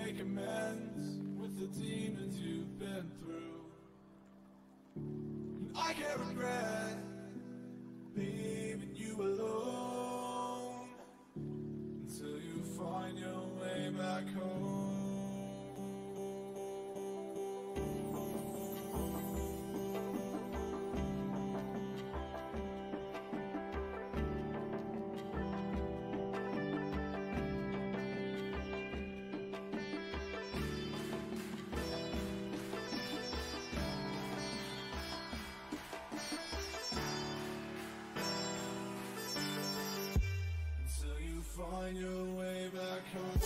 make amends with the demons you've been through. And I can't regret leaving you alone until you find your way back home. Find your way back home.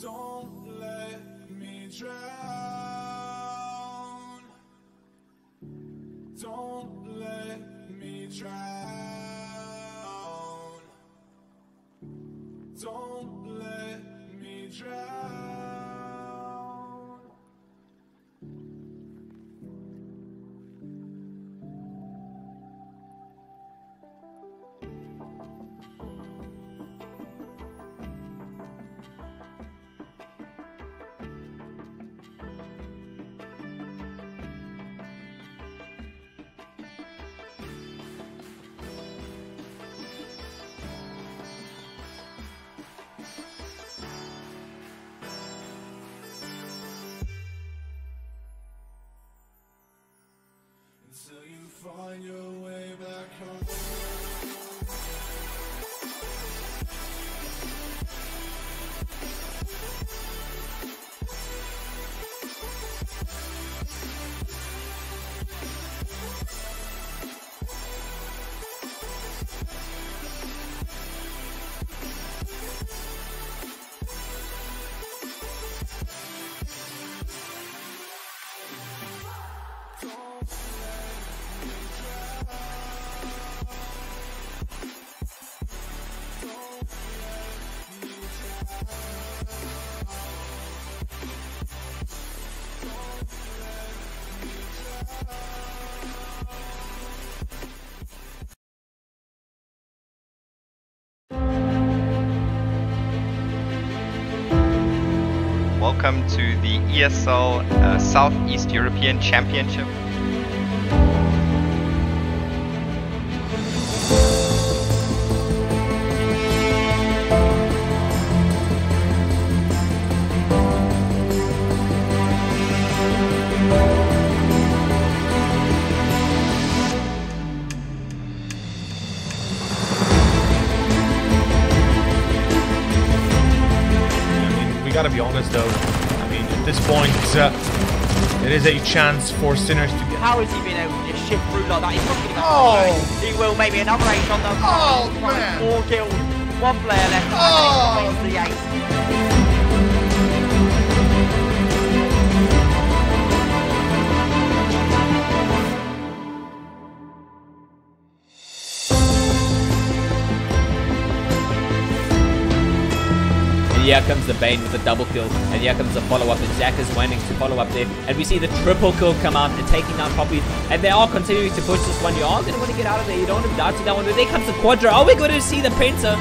Don't let me drown. Don't let me drown. Don't let me drown. Until you find your way back home. Welcome to the ESL Southeast European Championship. Gotta be honest though, I mean at this point it is a chance for Sinners to get... How has he been able to just shift through like that? He's not getting back. He will, maybe another ace on the man. 4 kills, 1 player left, and then he the ace. Here comes the Bane with the double kill, and here comes the follow-up, and Jack is waiting to follow up there, and we see the triple kill come out and taking down Poppy, and they are continuing to push this one. You are going to want to get out of there, you don't want to dodge that one, but there comes the Quadra. Are we going to see the Penta?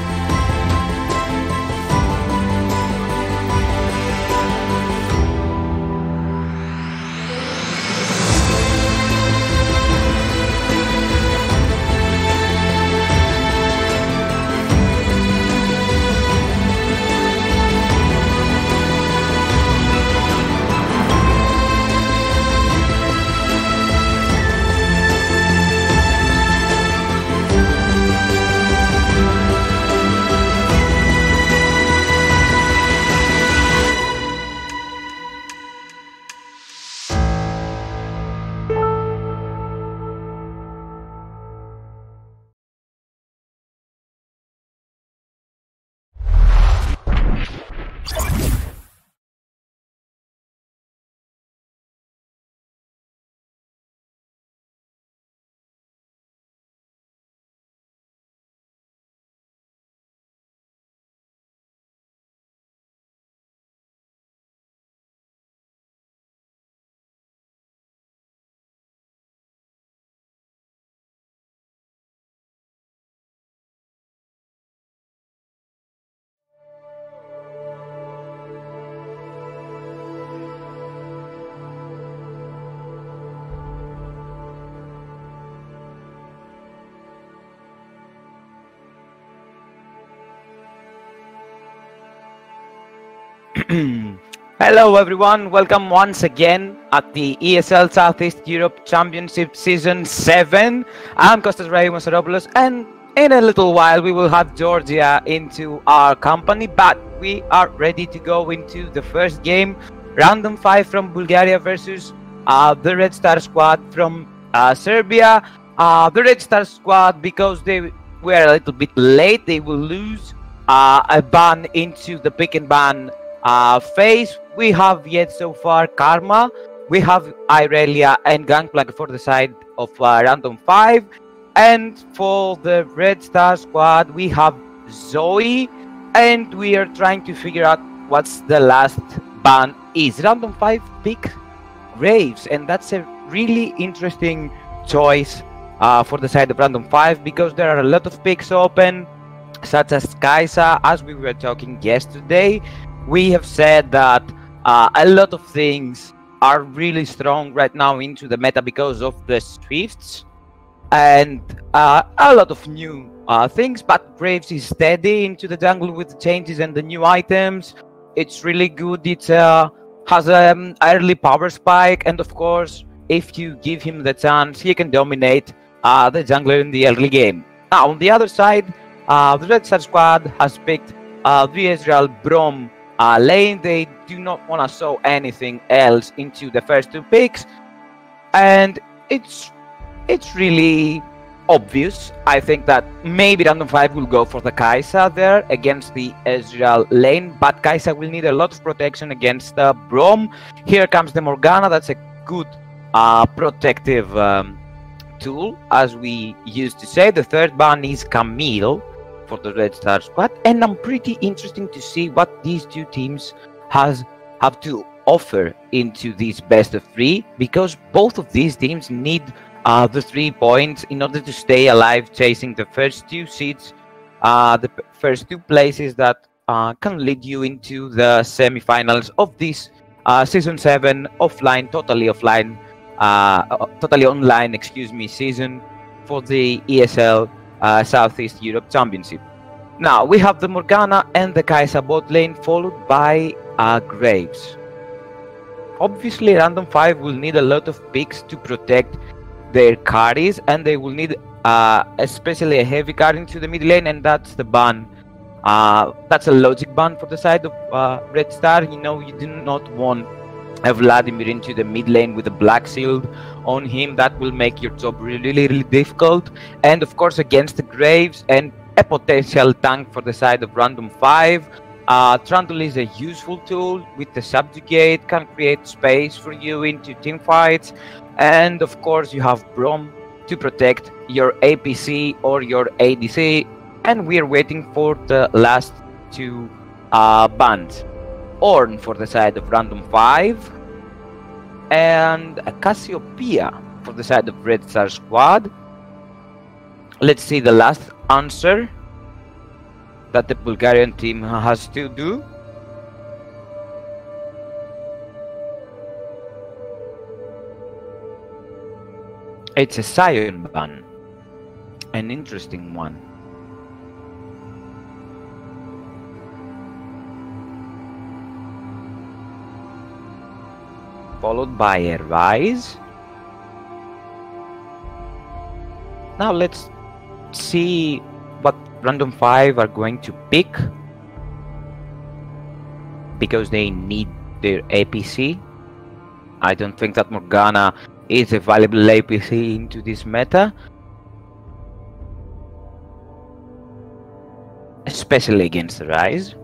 Hello everyone, welcome once again at the ESL Southeast Europe Championship Season 7. I'm Kostas Raimosaropoulos, and in a little while we will have Georgia into our company, but we are ready to go into the first game. Random 5 from Bulgaria versus the Red Star squad from Serbia. The Red Star squad, because they were a little bit late, they will lose a ban into the pick and ban phase. We have yet so far Karma, we have Irelia and Gangplank for the side of Random 5, and for the Red Star squad we have Zoe, and we are trying to figure out what's the last ban is. Random 5 pick Graves, and that's a really interesting choice for the side of Random 5, because there are a lot of picks open, such as Kaisa. As we were talking yesterday, we have said that a lot of things are really strong right now into the meta because of the Swifts and a lot of new things, but Graves is steady into the jungle with the changes and the new items. It's really good. It has an early power spike, and of course, if you give him the chance, he can dominate the jungler in the early game. Now, on the other side, the Red Star squad has picked the Israel Brom lane. They do not want to show anything else into the first two picks, and it's really obvious. I think that maybe Random 5 will go for the Kaisa there against the Ezreal lane, but Kaisa will need a lot of protection against the Brom. Here comes the Morgana. That's a good protective tool, as we used to say. The third ban is Camille for the Red Star squad, and I'm pretty interesting to see what these two teams have to offer into this best of 3, because both of these teams need the 3 points in order to stay alive, chasing the first 2 seats, the first 2 places that can lead you into the semi-finals of this Season 7 totally online, season for the ESL Southeast Europe Championship. Now we have the Morgana and the Kaisa bot lane, followed by Graves. Obviously, Random 5 will need a lot of picks to protect their carries, and they will need especially a heavy carry into the mid lane, and that's the ban. That's a logic ban for the side of Red Star. You know, you do not want a Vladimir into the mid lane with a black shield on him. That will make your job really difficult. And of course, against the Graves and a potential tank for the side of Random 5, Trundle is a useful tool with the Subjugate, can create space for you into team fights. And of course, you have Brom to protect your APC or your ADC. And we're waiting for the last 2 bans. Ornn for the side of Random 5, and Cassiopeia for the side of Red Star squad. Let's see the last answer that the Bulgarian team has to do. It's a Sion ban, an interesting one. Followed by a Rise. Now let's see what Random 5 are going to pick, because they need their APC. I don't think that Morgana is a valuable APC into this meta, especially against the Rise.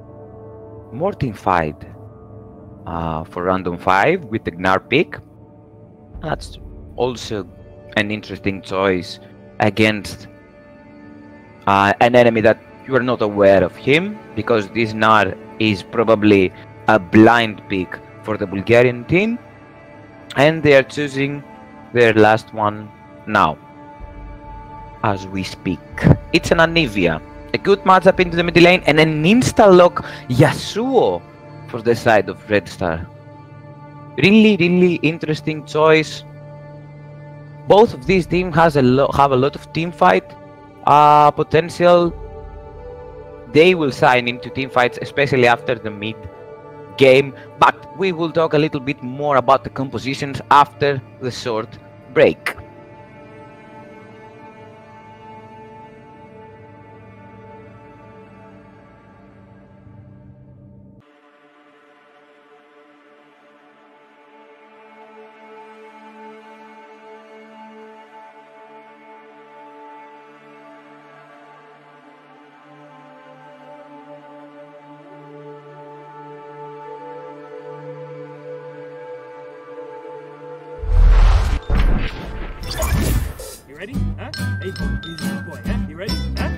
More team fight for Random 5 with the Gnar pick. That's also an interesting choice against an enemy that you are not aware of him, because this Gnar is probably a blind pick for the Bulgarian team, and they are choosing their last one now as we speak. It's an Anivia, a good matchup into the mid lane, and an insta-lock Yasuo for the side of Red Star. Really interesting choice. Both of these teams have a lot of team fight potential. They will sign into team fights, especially after the mid game, but we will talk a little bit more about the compositions after the short break. You ready? Huh? Hey, easy boy, huh? You ready? Huh?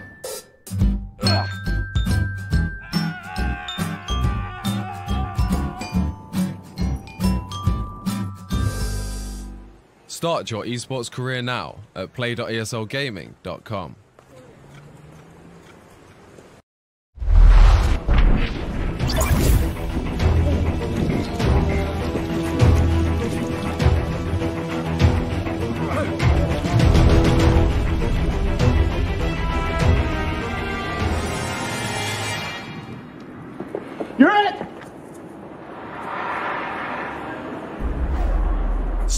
Start your esports career now at play.eslgaming.com.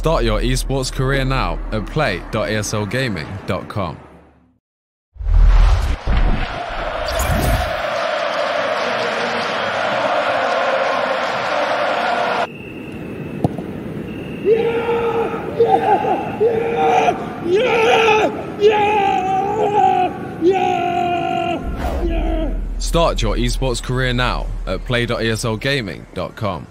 Start your esports career now at play.eslgaming.com. Start your esports career now at play.eslgaming.com.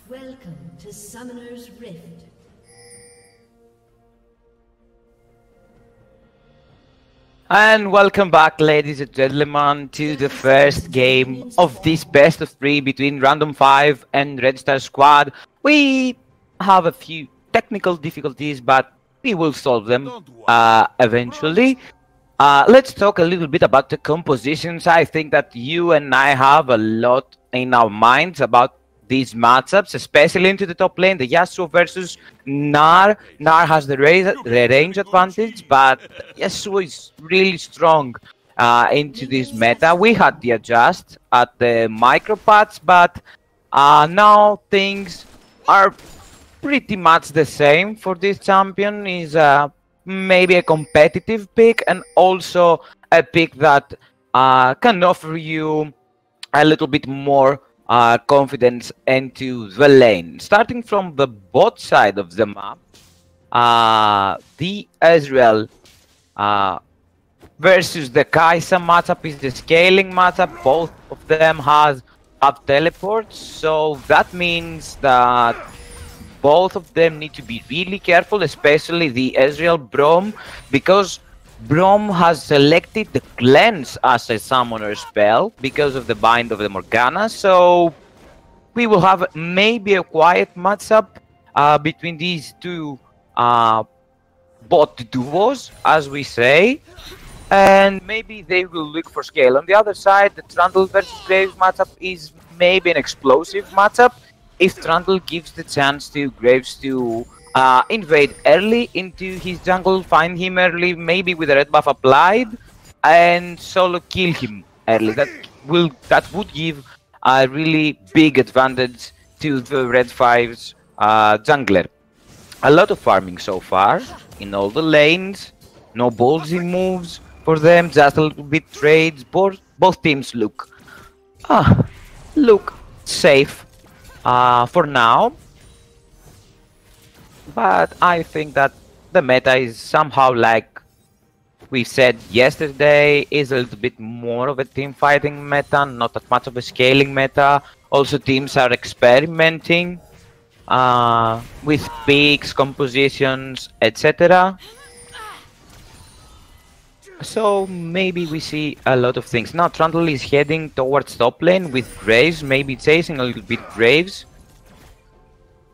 Welcome to Summoner's Rift. And welcome back, ladies and gentlemen, to the first game of this best of 3 between Random 5 and Red Star Squad. We have a few technical difficulties, but we will solve them eventually. Let's talk a little bit about the compositions. I think that you and I have a lot in our minds about these matchups, especially into the top lane, the Yasuo versus Gnar. Gnar has the range advantage, but Yasuo is really strong into this meta. We had to adjust at the micro patch, but now things are pretty much the same for this champion. Is maybe a competitive pick and also a pick that can offer you a little bit more confidence into the lane. Starting from the bot side of the map, the Ezreal versus the Kai'Sa matchup is the scaling matchup. Both of them have teleports, so that means that both of them need to be really careful, especially the Ezreal Braum, because Braum has selected the Cleanse as a summoner spell because of the Bind of the Morgana, so we will have maybe a quiet matchup between these two bot duos, as we say, and maybe they will look for scale. On the other side, the Trundle versus Graves matchup is maybe an explosive matchup if Trundle gives the chance to Graves to invade early into his jungle, find him early, maybe with a red buff applied, and solo kill him early. That would give a really big advantage to the Red 5's jungler. A lot of farming so far in all the lanes, no ballsy moves for them, just a little bit trades. Both teams look safe for now. But I think that the meta is somehow, like we said yesterday, is a little bit more of a team fighting meta, not that much of a scaling meta. Also, teams are experimenting with picks, compositions, etc. So maybe we see a lot of things. Now Trundle is heading towards top lane with Graves, maybe chasing a little bit Graves.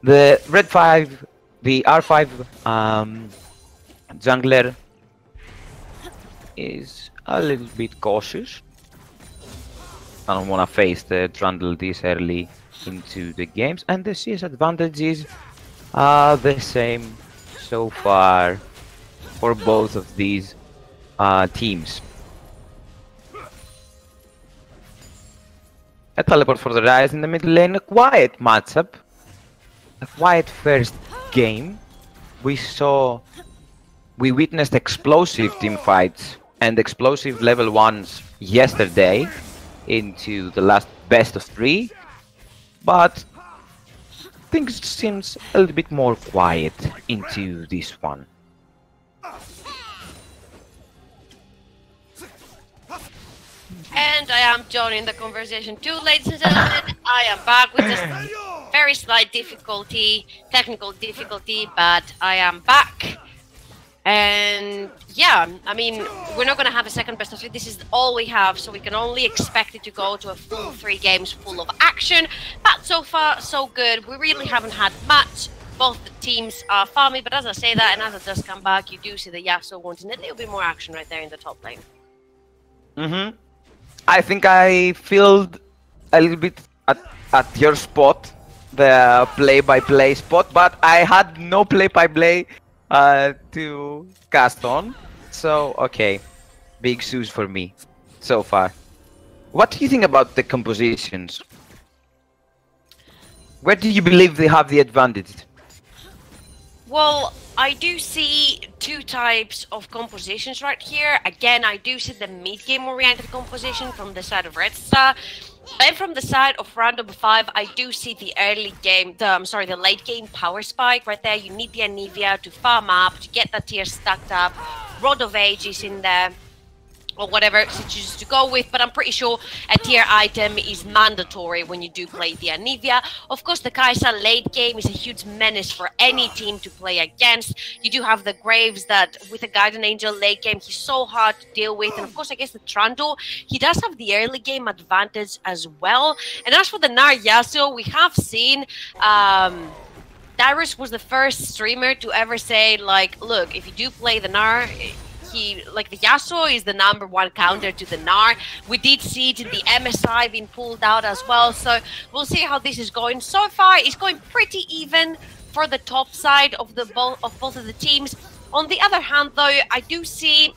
The red 5, the R5 jungler is a little bit cautious. I don't want to face the Trundle this early into the games, and the CS advantages are the same so far for both of these teams. A teleport for the Rise in the mid lane, a quiet matchup, a quiet first game. We witnessed explosive team fights and explosive level 1s yesterday into the last best of 3, but things seems a little bit more quiet into this one. And I am joining the conversation too, ladies and gentlemen. I am back with just very slight difficulty, technical difficulty, but I am back. And yeah, I mean, we're not going to have a second best of 3. This is all we have, so we can only expect it to go to a full 3 games full of action. But so far, so good. We really haven't had much. Both the teams are farming, but as I say that, and as I just come back, you do see the Yasuo wanting a little bit more action right there in the top lane. I think I filled a little bit at your spot, the play-by-play spot, but I had no play-by-play to cast on. So, okay, big shoes for me so far. What do you think about the compositions? Where do you believe they have the advantage? Well, I do see 2 types of compositions right here. Again, I do see the mid-game oriented composition from the side of Red Star. And from the side of Random 5, I do see the early game, the late game power spike right there. You need the Anivia to farm up, to get that tier stacked up. Rod of Ages in there, or whatever you choose to go with, but I'm pretty sure a tier item is mandatory when you do play the Anivia. Of course, the Kai'Sa late game is a huge menace for any team to play against. You do have the Graves that, with a Guardian Angel late game, he's so hard to deal with. And of course, I guess the Trundle, he does have the early game advantage as well. And as for the Nar Yasuo, we have seen Darius was the first streamer to ever say, like, look, if you do play the Nar, the Yasuo is the #1 counter to the Gnar. We did see it in the MSI being pulled out as well, so we'll see how this is going. So far, it's going pretty even for the top side of both of the teams. On the other hand, though, I do see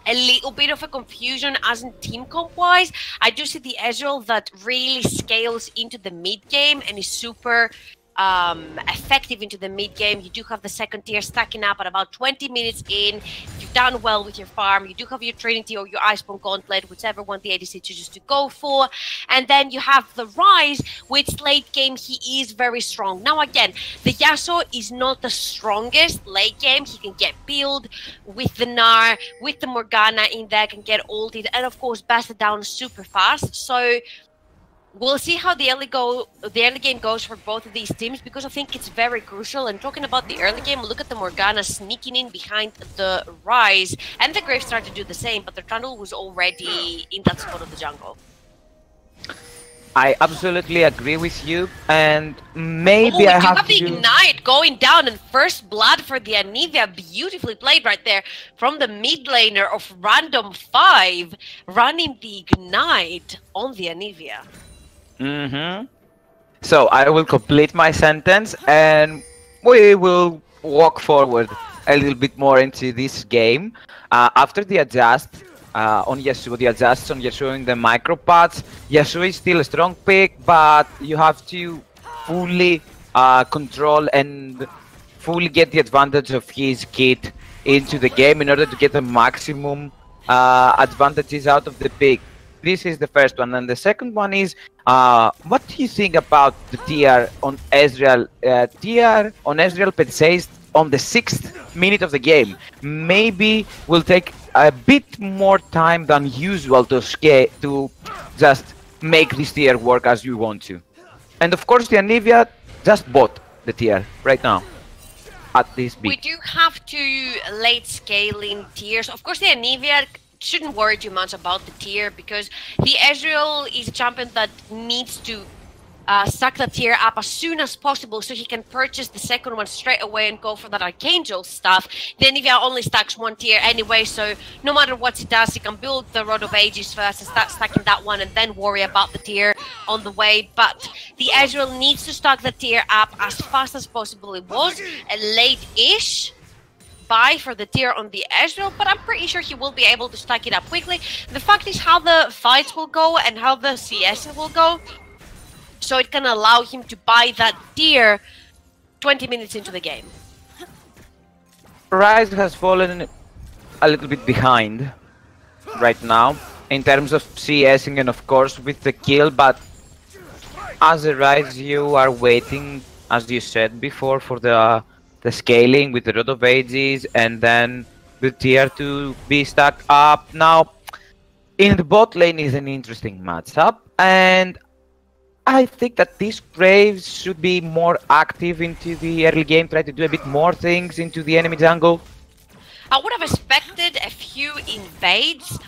a little bit of a confusion as in team comp wise. I do see the Ezreal that really scales into the mid game and is super effective into the mid game. You do have the second tier stacking up at about 20 minutes in. If you've done well with your farm, you do have your Trinity or your Iceborne Gauntlet, whichever one the ADC chooses to go for. And then you have the Rise, which late game he is very strong. Now again, the Yasuo is not the strongest late game. He can get peeled with the Gnar, with the Morgana in there, can get ulted, and of course busted down super fast. So we'll see how the early game goes for both of these teams, because I think it's very crucial. And talking about the early game, look at the Morgana sneaking in behind the Rise, and the Grave started to do the same, but the Trundle was already in that spot of the jungle. I absolutely agree with you, and maybe I have the Ignite going down, and first blood for the Anivia. Beautifully played right there from the mid laner of Random 5, running the Ignite on the Anivia. So I will complete my sentence and we will walk forward a little bit more into this game. After the adjust on Yasuo, the adjusts on Yasuo in the micro patch, Yasuo is still a strong pick, but you have to fully control and fully get the advantage of his kit into the game in order to get the maximum advantages out of the pick. This is the first one, and the second one is, what do you think about the tier on Ezreal? Tier on Ezreal purchased on the 6th minute of the game. Maybe will take a bit more time than usual to just make this tier work as you want to. And of course, the Anivia just bought the tier right now at this We beat. do have to late scaling tiers. Of course, the Anivia shouldn't worry too much about the tier because the Ezreal is a champion that needs to stack the tier up as soon as possible so he can purchase the second one straight away and go for that Archangel stuff. The Anivia only stacks one tier anyway, so no matter what he does, he can build the Rod of Ages first and start stacking that one and then worry about the tier on the way. But the Ezreal needs to stack the tier up as fast as possible. It was a late-ish buy for the tier on the Ezreal, but I'm pretty sure he will be able to stack it up quickly. The fact is how the fights will go and how the CS will go, so it can allow him to buy that tier 20 minutes into the game. Rise has fallen a little bit behind right now in terms of CSing and of course with the kill, but as a Rise you are waiting, as you said before, for the scaling with the Rod of Ages and then the tier to be stacked up. Now, in the bot lane is an interesting matchup, and I think that these Graves should be more active into the early game, try to do a bit more things into the enemy jungle. I would have expected a few invades,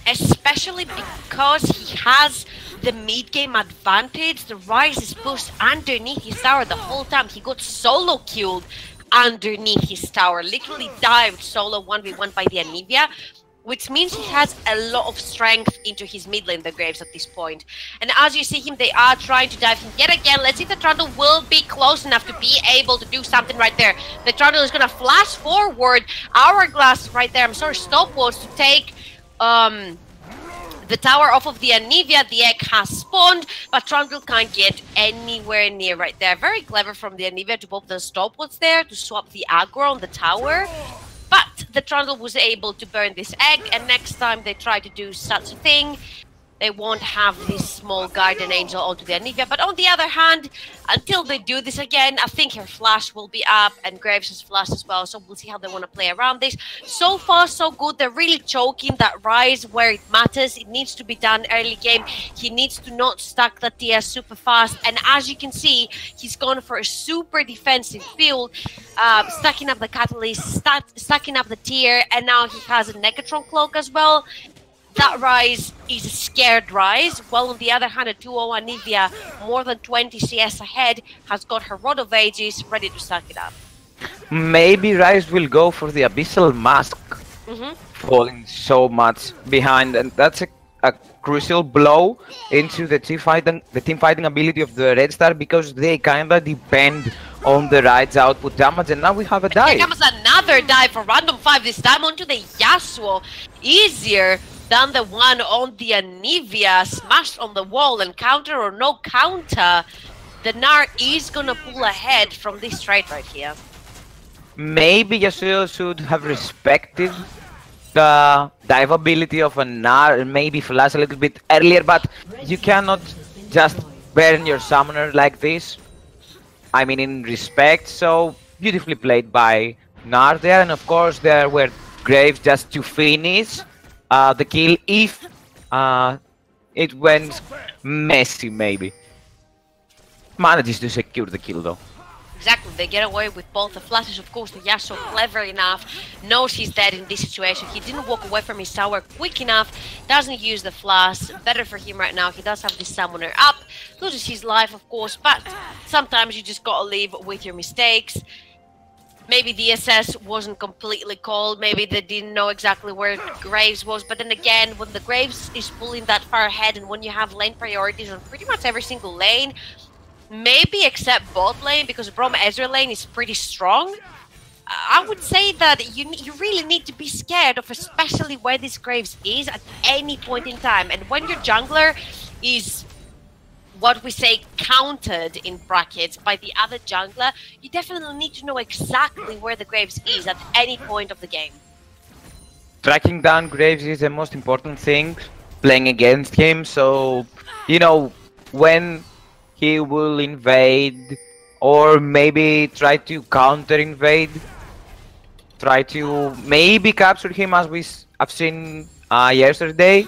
especially because he has the mid-game advantage. The Rise is pushed underneath his tower the whole time. He got solo killed underneath his tower, literally dived solo 1v1 by the Anivia, which means he has a lot of strength into his mid lane, the Graves, at this point. And as you see him, they are trying to dive him yet again. Let's see if the Trundle will be close enough to be able to do something right there. The Trundle is going to flash forward, Hourglass right there, I'm sorry, Stopwatch to take the tower off of the Anivia. The egg has spawned, but Trundle can't get anywhere near right there. Very clever from the Anivia to pop the Stopwatch there to swap the aggro on the tower. But the Trundle was able to burn this egg, and next time they try to do such a thing, they won't have this small Guardian Angel onto the Anivia. But on the other hand, until they do this again, I think her flash will be up and Graves' flash as well. So we'll see how they want to play around this. So far, so good. They're really choking that Rise where it matters. It needs to be done early game. He needs to not stack the TS super fast. And as you can see, he's gone for a super defensive build, stacking up the Catalyst, stacking up the tier, and now he has a Negatron Cloak as well. That Rise is a scared Rise, while on the other hand, a 2-0 Anivia, more than 20 CS ahead, has got her Rod of Ages ready to suck it up. Maybe Rise will go for the Abyssal Mask, falling so much behind, and that's a crucial blow into the team fighting ability of the Red Star, because they kinda depend on the Ride's output damage, and now we have a dive. Here comes another dive for Random 5, this time onto the Yasuo. Easier than the one on the Anivia, smashed on the wall, and counter or no counter, the Gnar is gonna pull ahead from this trade right here. Maybe Yasuo should have respected the dive ability of a Gnar and maybe flash a little bit earlier, but you cannot just burn your summoner like this. I mean, in respect, so beautifully played by Gnar there, and of course there were Graves just to finish the kill if it went messy, maybe. Manages to secure the kill though. Exactly, they get away with both the flashes. Of course, the Yasuo, clever enough, knows he's dead in this situation. He didn't walk away from his tower quick enough, doesn't use the flash. Better for him right now, he does have this summoner up, loses his life of course, but sometimes you just gotta live with your mistakes. Maybe the SS wasn't completely called, maybe they didn't know exactly where Graves was, but then again, when the Graves is pulling that far ahead and when you have lane priorities on pretty much every single lane, maybe except bot lane, because Braum Ezreal lane is pretty strong, I would say that you really need to be scared of especially where this Graves is at any point in time. And when your jungler is what we say countered in brackets by the other jungler, you definitely need to know exactly where the Graves is at any point of the game. Tracking down Graves is the most important thing playing against him, so you know when he will invade or maybe try to counter invade, try to maybe capture him, as I've seen yesterday.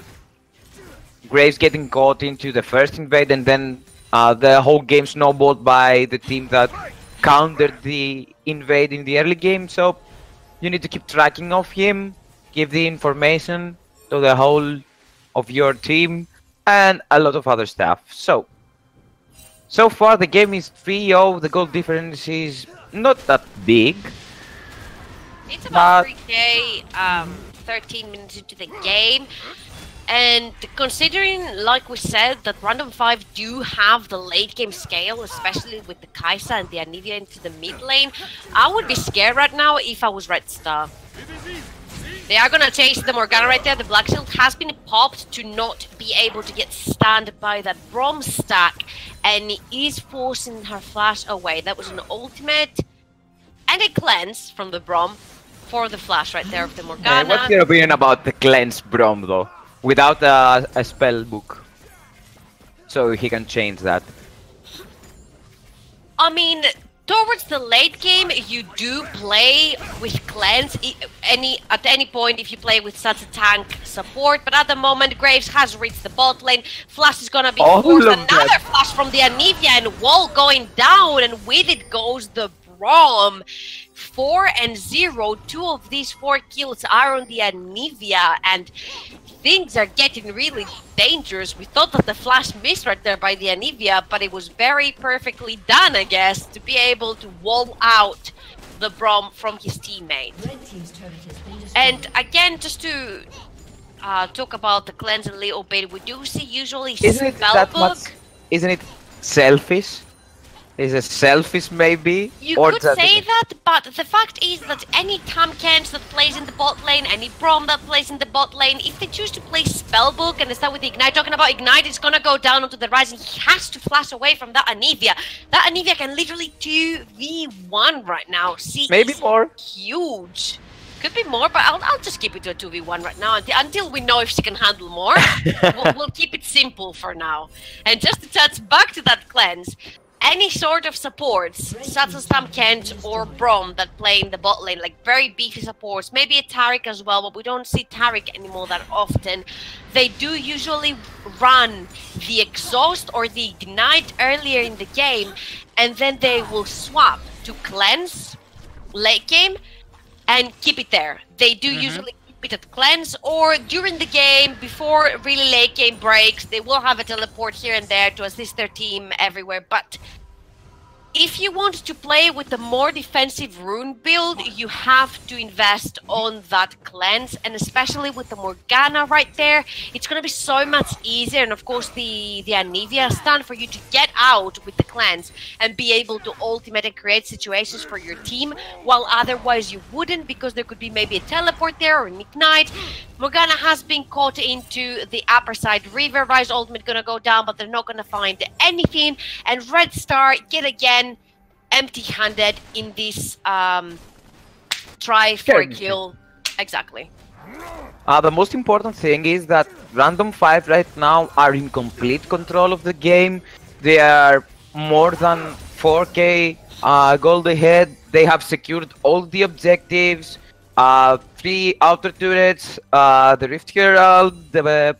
Graves getting caught into the first invade and then The whole game snowballed by the team that countered the invade in the early game, so you need to keep tracking of him, give the information to the whole of your team, and a lot of other stuff. So far the game is 3-0, the goal difference is not that big. It's about 3k, 13 minutes into the game. And considering, like we said, that Random 5 do have the late game scale, especially with the Kai'Sa and the Anivia into the mid lane, I would be scared right now if I was Red Star. They are gonna chase the Morgana right there. The Black Shield has been popped to not be able to get stunned by that Brom stack, and he is forcing her flash away. That was an ultimate and a cleanse from the Brom for the flash right there of the Morgana. What's your opinion about the cleanse Brom though? Without a spell book, so he can change that. I mean, towards the late game, you do play with cleanse at any point if you play with such a tank support. But at the moment, Graves has reached the bot lane. Flash is gonna be forced. Another flash from the Anivia, and wall going down, and with it goes the Brom. 4-0. 2 of these 4 kills are on the Anivia, and things are getting really dangerous. We thought that the flash missed right there by the Anivia, but it was very perfectly done, I guess, to be able to wall out the Brom from his teammate. And again, just to talk about the cleanse a little bit, we do see usually spellbook. Isn't it selfish? Is it selfish maybe? You could say that, but the fact is that any Tamkens that plays in the bot lane, any Brom that plays in the bot lane, if they choose to play Spellbook and start with the Ignite, talking about Ignite, it's gonna go down onto the rise and he has to flash away from that Anivia. That Anivia can literally 2v1 right now. See, maybe more. Huge. Could be more, but I'll just keep it to a 2v1 right now until we know if she can handle more. we'll keep it simple for now. And just to touch back to that cleanse, any sort of supports, such as Tamkens or Brom that play in the bot lane, like very beefy supports, maybe a Taric as well, but we don't see Taric anymore that often. They do usually run the Exhaust or the Ignite earlier in the game, and then they will swap to Cleanse late game and keep it there. They do usually keep it at Cleanse, or during the game, before really late game breaks, they will have a teleport here and there to assist their team everywhere. But if you want to play with the more defensive rune build, you have to invest on that cleanse, and especially with the Morgana right there, it's going to be so much easier, and of course the Anivia stun, for you to get out with the cleanse and be able to ultimate and create situations for your team, while otherwise you wouldn't, because there could be maybe a teleport there or an ignite. Morgana has been caught into the upper side river. Rise ultimate gonna go down, but they're not gonna find anything, and Red Star yet again empty-handed in this try for a kill. Exactly. The most important thing is that Random 5 right now are in complete control of the game. They are more than 4k gold ahead. They have secured all the objectives. 3 outer turrets, the Rift Herald, the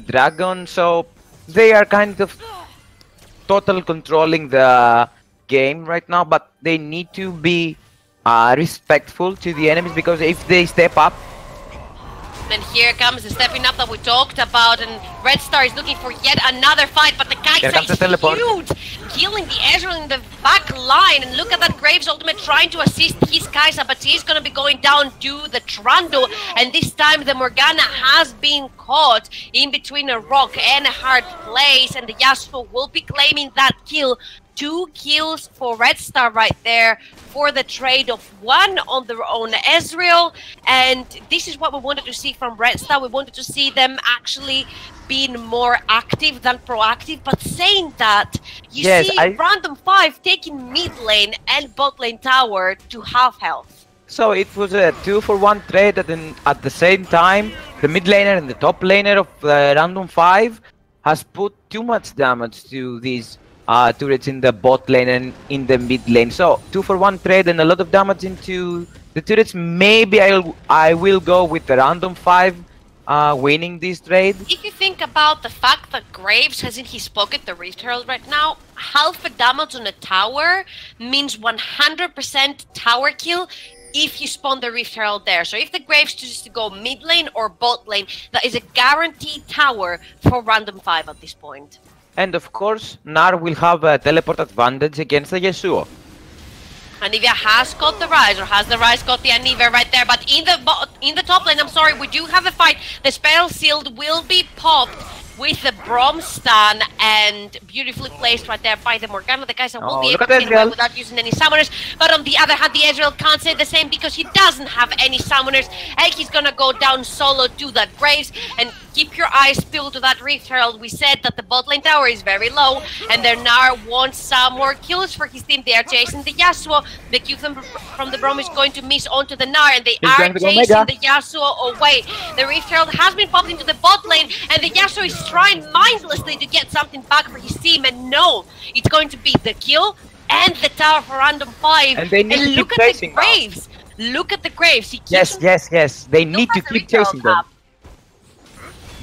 Dragon, so they are kind of total controlling the game right now, but they need to be respectful to the enemies, because if they step up. And here comes the stepping up that we talked about, and Red Star is looking for yet another fight, but the Kai'Sa is huge, killing the Ezreal in the back line, and look at that Graves ultimate trying to assist his Kai'Sa, but he's going to be going down to the Trundle, and this time the Morgana has been caught in between a rock and a hard place, and the Yasuo will be claiming that kill. 2 kills for Red Star right there, for the trade of 1 on their own Ezreal, and this is what we wanted to see from Red Star. We wanted to see them actually being more active than proactive, but saying that, you see Random 5 taking mid lane and bot lane tower to half health. So it was a 2-for-1 trade, and at the same time, the mid laner and the top laner of Random 5 has put too much damage to these turrets in the bot lane and in the mid lane. So 2-for-1 trade and a lot of damage into the turrets. Maybe I will go with the Random 5 winning this trade. If you think about the fact that Graves has in his pocket the Rift Herald right now, half a damage on a tower means 100% tower kill if you spawn the Rift Herald there. So if the Graves chooses to go mid lane or bot lane, that is a guaranteed tower for random 5 at this point. And of course, Nar will have a teleport advantage against the Yasuo. Anivia has got the Rise, or has the Rise got the Anivia right there, but in the top lane, I'm sorry, we do have a fight. The spell shield will be popped with the Brom stun, and beautifully placed right there by the Morgana. The guys will be able to get away without using any summoners, but on the other hand, the Ezreal can't say the same because he doesn't have any summoners, and he's gonna go down solo to that Graves, and keep your eyes peeled to that Rift Herald. We said that the bot lane tower is very low, and their Gnar wants some more kills for his team. They are chasing the Yasuo. The Q from the Brom is going to miss onto the Gnar, and they are chasing the Yasuo away. The Rift Herald has been popped into the bot lane, and the Yasuo is trying mindlessly to get something back for his team, and no, it's going to be the kill and the tower for random 5. And they need to look keep at chasing the Graves. Look at the Graves. He Yes. They need to keep chasing them.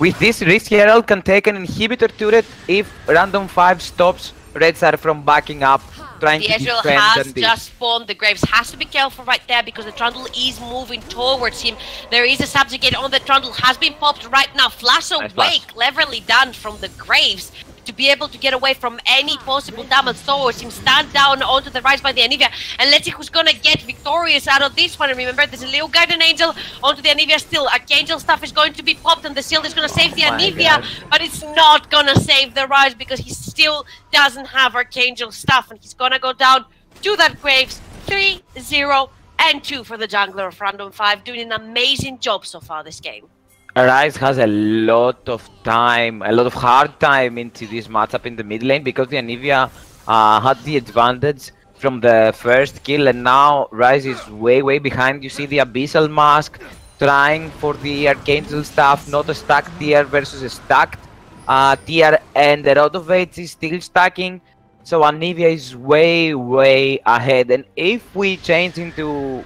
With this, Rift Herald can take an inhibitor turret if random 5 stops Red Star from backing up, trying to defend. The Ezreal has just spawned. The Graves has to be careful right there because the Trundle is moving towards him. There is a subjugate on the Trundle, has been popped right now. Flash away, cleverly done from the Graves to be able to get away from any possible damage towards him. Stand down onto the Rise by the Anivia, and let's see who's gonna get victorious out of this one. And remember, there's a Leo Guardian Angel onto the Anivia still. Archangel stuff is going to be popped, and the shield is gonna save the Anivia, but it's not gonna save the Rise because he still doesn't have Archangel stuff, and he's gonna go down to that Graves. 3-0 and 2 for the jungler of random 5, doing an amazing job so far this game. Rise has a lot of time, a lot of hard time into this matchup in the mid lane because the Anivia had the advantage from the first kill, and now Rise is way behind. You see the Abyssal Mask trying for the Archangel stuff, not a stacked tier versus a stacked tier, and the Rotovate is still stacking. So Anivia is way ahead, and if we change into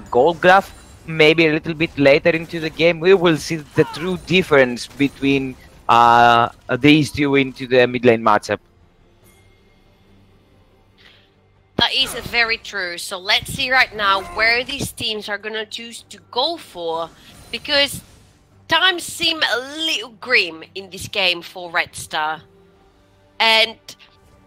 gold graph, maybe a little bit later into the game, we will see the true difference between these two into the mid lane matchup. That is very true. So let's see right now where these teams are going to choose to go for, because times seem a little grim in this game for Red Star. And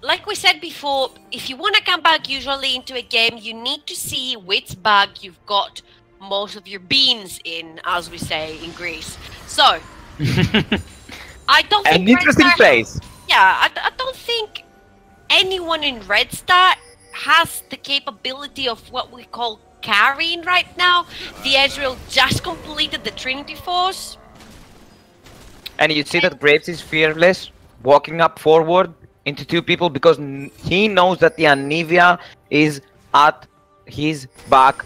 like we said before, if you want to come back usually into a game, you need to see which bag you've got most of your beans in, as we say in Greece. So I don't think an interesting place. Yeah, I don't think anyone in Red Star has the capability of what we call carrying right now. The Ezreal just completed the Trinity Force, and you see that Graves is fearless, walking up forward into 2 people because he knows that the Anivia is at his back,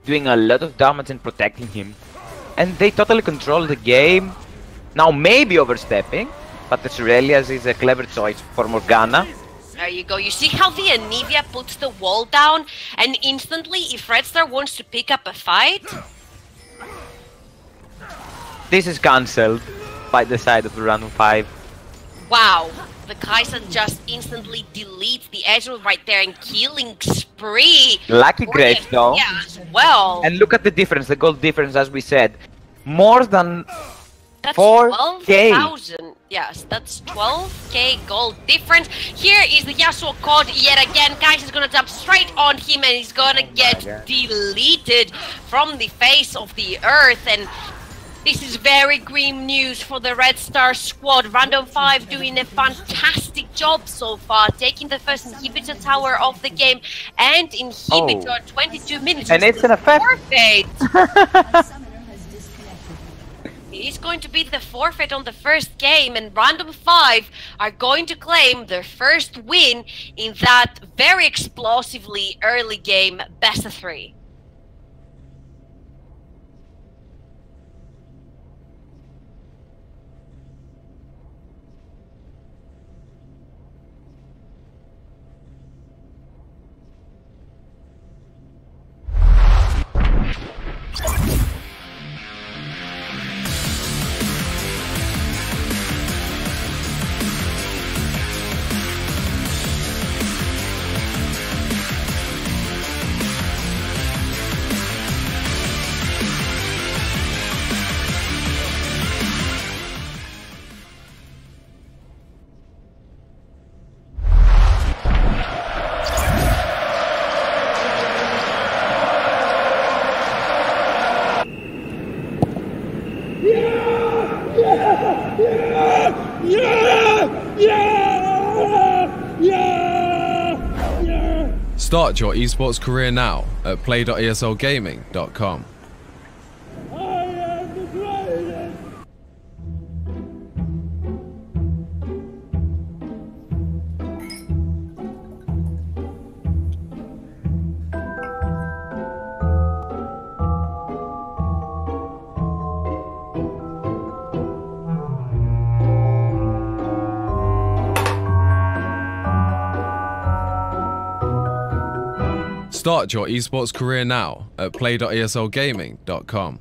doing a lot of damage and protecting him. And they totally control the game. Now maybe overstepping, but the Shurelias is a clever choice for Morgana. There you go. You see how the Anivia puts the wall down, and instantly if Red Star wants to pick up a fight... This is cancelled by the side of the random 5. Wow. The Kai'Sa just instantly deletes the Ezreal right there and killing spree. Lucky Graves though. Yeah, as well. And look at the difference, the gold difference, as we said. More than that's 4K. 12,000. Yes, that's 12K gold difference. Here is the Yasuo caught yet again. Kai'Sa's gonna jump straight on him, and he's gonna get deleted from the face of the earth. And this is very grim news for the Red Star squad. Random 5 doing a fantastic job so far, taking the first inhibitor tower of the game, and inhibitor 22 minutes. And it's an effect. Forfeit. It is going to be the forfeit on the first game, and Random 5 are going to claim their first win in that very explosively early game, best of 3. Start your esports career now at play.eslgaming.com. Start your esports career now at play.eslgaming.com.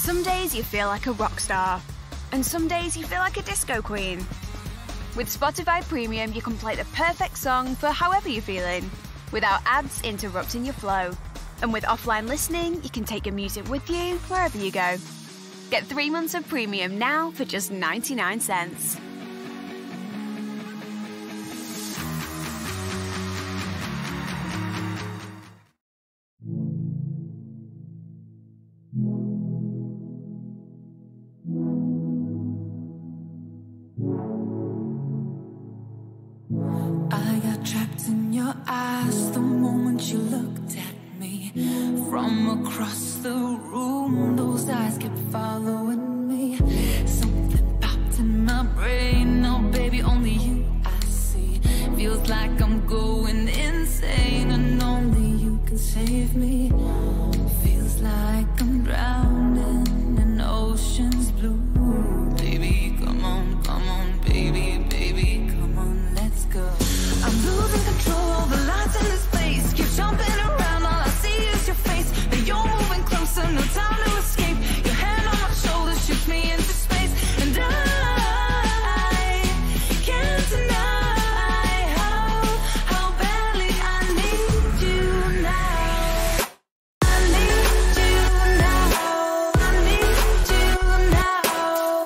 Some days you feel like a rock star, and some days you feel like a disco queen. With Spotify Premium, you can play the perfect song for however you're feeling, without ads interrupting your flow. And with offline listening, you can take your music with you wherever you go. Get 3 months of Premium now for just 99 cents. I got trapped in your eyes the moment you looked at me. From across the room, those eyes kept following me. Something popped in my brain. Oh, baby, only you I see. Feels like I'm going insane, and only you can save me. Feels like I'm drowning in ocean's blue. Baby, come on, baby, baby, come on, let's go. I'm losing control of the lights in this place. Keep jumping around, all I see is your face. But you're moving closer, no time to escape. Your hand on my shoulder shoots me into space. And I can't deny how badly I need you now. I need you now. I need you now.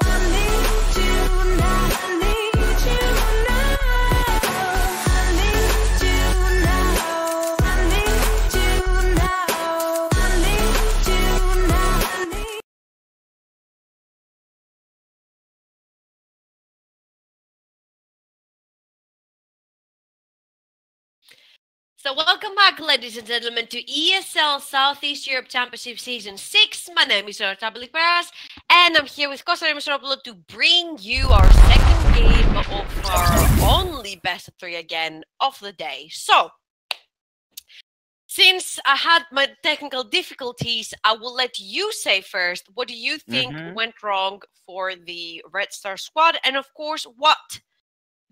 I need you now. I need you now. I need you now. I need you now. I need you now. I need. So welcome back, ladies and gentlemen, to ESL Southeast Europe Championship Season 6. My name is Tablik Peras, and I'm here with Costa Rica to bring you our second game of our only best of 3 again of the day. So, since I had my technical difficulties, I will let you say first, what do you think went wrong for the Red Star squad? And of course, what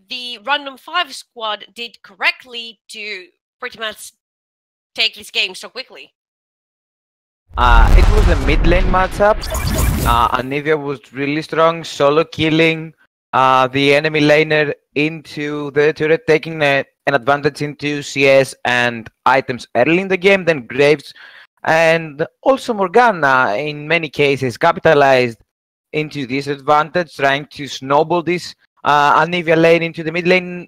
the Random 5 squad did correctly to pretty much take this game so quickly? It was a mid lane matchup. Anivia was really strong, solo killing the enemy laner into the turret, taking an advantage into CS and items early in the game. Then Graves and also Morgana, in many cases, capitalized into this advantage, trying to snowball this Anivia lane into the mid lane.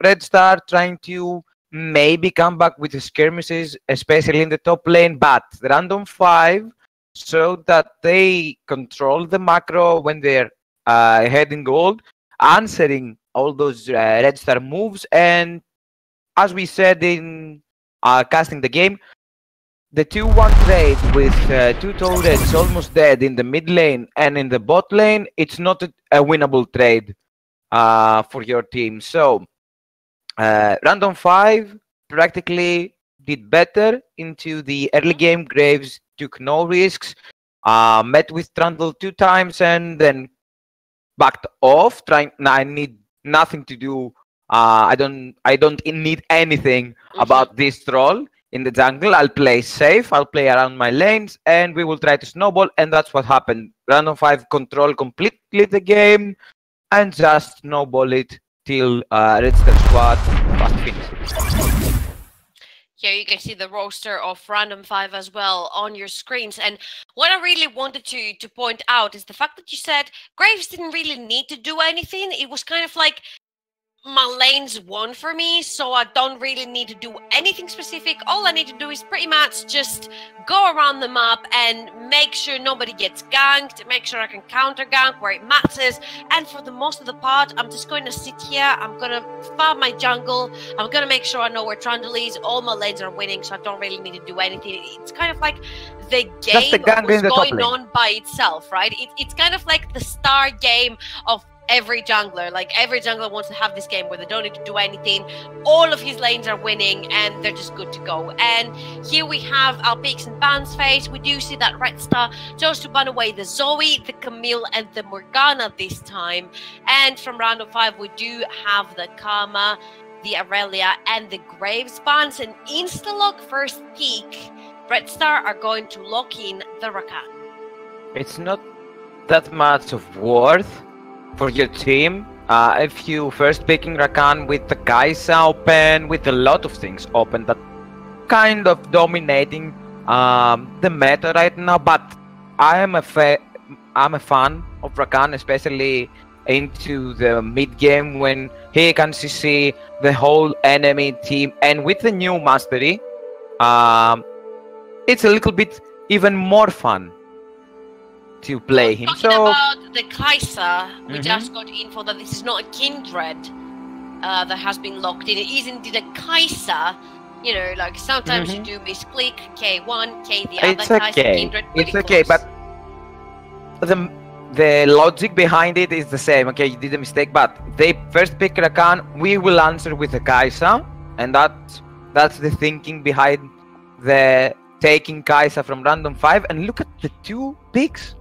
Red Star trying to maybe come back with the skirmishes, especially in the top lane, but the Random 5 showed that they control the macro when they're heading gold, answering all those Red Star moves. And as we said in casting the game, the 2-1 trade with 2 turrets almost dead in the mid lane and in the bot lane, it's not a winnable trade for your team. So Random 5 practically did better into the early game. Graves took no risks, met with Trundle 2 times and then backed off, trying, I need nothing to do, I don't need anything about this troll in the jungle. I'll play safe, I'll play around my lanes, and we will try to snowball, and that's what happened. Random 5 control completely the game and just snowball it till Red Star squad fast finish. Here you can see the roster of Random 5 as well on your screens. And what I really wanted to point out is the fact that you said Graves didn't really need to do anything. It was kind of like, my lanes won for me, so I don't really need to do anything specific. All I need to do is pretty much just go around the map and make sure nobody gets ganked, make sure I can counter gank where it matters. And for the most of the part, I'm just going to sit here, I'm going to farm my jungle, I'm going to make sure I know where Trundle is. All my lanes are winning, so I don't really need to do anything. It's kind of like the game was going on by itself, right? It's kind of like the star game of every jungler. Like, every jungler wants to have this game where they don't need to do anything. All of his lanes are winning and they're just good to go. And here we have our peaks and bans phase. We do see that Red Star chose to ban away the Zoe, the Camille, and the Morgana this time. And from Random 5, we do have the Karma, the Aurelia, and the Graves bans. And insta-lock first peak, Red Star are going to lock in the Rakan. it's not that much of worth for your team. If you first picking Rakan with the Kai'Sa open, with a lot of things open, that kind of dominating the meta right now. But I'm a fan of Rakan, especially into the mid game when he can CC the whole enemy team, and with the new mastery, it's a little bit even more fun to play him. Talking about the Kai'Sa, we just got info that this is not a Kindred that has been locked in. It is indeed a Kai'Sa. You know, like sometimes you do misclick K1, K the other Kai'Sa, Kindred. It's okay, but the logic behind it is the same. Okay, you did a mistake, but they first pick Rakan, we will answer with a Kai'Sa, and that's the thinking behind the taking Kai'Sa from random 5. And look at the two picks.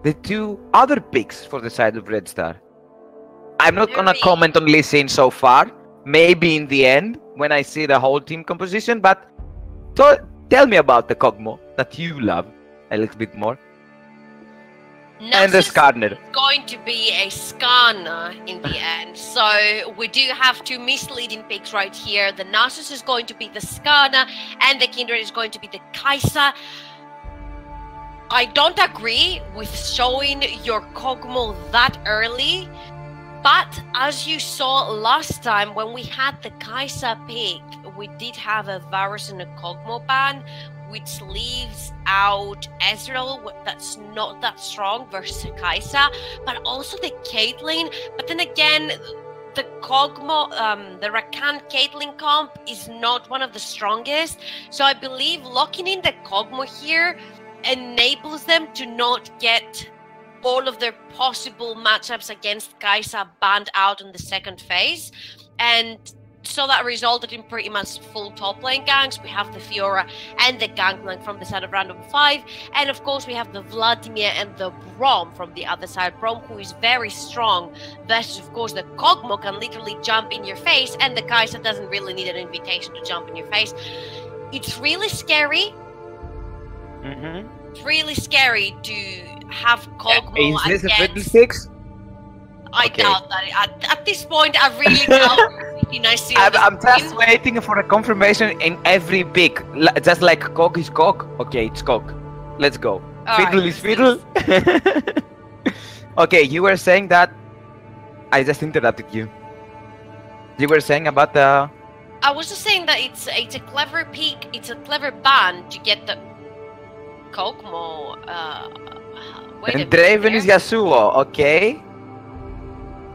The two other picks for the side of Red Star. I'm not gonna comment on Lee Sin so far. Maybe in the end, when I see the whole team composition, but tell me about the Kog'Maw that you love a little bit more. And the Skarner. It's going to be a Skarner in the end. So we do have two misleading picks right here. The Nasus is going to be the Skarner, and the Kindred is going to be the Kai'Sa. I don't agree with showing your Kog'Maw that early, but as you saw last time when we had the Kai'Sa pick, we did have a Varus and a Kog'Maw ban, which leaves out Ezreal, that's not that strong, versus a Kai'Sa, but also the Caitlyn. But then again, the Kog'Maw, the Rakan Caitlyn comp is not one of the strongest, so I believe locking in the Kog'Maw here enables them to not get all of their possible matchups against Kai'Sa banned out in the second phase. And so that resulted in pretty much full top lane ganks. We have the Fiora and the Gangplank from the side of random 5. And of course we have the Vladimir and the Braum from the other side. Braum, who is very strong, versus of course the Kog'Maw can literally jump in your face, and the Kai'Sa doesn't really need an invitation to jump in your face. It's really scary. It's really scary to have Kog'Maw Is this against... a Fiddlesticks? I doubt that. At this point, I really doubt I'm just waiting for a confirmation in every pick. Just like Cog is Cog. Okay, it's Cog. Let's go. Fiddle is Fiddle. Okay, you were saying that... I just interrupted you. You were saying about the... I was just saying that it's a clever pick. It's a clever ban to get the Kog'Maw. And Draven is Yasuo, okay?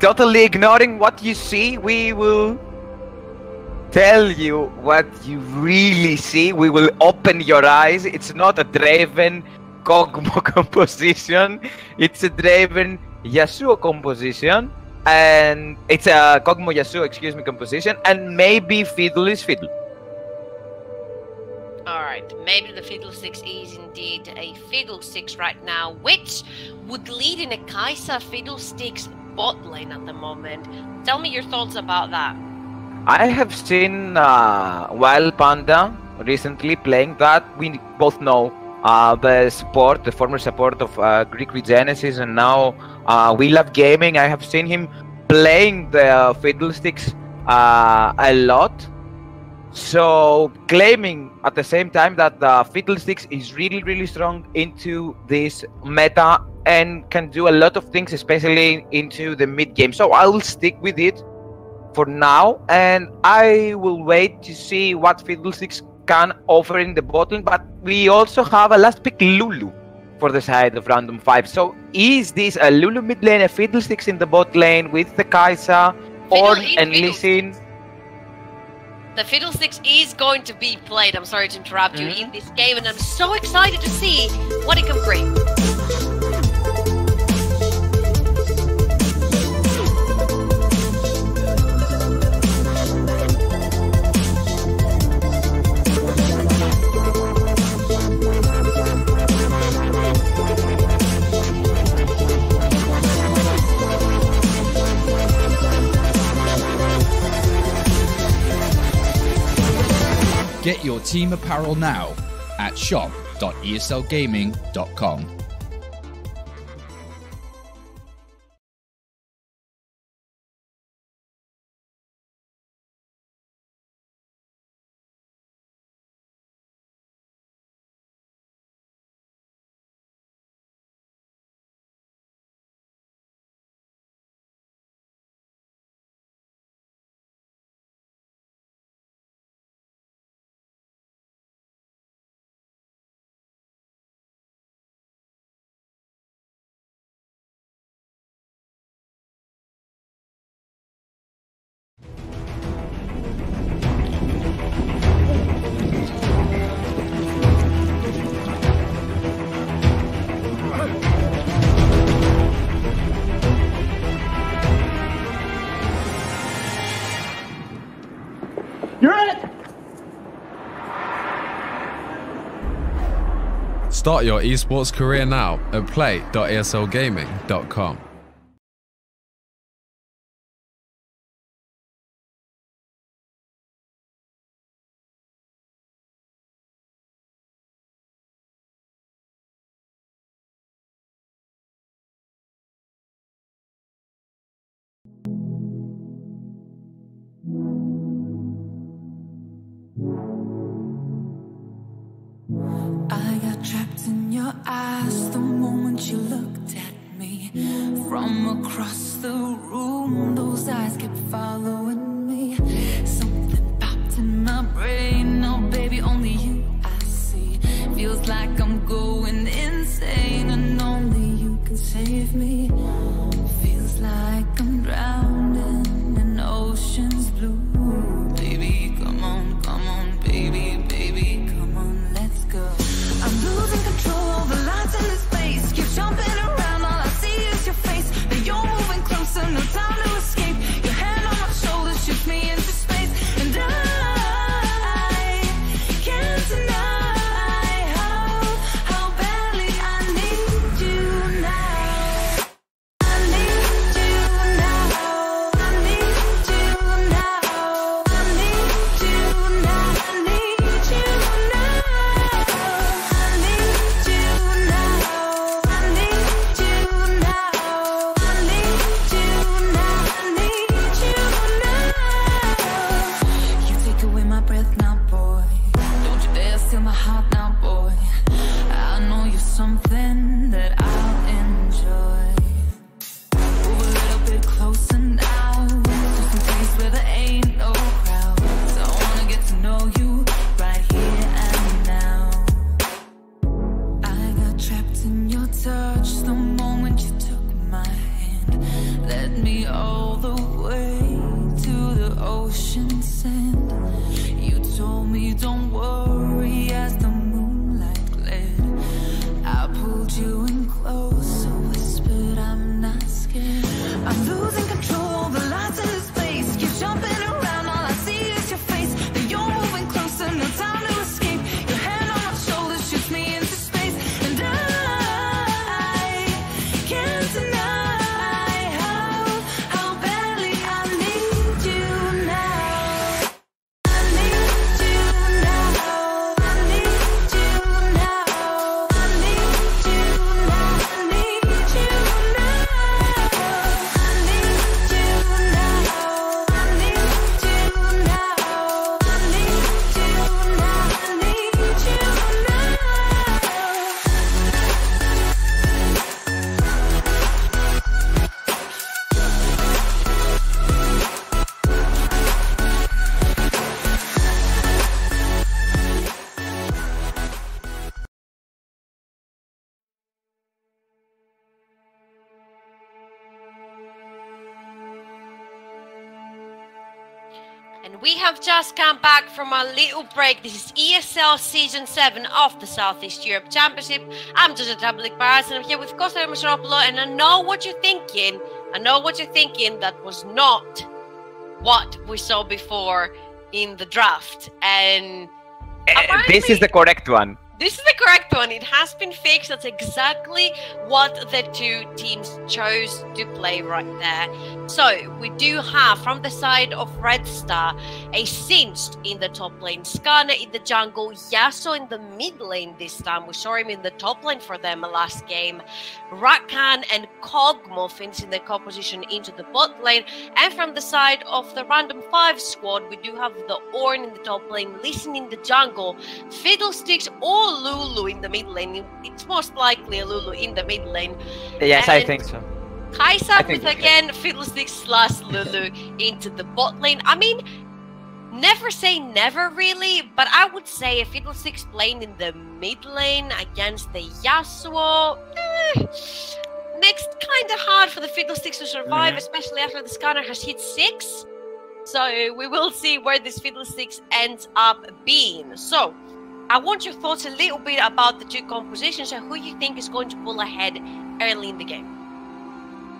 Totally ignoring what you see, we will tell you what you really see. We will open your eyes. It's not a Draven Kog'Maw composition. It's a Draven Yasuo composition. And it's a Kog'Maw Yasuo, composition. And maybe Fiddle is Fiddle. Alright, maybe the Fiddlesticks is indeed a Fiddlesticks right now, which would lead in a Kai'Sa Fiddlesticks bot lane at the moment. Tell me your thoughts about that. I have seen Wild Panda recently playing that. We both know the former support of Greek Regenesis, and now We Love Gaming. I have seen him playing the Fiddlesticks a lot. So claiming at the same time that the Fiddlesticks is really strong into this meta and can do a lot of things, especially into the mid game. So I will stick with it for now, and I will wait to see what Fiddlesticks can offer in the bot lane. But we also have a last pick, Lulu, for the side of random 5. So is this a Lulu mid lane, a Fiddlesticks in the bot lane with the Kai'Sa, or an Lee Sin? The Fiddlesticks is going to be played, I'm sorry to interrupt you, in this game, and I'm so excited to see what it can bring. Get your team apparel now at shop.summoners.com. play.eslgaming.com. Start your esports career now at play.eslgaming.com. I got trapped in your eyes the moment you looked at me. From across the room, those eyes kept following me. Something popped in my brain, oh baby, only you I see. Feels like I'm going insane and only you can save me. Feels like I'm drowning in ocean's blue. Baby, come on, baby, baby, come on, let's go. I'm losing control over lights in this space. Keep jumping around, all I see is your face. But you're moving closer, no time to escape. Your hand on my shoulder shoots me into space. And I can't deny how badly I need you now. I need you now. I need you now. I need you now. I need you now. Something that I'll enjoy. Move a little bit closer now, to some place where there ain't no crowds. I wanna get to know you right here and now. I got trapped in your touch the moment you took my hand. Led me all the way to the ocean sand. You told me don't worry as the moonlight glared. I pulled you in close, so whispered I'm not scared. I'm losing control, the lights in this space. Keep jumping around, all I see is your face. But you're moving closer, no time to escape. Your hand on my shoulder shoots me into space. And I can't deny how badly I need you now. I need you now. I need you now. I need you now. I need you now. I need you now. I need you now. I need you now. I need you And we have just come back from a little break. This is ESL Season 7 of the Southeast Europe Championship. I'm Georgia Tablik Barras and I'm here with Costa Masharopoulos, and I know what you're thinking. I know what you're thinking. That was not what we saw before in the draft. And this is the correct one. This is the correct one. It has been fixed. That's exactly what the two teams chose to play right there. So we do have from the side of Red Star a Singed in the top lane, Skarner in the jungle, Yasuo in the mid lane this time. We saw him in the top lane for them last game. Rakan and Kog'Maw finishing the composition into the bot lane. And from the side of the random 5 squad, we do have the Ornn in the top lane, Lee Sin in the jungle, Fiddlesticks or Lulu in the mid lane. It's most likely a Lulu in the mid lane. Yes, and I think so. Kaisa with again Fiddlesticks slash Lulu into the bot lane. I mean, never say never really, but I would say a Fiddlesticks playing in the mid lane against the Yasuo. Makes it kind of hard for the Fiddlesticks to survive, especially after the Skarner has hit 6. So we will see where this Fiddlesticks ends up being. So I want your thoughts a little bit about the two compositions and who you think is going to pull ahead early in the game.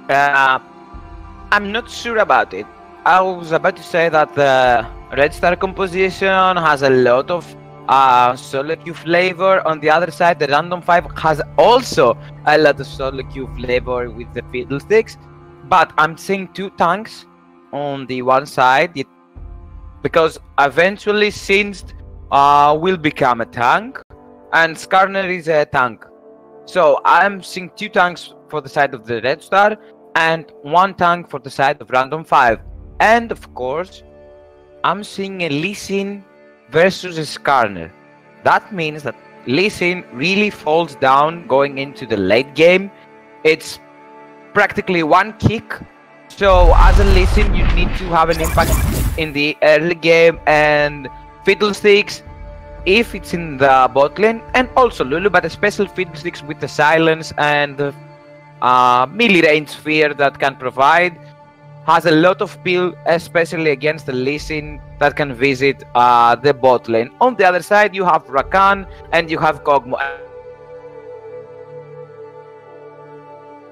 I'm not sure about it. I was about to say that the Red Star composition has a lot of solo queue flavor. On the other side, the Random 5 has also a lot of solo queue flavor with the Fiddlesticks. But I'm seeing 2 tanks on the one side, because eventually Singed will become a tank, and Skarner is a tank. So I'm seeing 2 tanks for the side of the Red Star, and 1 tank for the side of Random 5. And of course, I'm seeing a Lee Sin versus a Skarner. That means that Lee Sin really falls down going into the late game. It's practically 1 kick. So as a Lee Sin, you need to have an impact in the early game, and Fiddlesticks, if it's in the bot lane, and also Lulu, but especially Fiddlesticks with the silence and the melee range sphere that can provide, has a lot of peel, especially against the Lee Sin that can visit the bot lane. On the other side, you have Rakan and you have Kog'Maw.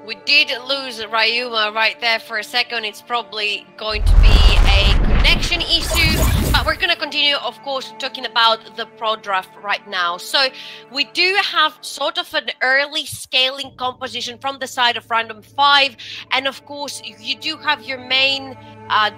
We did lose Ryuma right there for a second. It's probably going to be a connection issue, but we're going to continue, of course, talking about the pro draft right now. So we do have sort of an early scaling composition from the side of Random 5, and of course you do have your main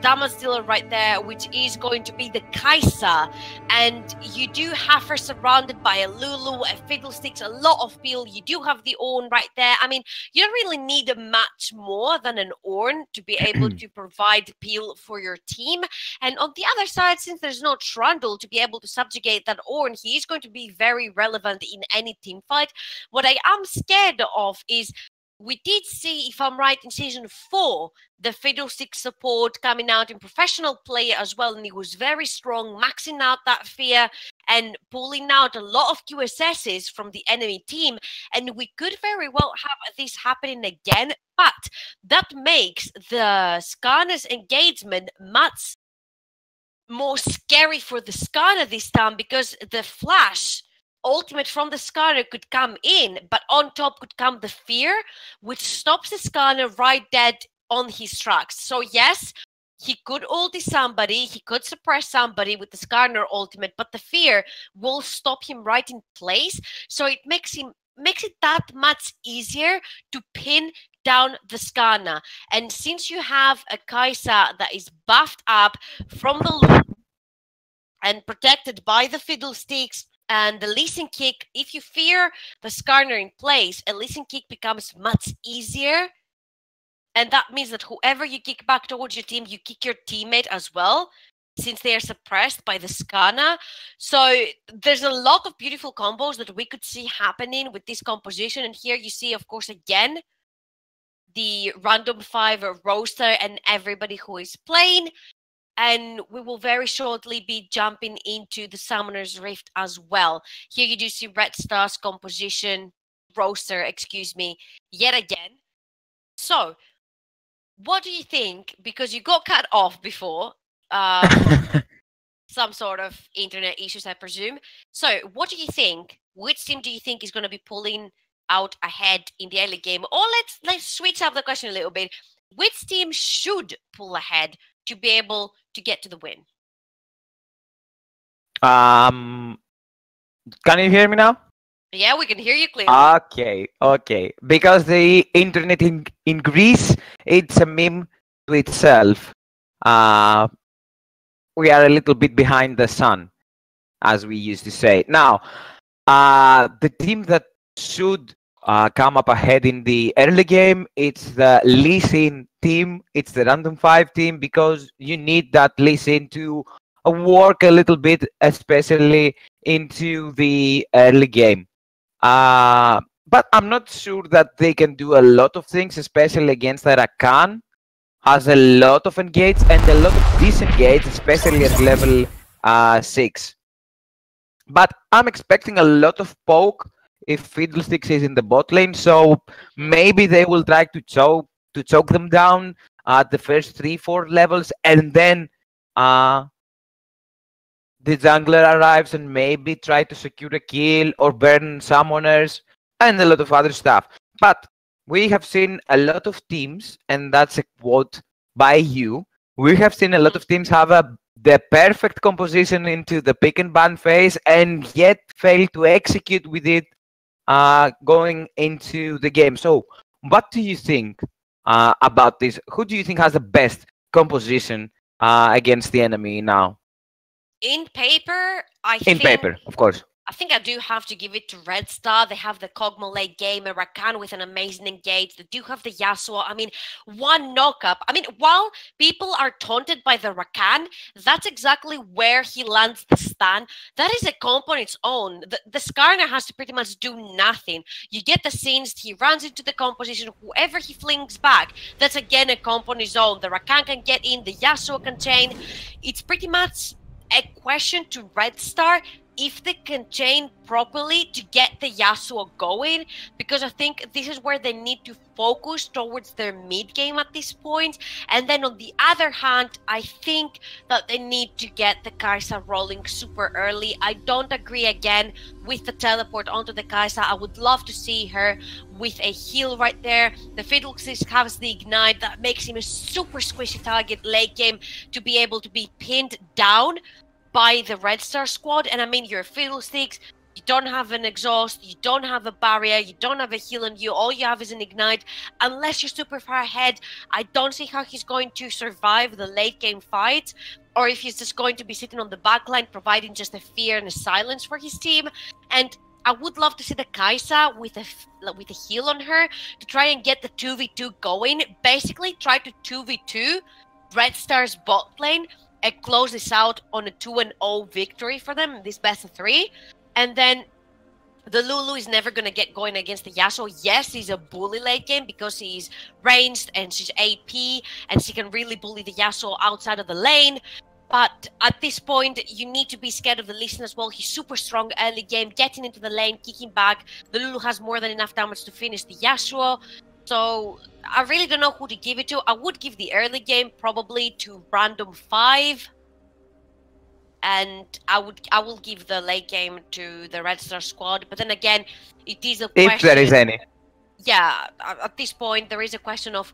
damage dealer right there, which is going to be the Kaisa, and you do have her surrounded by a Lulu, a Fiddlesticks, a lot of peel. You do have the Ornn right there. I mean, you don't really need a much more than an Ornn to be able to provide peel for your team. And on the other side, since there's no Trundle to be able to subjugate that Ornn, he is going to be very relevant in any team fight. What I am scared of is, we did see, if I'm right, in Season 4, the Fiddlesticks support coming out in professional play as well, and he was very strong, maxing out that fear and pulling out a lot of QSSs from the enemy team. And we could very well have this happening again, but that makes the Skarner's engagement much more scary for the Skarner this time, because the flash ultimate from the Skarner could come in, but on top could come the fear, which stops the Skarner right dead on his tracks. So yes, he could ulti somebody, he could suppress somebody with the Skarner ultimate, but the fear will stop him right in place. So it makes it that much easier to pin down the Skarner. And since you have a Kaisa that is buffed up from the loop and protected by the Fiddlesticks and the Lee Sin kick, if you fear the Skarner in place, a Lee Sin kick becomes much easier. And that means that whoever you kick back towards your team, you kick your teammate as well, since they are suppressed by the Skarner. So there's a lot of beautiful combos that we could see happening with this composition. And here you see, of course, again, the Random 5 roster and everybody who is playing. And we will very shortly be jumping into the Summoner's Rift as well. Here you do see Red Star's composition, roster, excuse me, yet again. So, what do you think? Because you got cut off before, some sort of internet issues, I presume. So, what do you think? Which team do you think is going to be pulling out ahead in the early game? Or let's switch up the question a little bit. Which team should pull ahead to be able to get to the win? Can you hear me now? Yeah, we can hear you clearly. Okay. Because the internet in Greece, it's a meme to itself. We are a little bit behind the sun, as we used to say. Now, the team that should come up ahead in the early game, it's the Lee Sin team. It's the Random 5 team, because you need that Lee Sin to work a little bit, especially into the early game. But I'm not sure that they can do a lot of things, especially against the Rakan. Has a lot of engage and a lot of disengage, especially at level 6. But I'm expecting a lot of poke if Fiddlesticks is in the bot lane, so maybe they will try to choke them down at the first 3-4 levels, and then the jungler arrives and maybe try to secure a kill or burn summoners and a lot of other stuff. But we have seen a lot of teams, and that's a quote by you, we have seen a lot of teams have the perfect composition into the pick and ban phase and yet fail to execute with it going into the game. So what do you think about this? Who do you think has the best composition against the enemy now? In paper, In paper, of course. I think I do have to give it to Red Star. They have the Kog'Maw late game, a Rakan with an amazing engage. They do have the Yasuo. I mean, one knock-up. I mean, while people are taunted by the Rakan, that's exactly where he lands the stun. That is a comp on its own. The Skarner has to pretty much do nothing. You get the scenes, he runs into the composition, whoever he flings back, that's again a comp on his own. The Rakan can get in, the Yasuo can chain. It's pretty much a question to Red Star if they can chain properly to get the Yasuo going, because I think this is where they need to focus towards their mid game at this point. And then on the other hand, I think that they need to get the Kai'Sa rolling super early. I don't agree again with the teleport onto the Kai'Sa. I would love to see her with a heal right there. The Fiddlesticks has the ignite that makes him a super squishy target late game to be able to be pinned down by the Red Star squad. And I mean, you're Fiddlesticks, you don't have an exhaust, you don't have a barrier, you don't have a heal on you, all you have is an ignite. Unless you're super far ahead, I don't see how he's going to survive the late game fight, or if he's just going to be sitting on the backline providing just a fear and a silence for his team. And I would love to see the Kai'Sa with a heal on her to try and get the 2v2 going. Basically try to 2v2 Red Star's bot lane and close this out on a 2-0 victory for them, this best of 3. And then the Lulu is never going to get going against the Yasuo. Yes, he's a bully late game because he's ranged and she's AP and she can really bully the Yasuo outside of the lane. But at this point, you need to be scared of the Lee Sin as well. He's super strong early game, getting into the lane, kicking back. The Lulu has more than enough damage to finish the Yasuo. So I really don't know who to give it to. I would give the early game probably to Random 5. And I will give the late game to the Red Star squad. But then again, it is a question. If there is any. Yeah, at this point, there is a question of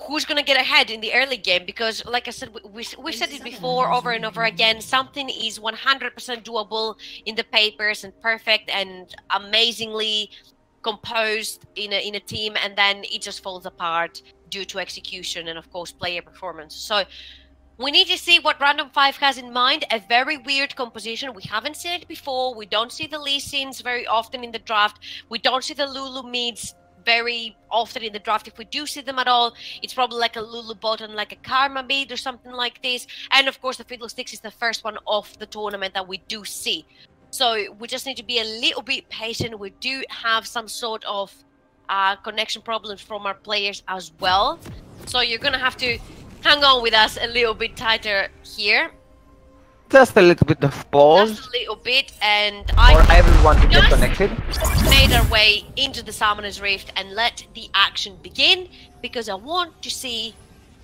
who's going to get ahead in the early game. Because, like I said, we've said it before over and over again. Something is 100% doable in the papers and perfect and amazingly composed in a team, and then it just falls apart due to execution and, of course, player performance. So we need to see what Random 5 has in mind. A very weird composition. We haven't seen it before. We don't see the Lee Sins very often in the draft. We don't see the Lulu mids very often in the draft. If we do see them at all, it's probably like a Lulu bot and like a Karma mid or something like this. And of course, the Fiddlesticks is the first one off the tournament that we do see. So we just need to be a little bit patient. We do have some sort of connection problems from our players as well. So you're going to have to hang on with us a little bit tighter here. Just a little bit of pause. Just a little bit, and for everyone to get connected. Made our way into the Summoner's Rift and let the action begin, because I want to see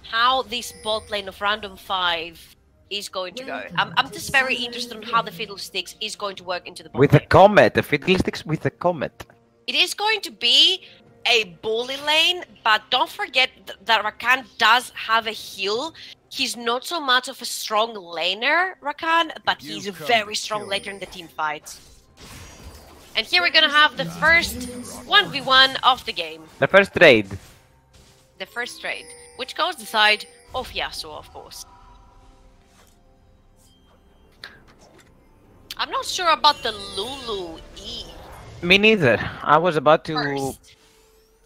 how this bot lane of Random 5 is going to go. I'm just very interested in how the Fiddlesticks is going to work into the bot with lane. a comet, the Fiddlesticks with a comet. It is going to be a bully lane, but don't forget that Rakan does have a heal. He's not so much of a strong laner, Rakan, but he's a very strong laner in the team fights. And here we're gonna have the first 1v1 of the game. The first trade. The first trade, which goes the side of Yasuo, of course. I'm not sure about the Lulu E. Me neither. I was about to... First.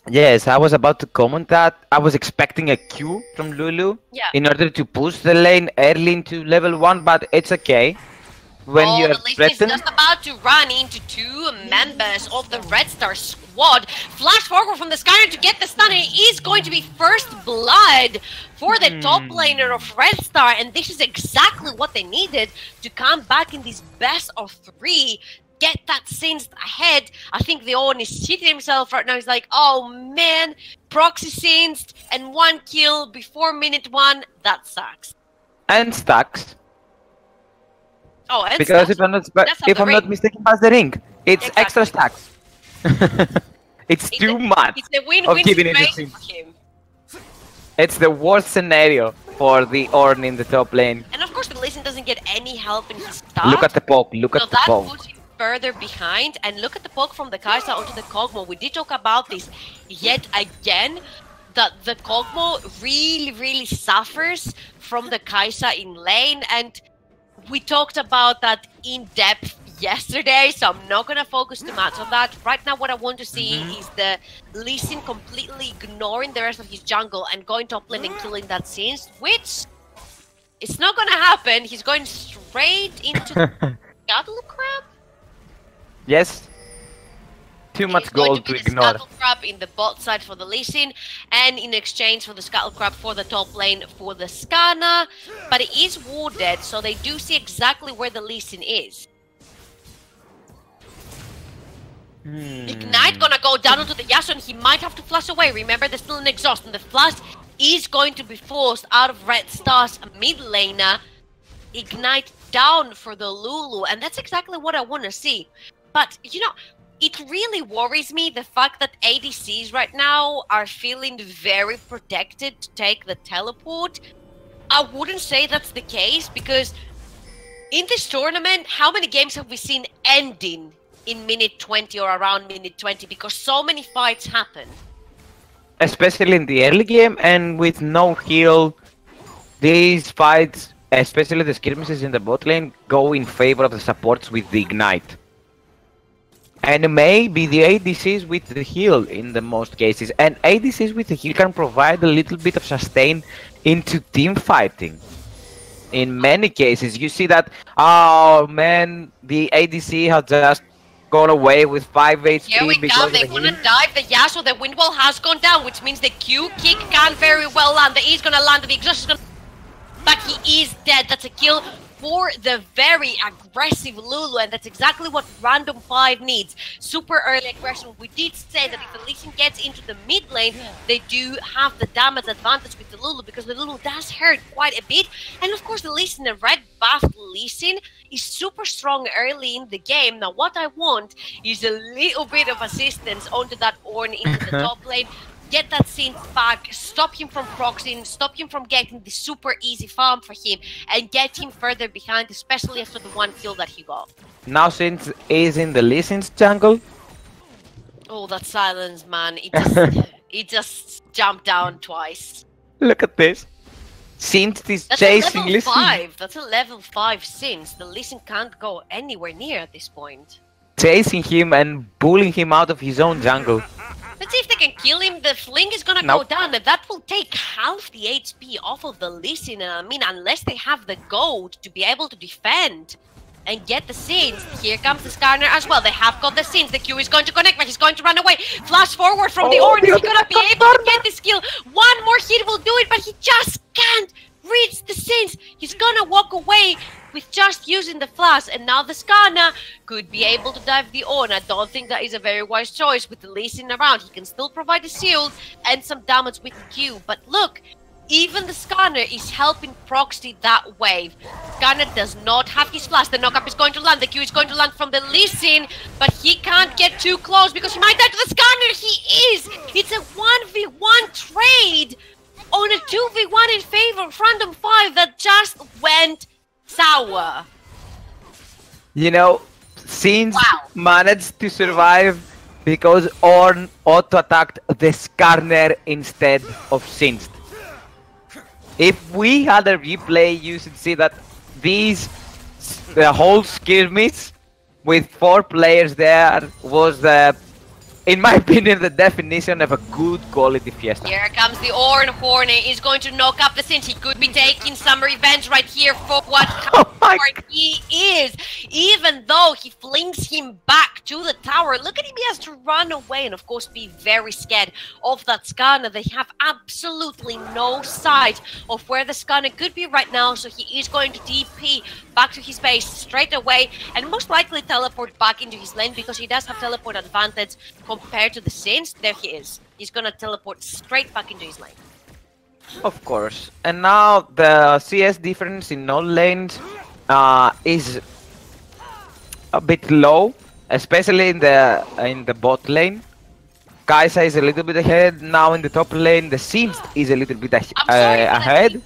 Yes, I was about to comment that. I was expecting a Q from Lulu in order to push the lane early into level 1, but it's okay. When you're threatened... just about to run into two members of the Red Star squad. Flash forward from the Skyrim to get the stun. It is going to be first blood for the top laner of Red Star, and this is exactly what they needed to come back in this best of 3. Get that singed ahead. I think the Owen is shitting himself right now. He's like, oh man, proxy singed and 1 kill before minute 1. That sucks. And stacks. Oh, and because stacks. if I'm not mistaken, past the ring, it's extra stacks. it's too much it's a win-win of giving it situation for him. It's the worst scenario for the Ornn in the top lane. And of course, the Lee Sin doesn't get any help in his start. Look at the poke. Look at the poke. Puts him further behind, and look at the poke from the Kai'Sa onto the Kog'Maw. We did talk about this yet again, that the Kog'Maw really suffers from the Kai'Sa in lane, and we talked about that in depth yesterday, so I'm not gonna focus too much on that. Right now, what I want to see is the Lee Sin completely ignoring the rest of his jungle and going top lane and killing that Singed, which it's not gonna happen. He's going straight into Scuttle Crab. Yes. Too much gold to ignore. Scuttle Crab in the bot side for the Lee Sin, and in exchange for the Scuttle Crab for the top lane for the Skana. But it is warded, so they do see exactly where the Lee Sin is. Ignite gonna go down onto the Yasuo, and he might have to flash away. Remember, there's still an exhaust, and the flash is going to be forced out of Red Star's mid laner. Ignite down for the Lulu, and that's exactly what I want to see. But, you know, it really worries me, the fact that ADCs right now are feeling very protected to take the teleport. I wouldn't say that's the case, because in this tournament, how many games have we seen ending in minute 20 or around minute 20? Because so many fights happen. Especially in the early game, and with no heal, these fights, especially the skirmishes in the bot lane, go in favor of the supports with the Ignite. And maybe the ADCs with the heal in the most cases. And ADCs with the heal can provide a little bit of sustain into team fighting. In many cases, you see that, oh man, the ADC has just gone away with 5 HP. Here we go, they want to dive the Yasuo, the wind wall has gone down, which means the Q kick can very well land. The E is going to land, the exhaust is going to... But he is dead. That's a kill for the very aggressive Lulu, and that's exactly what Random 5 needs. Super early aggression. We did say that if the Lee Sin gets into the mid lane, they do have the damage advantage with the Lulu, because the Lulu does hurt quite a bit. And of course, the Lee Sin, the red buffed Lee Sin, is super strong early in the game. Now, what I want is a little bit of assistance onto that Ornn into the top lane. Get that Singed back, stop him from proxying, stop him from getting the super easy farm for him, and get him further behind, especially after the 1 kill that he got. Now Singed is in the Lee Sin's jungle. Oh, that silence, man. It just jumped down twice. Look at this. Singed is chasing Lee Sin. That's a level 5 Singed. The Lee Sin can't go anywhere near at this point. Chasing him and bullying him out of his own jungle. Let's see if they can kill him. The fling is gonna go down, and that will take half the HP off of the Lee Sin. And I mean, unless they have the gold to be able to defend and get the Singed. Here comes the Skarner as well. They have got the Singed. The Q is going to connect, but he's going to run away. Flash forward from the Ornn. He's gonna be able to get this kill. One more hit will do it, but he just can't reach the Singed. He's gonna walk away with just using the flash, and now the Skarner could be able to dive the Ornn. I don't think that is a very wise choice with the Lee Sin around. He can still provide a shield and some damage with the Q, but look, even the Skarner is helping proxy that wave. Skarner does not have his flash. The knockup is going to land. The Q is going to land from the Lee Sin, but he can't get too close because he might die to the Skarner. He is! It's a 1v1 trade on a 2v1 in favor of Random 5 that just went sour. You know, Sins managed to survive because Ornn auto-attacked the Skarner instead of Singed. If we had a replay, you should see that the whole skirmish with 4 players there was in my opinion, the definition of a good quality Fiesta. Here comes the Ornn. Hornet is going to knock up the Sins. He could be taking some revenge right here for what he is. Even though he flings him back to the tower, look at him, he has to run away and of course be very scared of that Skarner. They have absolutely no sight of where the Skarner could be right now, so he is going to TP back to his base straight away and most likely teleport back into his lane because he does have teleport advantage compared to the Sins. There he is. He's gonna teleport straight back into his lane. Of course. And now the CS difference in all lanes is a bit low, especially in the bot lane. Kai'Sa is a little bit ahead. Now in the top lane, the Sins is a little bit ahead.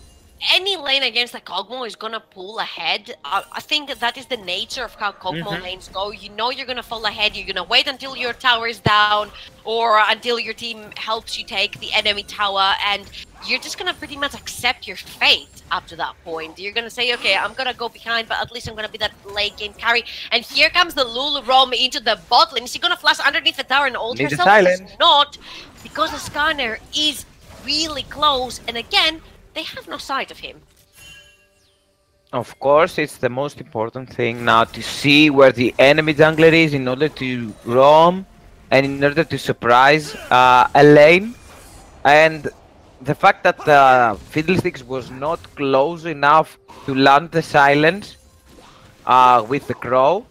Any lane against the Kog'Maw is gonna pull ahead. I think that is the nature of how Kog'Maw lanes go. You know you're gonna fall ahead. You're gonna wait until your tower is down or until your team helps you take the enemy tower, and you're just gonna pretty much accept your fate up to that point. You're gonna say, okay, I'm gonna go behind, but at least I'm gonna be that late game carry. And here comes the Lulu roam into the bot lane. Is he gonna flash underneath the tower and ult herself? He's not, because the Skarner is really close, and again, they have no sight of him. Of course, it's the most important thing now to see where the enemy jungler is in order to roam and in order to surprise a lane. And the fact that Fiddlesticks was not close enough to land the silence with the Crow,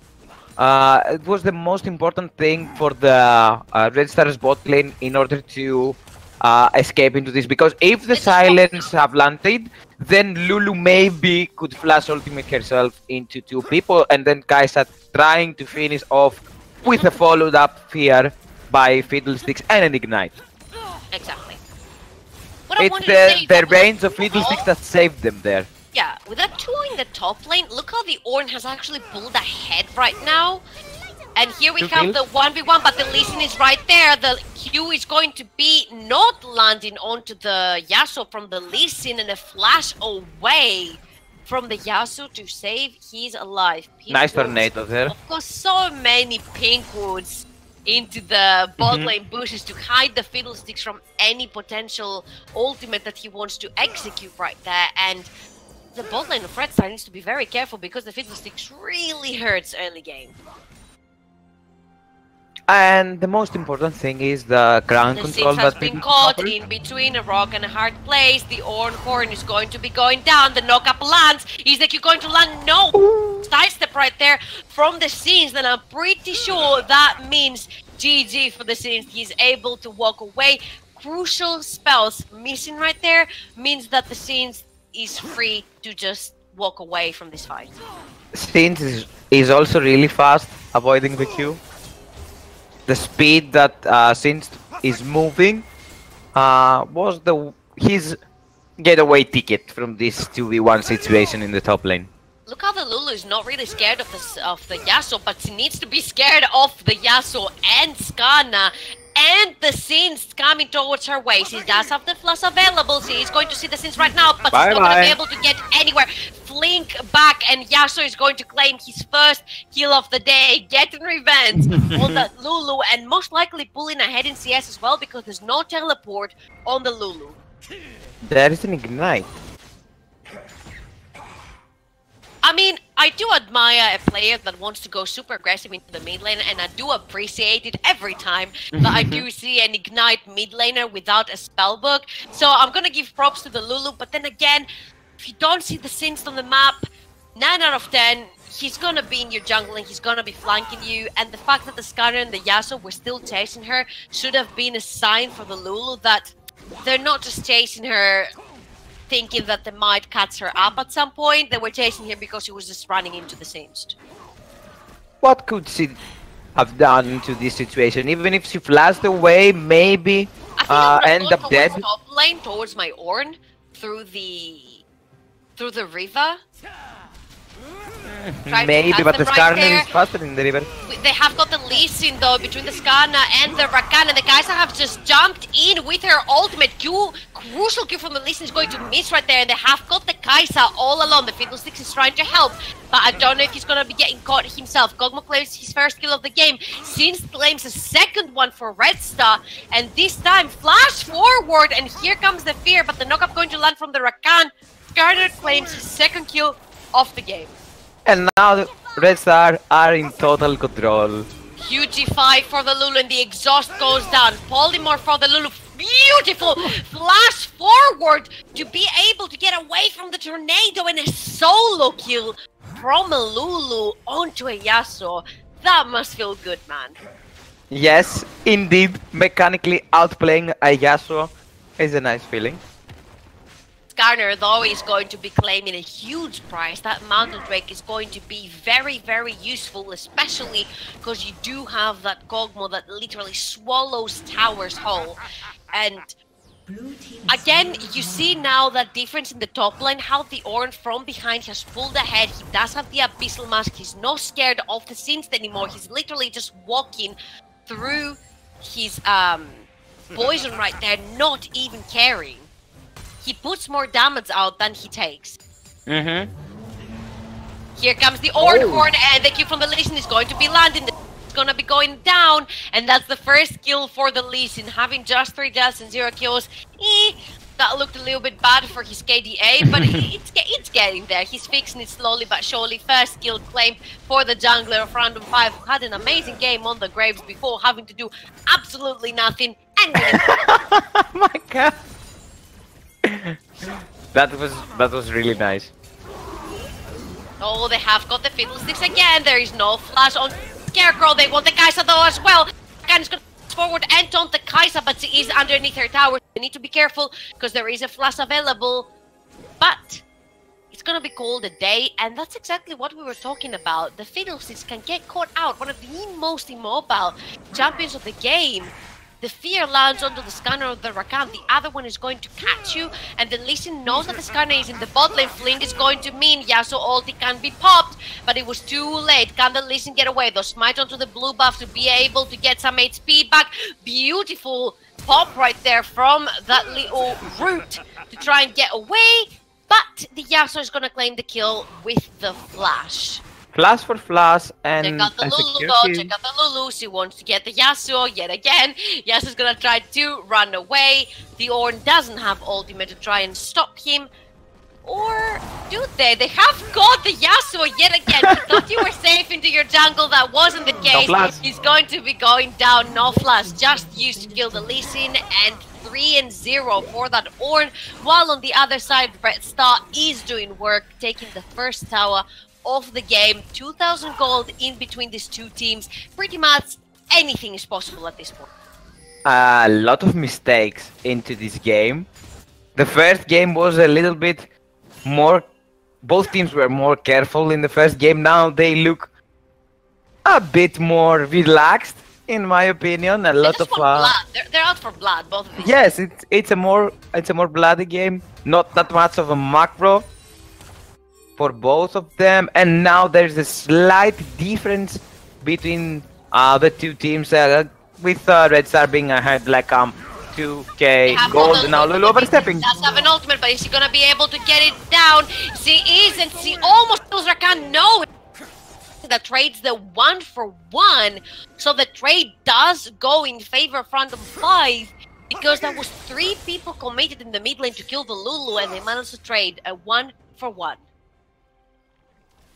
it was the most important thing for the Red Stars bot lane in order to escape into this, because if the silence have landed, then Lulu maybe could flash ultimate herself into 2 people, and then Kai'Sa trying to finish off with a followed up fear by Fiddlesticks and an ignite. Exactly. It's the range of Fiddlesticks that saved them there. Yeah, with that 2 in the top lane, look how the Ornn has actually pulled ahead right now. And here we have the 1v1, but the Lee Sin is right there. The Q is going to be not landing onto the Yasuo from the Lee Sin, and a flash away from the Yasuo to save his life. Nice tornado there. Of course, so many pink woods into the bot lane bushes to hide the Fiddlesticks from any potential ultimate that he wants to execute right there. And the bot lane of Red Star needs to be very careful because the Fiddlesticks really hurts early game. And the most important thing is the ground control that has been caught in between a rock and a hard place. The Ornn Horn is going to be going down. The knock-up lands. Is the Q going to land? No! Sidestep right there from the Sins. Then I'm pretty sure that means GG for the Sins. He's able to walk away. Crucial spells missing right there means that the Sins is free to just walk away from this fight. Sins is also really fast, avoiding the Q. The speed that Sins is moving was his getaway ticket from this 2v1 situation in the top lane. Look how the Lulu is not really scared of the Yasuo, but she needs to be scared of the Yasuo and Skarner and the Sins coming towards her way. She does have the flash available. She is going to see the Sins right now, but she's not going to be able to get anywhere. Flink back, and Yasuo is going to claim his first kill of the day, getting revenge on the Lulu, and most likely pulling ahead in CS as well because there's no teleport on the Lulu. There is an ignite. I mean, I do admire a player that wants to go super aggressive into the mid lane, and I do appreciate it every time that I do see an ignite mid laner without a spellbook. So I'm gonna give props to the Lulu, but then again, if you don't see the Sins on the map, 9 out of 10, he's gonna be in your jungle and he's gonna be flanking you. And the fact that the Skarner and the Yasuo were still chasing her should have been a sign for the Lulu that they're not just chasing her thinking that they might catch her up at some point. They were chasing her because she was just running into the Sins. What could she have done into this situation? Even if she flashed away, maybe end up dead. Top lane towards my Ornn through the river. Trying to Maybe, pass but the them right Skarner there. is faster in the river. They have got the Lee Sin though between the Skarner and the Rakan, and the Kai'Sa have just jumped in with her ultimate. Crucial Q from the Lee Sin is going to miss right there, and they have got the Kai'Sa all alone. The Fiddlesticks is trying to help, but I don't know if he's gonna be getting caught himself. Kog'Maw claims his first kill of the game. Sins claims a second one for Red Star, and this time flash forward, and here comes the fear, but the knockup going to land from the Rakan. Skarner claims his second kill of the game. And now the Red Star are in total control. Huge fight for the Lulu, and the exhaust goes down. Polymorph for the Lulu. Beautiful flash forward to be able to get away from the tornado, and a solo kill from a Lulu onto a Yasuo. That must feel good, man. Yes, indeed, mechanically outplaying a Yasuo is a nice feeling. Skarner, though, is going to be claiming a huge prize. That Mountain Drake is going to be very, very useful, especially because you do have that Kog'Maw that literally swallows towers whole. And again, you see now that difference in the top lane, how the Ornn from behind has pulled ahead. He does have the Abyssal Mask. He's not scared of the Sins anymore. He's literally just walking through his poison right there, not even caring. He puts more damage out than he takes. Here comes the Ornn Horn, and the Q from the Lee Sin is going to be landing. It's going to be going down, and that's the first kill for the Lee Sin, having just 3 deaths and 0 kills. That looked a little bit bad for his KDA, but it's getting there. He's fixing it slowly but surely. First kill claimed for the jungler of Random 5, who had an amazing game on the Graves before having to do absolutely nothing. And Oh my god. That was really nice. Oh, they have got the Fiddlesticks again. There is no flash on Scarecrow. They want the Kai'Sa though as well. Rakan is going to forward and taunt the Kai'Sa, but she is underneath her tower. They need to be careful because there is a flash available. But it's going to be called a day, and that's exactly what we were talking about. The Fiddlesticks can get caught out. One of the most immobile champions of the game. The fear lands onto the Skarner of the Rakan. The other one is going to catch you, and the Lee Sin knows that the Skarner is in the bot lane. Flink is going to mean Yasuo ulti can be popped, but it was too late. Can the Lee Sin get away? Though smite onto the blue buff to be able to get some HP back. Beautiful pop right there from that little root to try and get away, but the Yasuo is going to claim the kill with the flash. Flash for flash, and check out the Lulu though, check out the Lulu. She wants to get the Yasuo yet again. Yasuo's gonna try to run away. The Ornn doesn't have ultimate to try and stop him. Or do they? They have got the Yasuo yet again. You thought you were safe into your jungle. That wasn't the case. No He's going to be going down. No flash. Just used to kill the Lee Sin, and 3-0 for that Ornn. While on the other side, Red Star is doing work, taking the first tower of the game. 2,000 gold in between these two teams. Pretty much anything is possible at this point. A lot of mistakes into this game. The first game was a little bit more... Both teams were more careful in the first game. Now they look a bit more relaxed, in my opinion. A lot of blood. They're out for blood, both of these. Yes, it's a more bloody game. Not that much of a macro for both of them, and now there's a slight difference between the two teams, with Red Star being ahead like 2k gold. Now Lulu overstepping. Does have an ultimate, but is she gonna be able to get it down? She isn't. She almost kills Rakan. No, that trades the 1-for-1, so the trade does go in favor of Random 5, because there was 3 people committed in the mid lane to kill the Lulu, and they managed to trade a 1-for-1.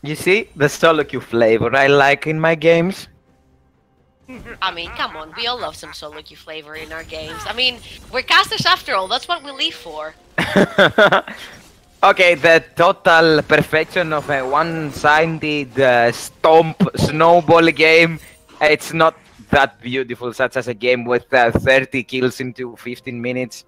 You see, the solo queue flavor I like in my games. I mean, come on, we all love some solo queue flavor in our games. I mean, we're casters after all, that's what we live for. Okay, the total perfection of a one-sided stomp snowball game, it's not that beautiful, such as a game with 30 kills into 15 minutes.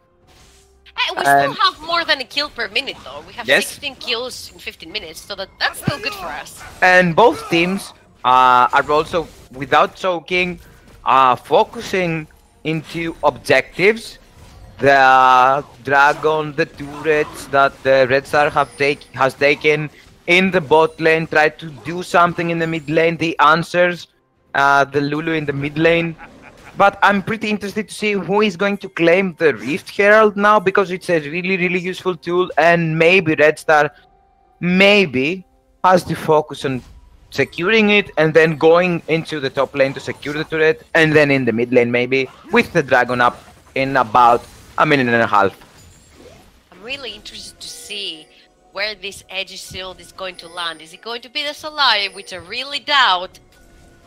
We still have more than a kill per minute though. We have yes. 16 kills in 15 minutes, so that's still good for us. And both teams are also, without choking, focusing into objectives. The dragon, the turrets that the Red Star has taken in the bot lane, try to do something in the mid lane. The answers, the Lulu in the mid lane. But I'm pretty interested to see who is going to claim the Rift Herald now, because it's a really, really useful tool, and maybe Red Star has to focus on securing it and then going into the top lane to secure the turret, and then in the mid lane maybe with the dragon up in about a minute and a half. I'm really interested to see where this Edge Shield is going to land. Is it going to be the Solari, which I really doubt,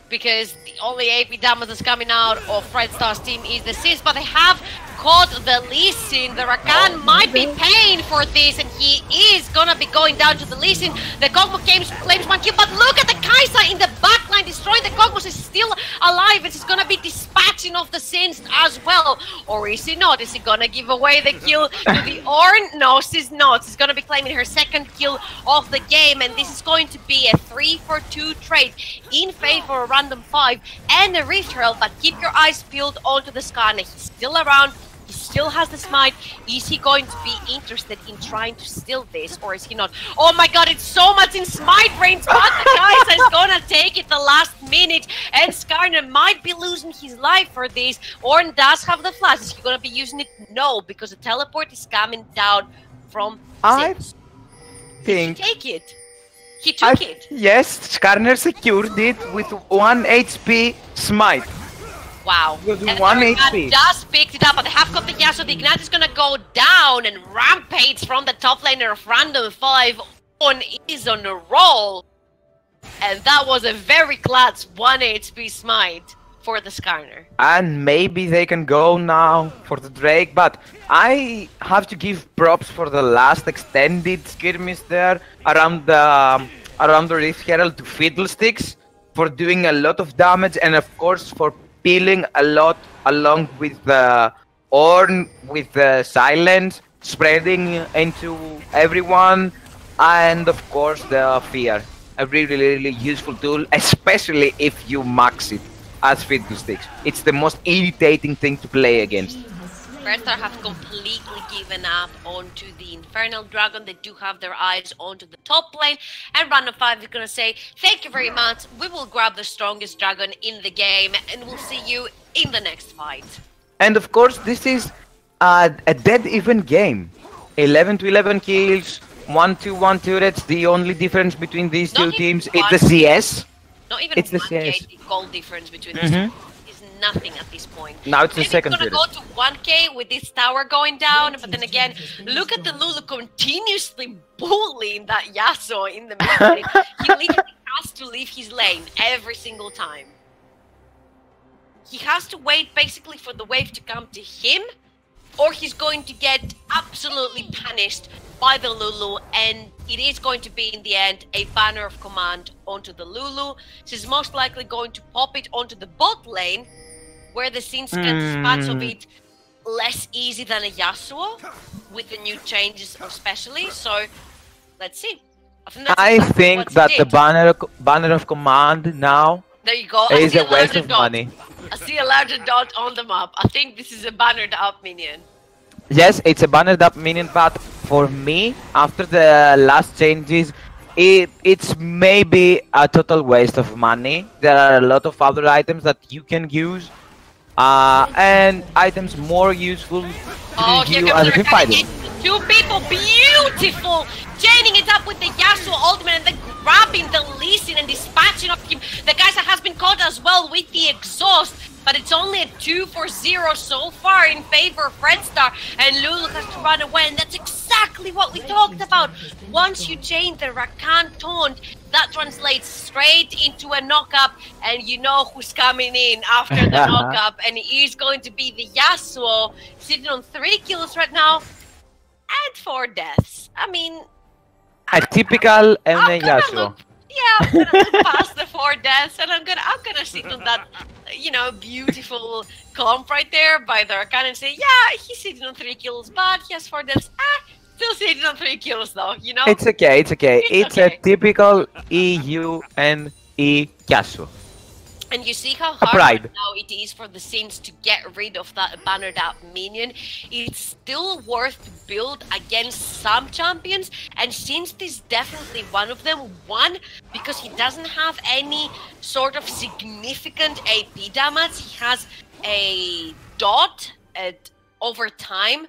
because the only AP damage that's coming out of Red Star's team is the Sis, but they have caught the Lee Sin. The Rakan might be paying for this, and he is gonna be going down to the Lee Sin. The Kog'Maw claims 1 kill, but look at the Kai'Sa in the backline destroying the Kog'Maw. Is still alive. It's gonna be dispatching of the Sins as well. Or is he not? Is he gonna give away the kill to the Ornn? No, she's not. She's gonna be claiming her 2nd kill of the game, and this is going to be a 3-for-2 trade in favor of Random 5 and the Rift Herald. But keep your eyes peeled onto the Skarner. He's still around. He still has the smite. Is he going to be interested in trying to steal this, or is he not? Oh my god, it's so much in smite range, but the Kai'Sa is gonna take it the last minute, and Skarner might be losing his life for this. Ornn does have the flash. Is he gonna be using it? No, because the teleport is coming down from I 6. think... Did he take it? He took it. Yes, Skarner secured it with 1 HP smite. Wow. With and 1 Rakan HP. just picked it up, but they have got the Yasuo. The Ignite is gonna go down and rampage from the top laner of Random 5. Ornn is on a roll. And that was a very clutch 1 HP smite for the Skarner. And maybe they can go now for the Drake, but I have to give props for the last extended skirmish there around the Rift Herald to Fiddlesticks for doing a lot of damage, and of course for peeling a lot along with the Ornn with the silence, spreading into everyone, and of course the fear. A really, really useful tool, especially if you max it as Fiddlesticks. It's the most irritating thing to play against. Red Star have completely given up onto the Infernal Dragon. They do have their eyes onto the top lane. And Random 5 is going to say, thank you very much. We will grab the strongest dragon in the game. And we'll see you in the next fight. And of course, this is a dead even game. 11 to 11 kills, 1-1 turrets. The only difference between these two teams is the CS. Not even it's the 1k CS. goal difference between these two. Nothing at this point. Now it's the second turret. It's gonna go to 1k with this tower going down, but then again, look at the Lulu continuously bullying that Yasuo in the middle. He literally has to leave his lane every single time. He has to wait basically for the wave to come to him, or he's going to get absolutely punished by the Lulu, and it is going to be in the end a banner of command onto the Lulu. She's most likely going to pop it onto the bot lane, where the Sins can dispatch of it less easy than a Yasuo, with the new changes especially. So, let's see. I think that the banner of command now there you go. is a waste of money. I see a larger dot on the map. I think this is a bannered up minion. Yes, it's a bannered up minion, but for me, after the last changes, it's maybe a total waste of money. There are a lot of other items that you can use, and items more useful to you as a fighter. Two people, beautiful! Chaining it up with the Yasuo ultimate and then grabbing the Lee Sin and dispatching of him. The Kai'Sa has been caught as well with the exhaust, but it's only a 2-for-0 so far in favor of Red Star, and Lulu has to run away, and that's exactly what we talked about. Once you chain the Rakan taunt, that translates straight into a knock-up, and you know who's coming in after the knock-up, and it is going to be the Yasuo, sitting on 3 kills right now, and 4 deaths. I mean... A typical MN Yasuo. Yeah, I'm gonna look past the 4 deaths, and I'm gonna sit on that, you know, beautiful comp right there by the Rakan and say, yeah, he's sitting on 3 kills, but he has 4 deaths. Still sitting on 3 kills though, you know? It's okay, it's okay. It's a typical EU and E Yasuo. And you see how hard right now it is for the Sins to get rid of that bannered out minion. It's still worth to build against some champions, and Sins is definitely one of them. One, because he doesn't have any sort of significant AP damage. He has a dot at over time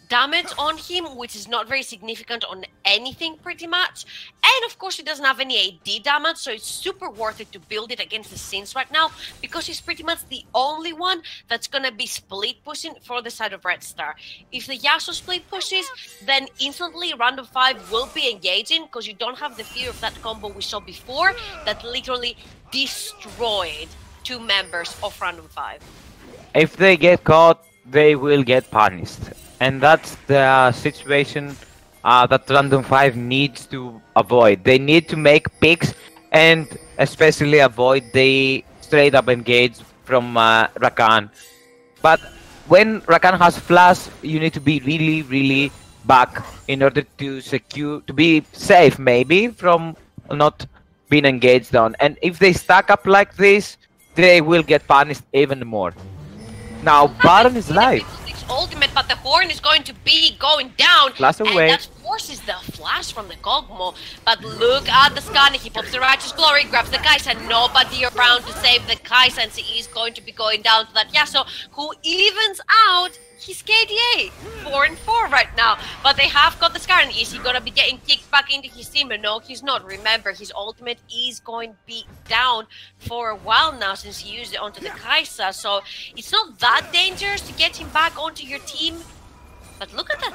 damage on him, which is not very significant on anything pretty much. And of course he doesn't have any AD damage, so it's super worth it to build it against the Sins right now, because he's pretty much the only one that's gonna be split pushing for the side of Red Star. If the Yasuo split pushes, then instantly Random 5 will be engaging, because you don't have the fear of that combo we saw before that literally destroyed 2 members of Random 5. If they get caught, they will get punished. And that's the situation that Random 5 needs to avoid. They need to make picks and especially avoid the straight up engage from Rakan. But when Rakan has flash, you need to be really back in order to be safe, maybe, from not being engaged on. And if they stack up like this, they will get punished even more. Now Baron is live. Ultimate, but the horn is going to be going down. Flash away. And that forces the flash from the Kog'Maw. But look at the Scania. He pops the Righteous Glory, grabs the Kai'Sa. Nobody around to save the Kai'Sa, and he is going to be going down to that Yasuo, who evens out his KDA. 4-4 right now. But they have got the Scar. Is he going to be getting kicked back into his team? No, he's not. Remember, his ultimate is going to be down for a while now since he used it onto the Kai'Sa. So it's not that dangerous to get him back onto your team. But look at that.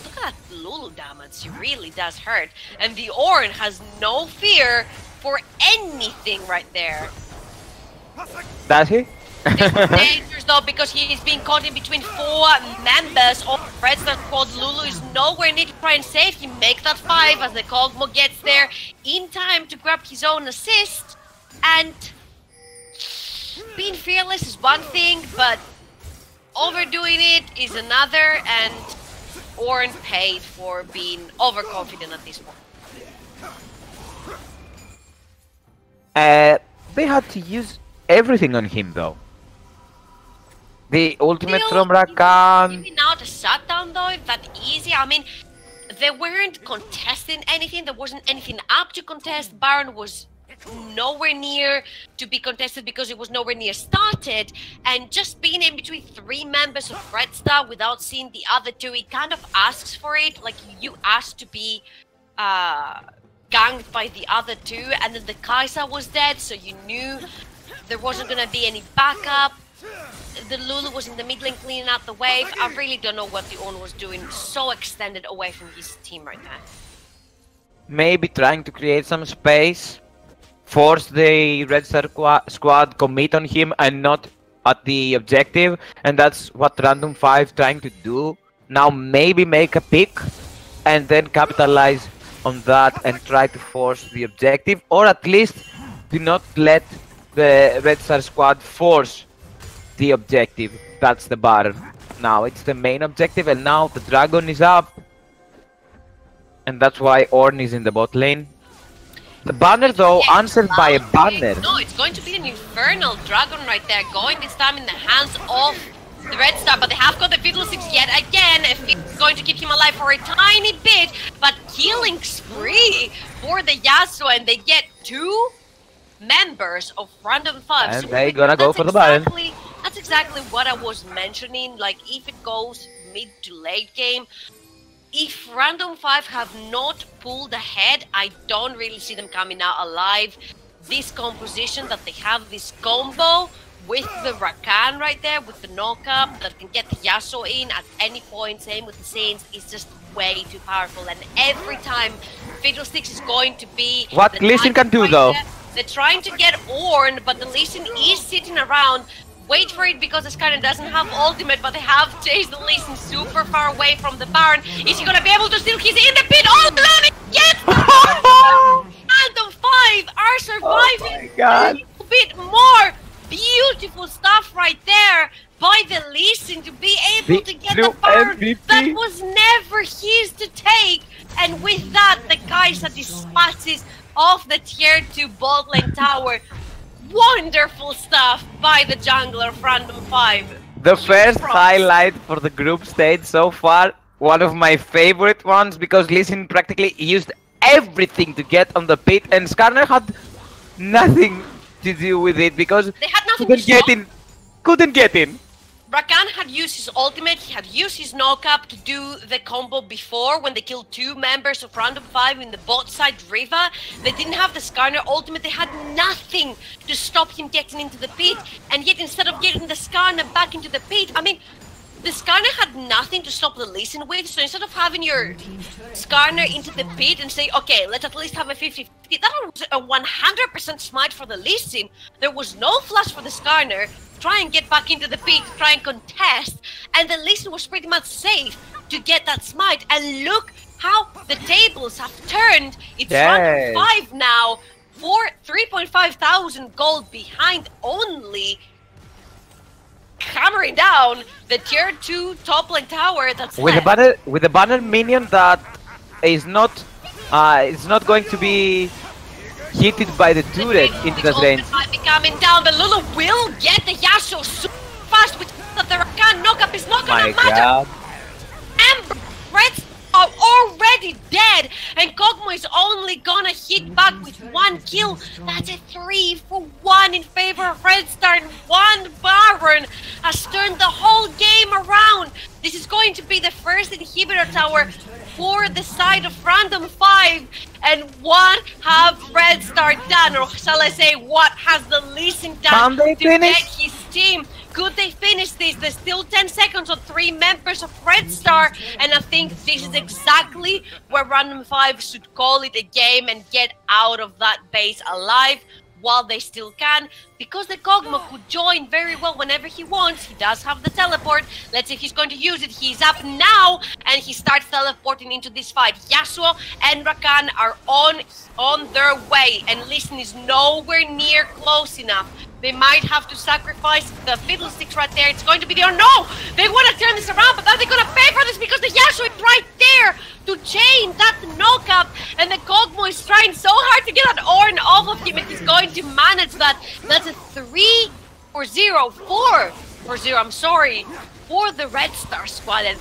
Look at that Lulu damage. It really does hurt. And the Ornn has no fear for anything right there. Does he? It's dangerous though, because he is being caught in between 4 members of Red Star squad. Lulu is nowhere near to try and save him. Make that 5 as the Kog'Maw gets there in time to grab his own assist. And being fearless is one thing, but overdoing it is another, and Ornn paid for being overconfident at this point. They had to use everything on him though. The ultimate from Rakan. Giving out a shutdown though, if that easy. I mean, they weren't contesting anything. There wasn't anything up to contest. Baron was nowhere near to be contested because it was nowhere near started. And just being in between 3 members of Red Star without seeing the other 2, it kind of asks for it. Like, you asked to be ganked by the other 2, and then the Kai'Sa was dead, so you knew there wasn't gonna be any backup. The Lulu was in the mid lane cleaning out the wave. I really don't know what the Ornn was doing, so extended away from his team right now. Maybe trying to create some space, force the Red Star squad commit on him and not at the objective, and that's what Random 5 trying to do. Now maybe make a pick and then capitalize on that and try to force the objective, or at least do not let the Red Star squad force the objective. That's the Baron. Now it's the main objective, and now the Dragon is up, and that's why Ornn is in the bot lane. The banner though, answered by a banner. No, it's going to be an Infernal Dragon right there, going this time in the hands of the Red Star, but they have got the Fiddlesticks yet again. It's going to keep him alive for a tiny bit, but killing spree for the Yasuo, and they get 2 members of Random 5. And so they gonna go for the Baron. That's exactly what I was mentioning. Like, if it goes mid to late game, if Random 5 have not pulled ahead, I don't really see them coming out alive. This composition that they have, this combo with the Rakan right there, with the knock-up that can get the Yasuo in at any point, same with the Saints, is just way too powerful. And every time Fiddlesticks is going to be... What Lee Sin can do though. They're trying to get Ornn, but the Lee Sin is sitting around. Wait for it, because this kind doesn't have ultimate, but they have chased the Lee Sin super far away from the Baron. Is he gonna be able to steal? He's in the pit all alone! Yes! Random 5 are surviving a little bit more. Beautiful stuff right there by the Lee Sin to be able to get the Baron. That was never his to take. And with that, the Kai'Sa dispatches off the tier 2 bot lane tower. Wonderful stuff by the jungler of Random 5. The first highlight for the group stage so far, one of my favorite ones, because Lee Sin practically used everything to get on the pit, and Skarner had nothing to do with it because they had nothing couldn't get in. Couldn't get in. Rakan had used his ultimate, he had used his knock-up to do the combo before when they killed 2 members of Random 5 in the bot side Riva. They didn't have the Skarner ultimate, they had nothing to stop him getting into the pit, and yet instead of getting the Skarner back into the pit, I mean, the Skarner had nothing to stop the Lee Sin with, so instead of having your Skarner into the pit and say, okay, let's at least have a 50-50, that was a 100% smite for the Lee Sin. There was no flash for the Skarner. Try and get back into the pit, try and contest, and the Lee Sin was pretty much safe to get that smite. And look how the tables have turned. It's Random 5 now, for 3.5 thousand gold behind only, hammering down the tier 2 top lane tower that's with a banner minion that is not going to be hit by the turret into the range. Might be coming down. The Lulu will get the Yasuo super fast, which that the Rakan knock-up is not gonna matter. Amber Reds are already dead, and Kog'Maw is only gonna hit back with 1 kill. That's a 3-for-1 in favor of Red Star, and 1 Baron has turned the whole game around. This is going to be the first inhibitor tower for the side of Random 5, and what have Red Star done, or shall I say, what has the Lee Sin done to get his team? Could they finish this? There's still 10 seconds on 3 members of Red Star, and I think this is exactly where Random 5 should call it a game and get out of that base alive while they still can, because the Kog'Maw could join very well whenever he wants. He does have the teleport. Let's see if he's going to use it. He's up now, and he starts teleporting into this fight. Yasuo and Rakan are on their way, and Lee Sin is nowhere near close enough. They might have to sacrifice the fiddlesticks right there. It's going to be the... Oh no! They want to turn this around, but now they're going to pay for this because the Yasuo is right there to chain that knock-up, and the Kog'Maw is trying so hard to get that Ornn off of him, and he's going to manage that. That's a 3-4-0, 4-4-0, I'm sorry, for the Red Star squad. And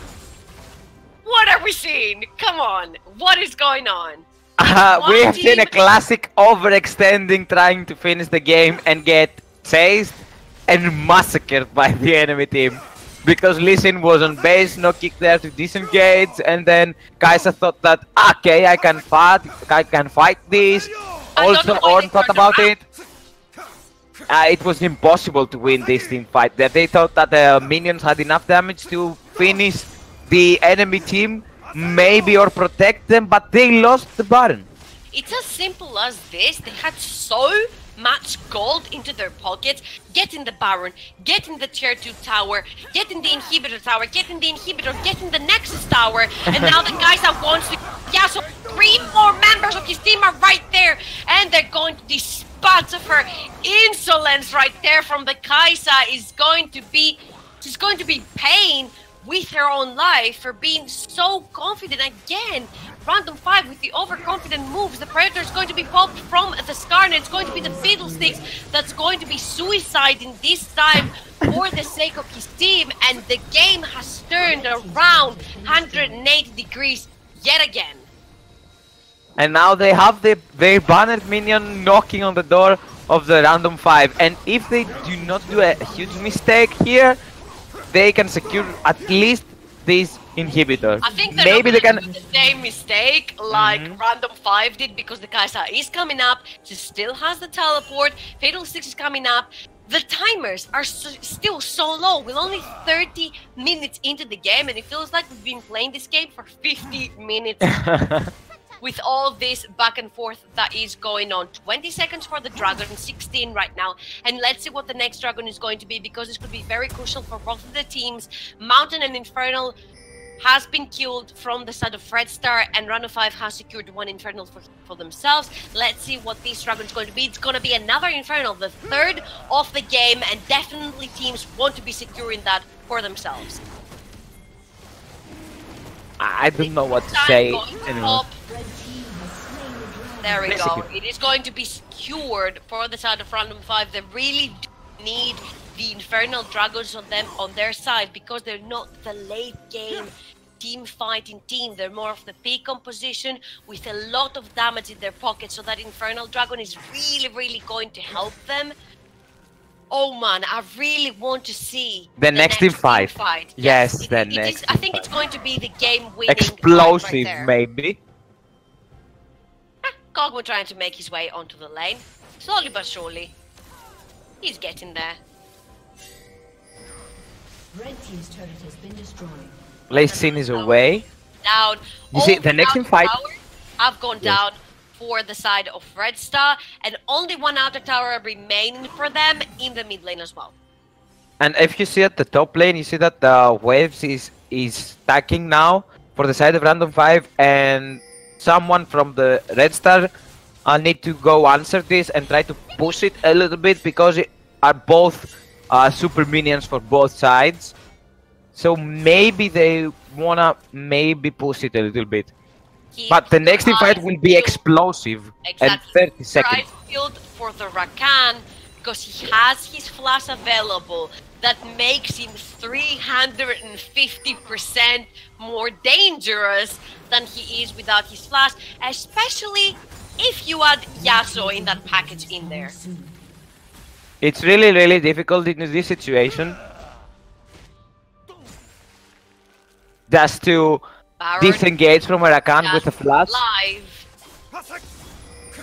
what are we seeing? Come on, what is going on? We have seen a classic overextending, trying to finish the game and get chased and massacred by the enemy team. Because Lee Sin was on base, no kick there to disengage, and then Kai'Sa thought that, okay, I can fight this. Also, Ornn thought about it. It was impossible to win this team fight. They thought that the minions had enough damage to finish the enemy team, maybe, or protect them, but they lost the Baron. It's as simple as this. They had so much gold into their pockets, getting the Baron, getting the tier 2 tower, getting the inhibitor tower, getting the inhibitor, getting the Nexus tower, and now the guys that wants to... Yeah, so 3-4 members of his team are right there, and they're going to dispatch of her insolence right there from the Kai'Sa is going to be... She's going to be paying with her own life for being so confident. Again, Random 5 with the overconfident moves. The Predator is going to be popped from the Skarner. It's going to be the Fiddlesticks that's going to be suiciding this time for the sake of his team. And the game has turned around 180 degrees yet again. And now they have their bannered minion knocking on the door of the Random 5. And if they do not do a huge mistake here, they can secure at least this inhibitor. I think maybe they can do the same mistake like Random 5 did, because the Kai'Sa is coming up. She still has the teleport. Fiddlesticks is coming up. The timers are still so low. We're only 30 minutes into the game, and it feels like we've been playing this game for 50 minutes. With all this back and forth that is going on. 20 seconds for the Dragon, 16 right now. And let's see what the next Dragon is going to be, because this could be very crucial for both of the teams. Mountain and Infernal has been killed from the side of Red Star, and Random 5 has secured 1 Infernal for themselves. Let's see what this Dragon is going to be. It's going to be another Infernal, the 3rd of the game, and definitely teams want to be securing that for themselves. I don't know what to say. There we go. Basically. It is going to be secured for the side of Random 5. They really do need the Infernal Dragons on their side because they're not the late game team fighting team. They're more of the peak composition with a lot of damage in their pocket, so that Infernal Dragon is really going to help them. Oh man, I really want to see the next team fight. Yes, I think it's going to be the game-winning explosive, right there. maybe. Kog'Maw trying to make his way onto the lane, slowly but surely. He's getting there. Red team's turret has been destroyed. Late scene is away. Down. You see, the next team fight have gone down for the side of Red Star, and only one outer tower remaining for them in the mid lane as well. And if you see at the top lane, you see that the waves is stacking now for the side of Random 5, and someone from the Red Star need to go answer this and try to push it a little bit, because it are both super minions for both sides. So maybe they wanna push it a little bit. But the next team fight will be explosive and 30 seconds. Right field for the Rakan, because he has his flash available. That makes him 350% more dangerous than he is without his flash, especially if you add Yasuo in that package in there. It's really difficult in this situation. Just to disengage from a Rakan with a flash. Live.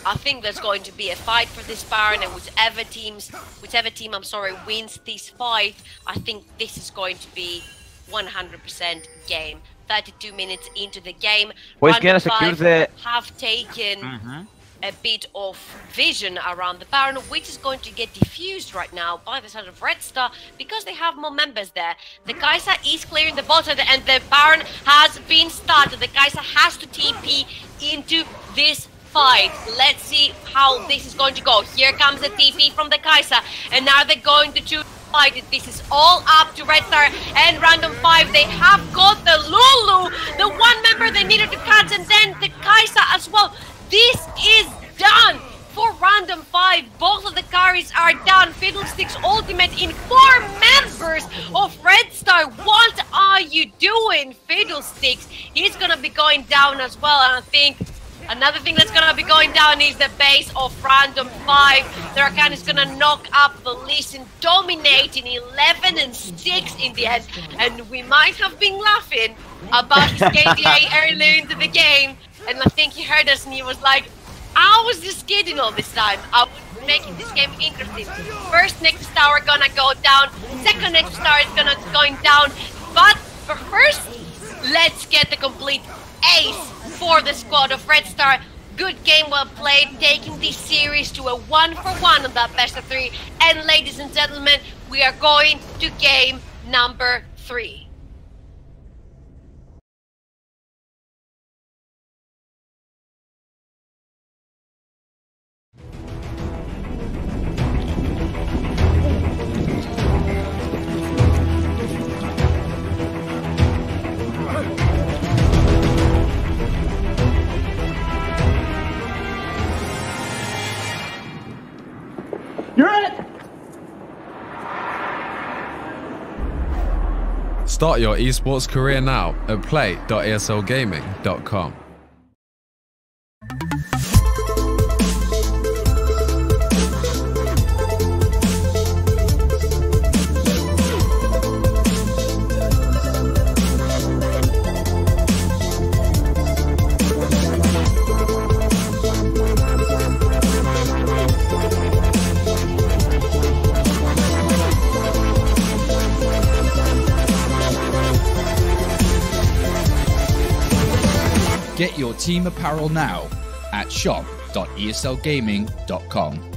I think there's going to be a fight for this Baron, and whichever team wins this fight, I think this is going to be 100% game. 32 minutes into the game, Who's gonna secure the... have taken a bit of vision around the Baron, which is going to get diffused right now by the side of Red Star because they have more members there. The Kai'Sa is clearing the bottom, and the Baron has been started. The Kai'Sa has to TP into this fight. Let's see how this is going to go. Here comes the TP from the Kai'Sa, and now they're going to choose fight. This is all up to Red Star and Random 5. They have got the Lulu, the one member they needed to catch, and then the Kai'Sa as well. This is done for Random 5. Both of the carries are down. Fiddlestick's ultimate in 4 members of Red Star. What are you doing, Fiddlesticks? He's gonna be going down as well, and I think another thing that's gonna be going down is the base of Random 5. The Rakan is gonna knock up the Listen, dominating 11 and 6 in the end. And we might have been laughing about his KDA earlier into the game, and I think he heard us and he was like, I was just kidding all this time. I was making this game interesting. First Nexus Tower gonna go down. Second Nexus Tower is going down. But for first, let's get the complete ace for the squad of Red Star. Good game, well played, taking this series to a 1-for-1 on that best of 3. And ladies and gentlemen, we are going to game number 3. You're in it! Start your esports career now at play.eslgaming.com. Get your team apparel now at shop.eslgaming.com.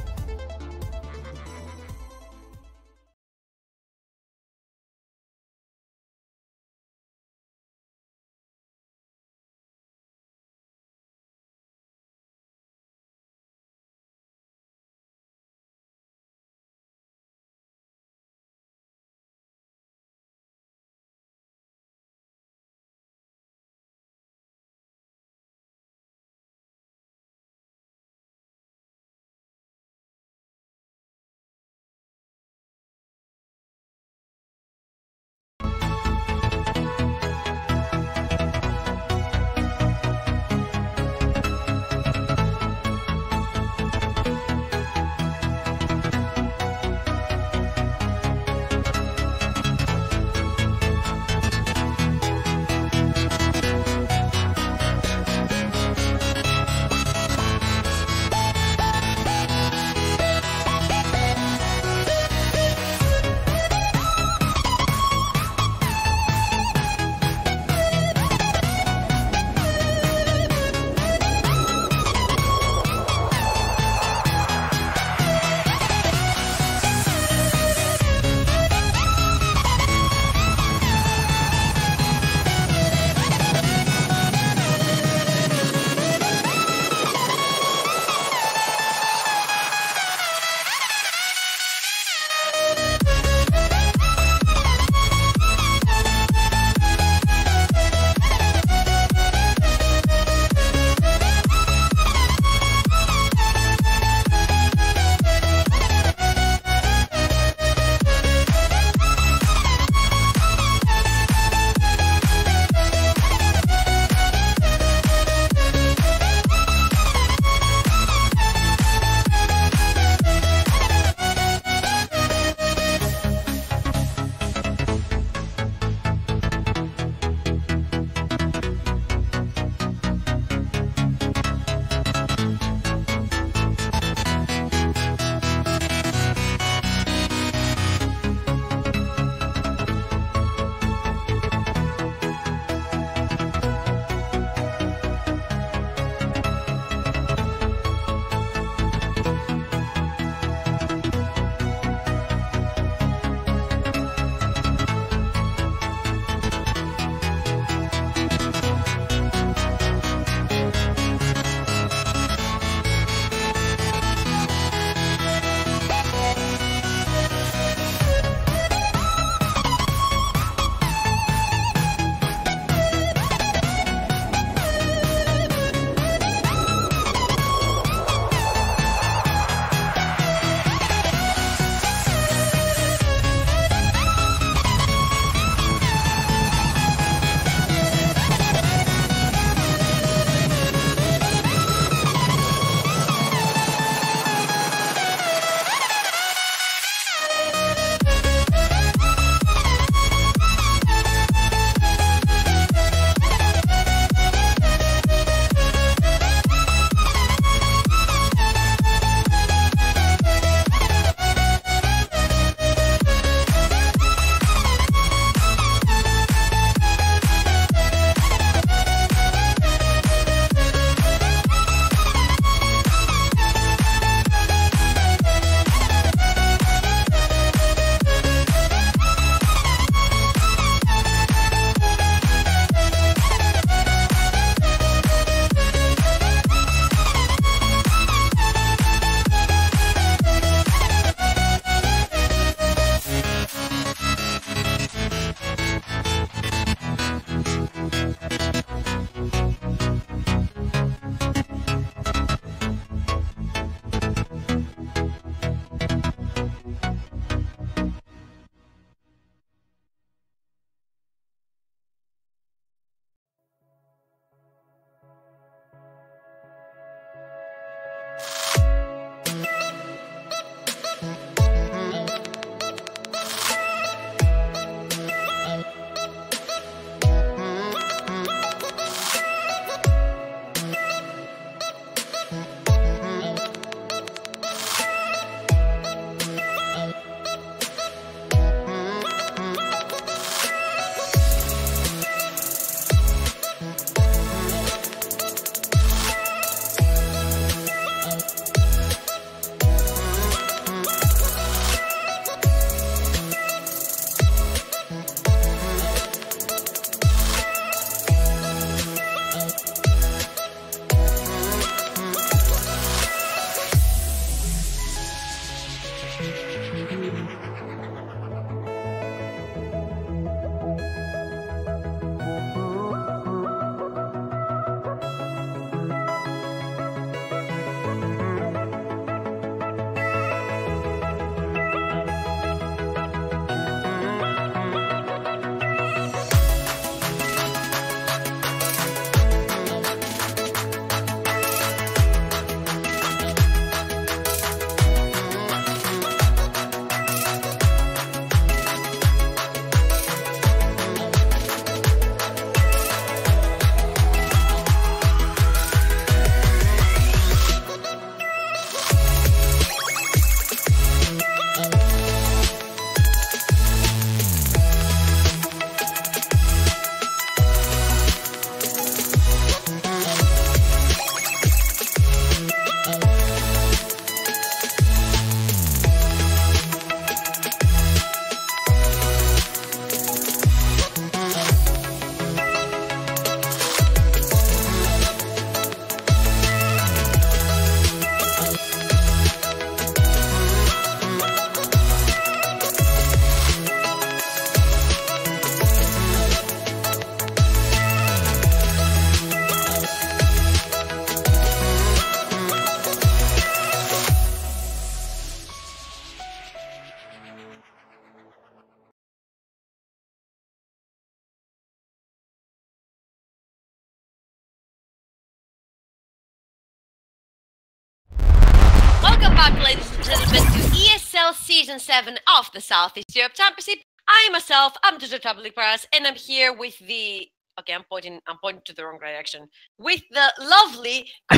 back, ladies and gentlemen, to ESL Season 7 of the Southeast Europe Championship. I'm Dr. Tablik Paras, and I'm here with the... Okay, I'm pointing to the wrong direction. With the lovely to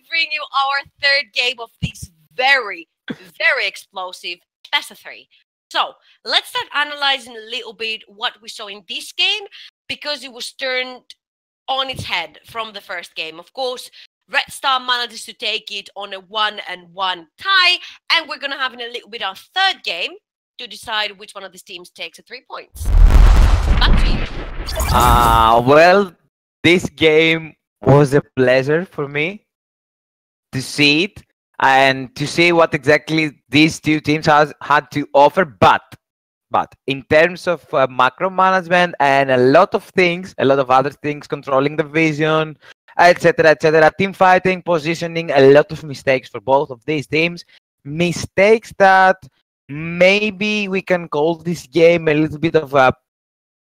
bring you our third game of this very, very explosive best of 3. So, let's start analyzing a little bit what we saw in this game, because it was turned on its head from the first game. Of course, Red Star manages to take it on a 1-1 tie, and we're going to have in a little bit our third game to decide which one of these teams takes the 3 points. Back to you. Well, this game was a pleasure for me to see it and to see what exactly these two teams had to offer. But in terms of macro management and a lot of other things, controlling the vision, etc., team fighting, positioning, a lot of mistakes for both of these teams. Mistakes that maybe we can call this game a little bit of a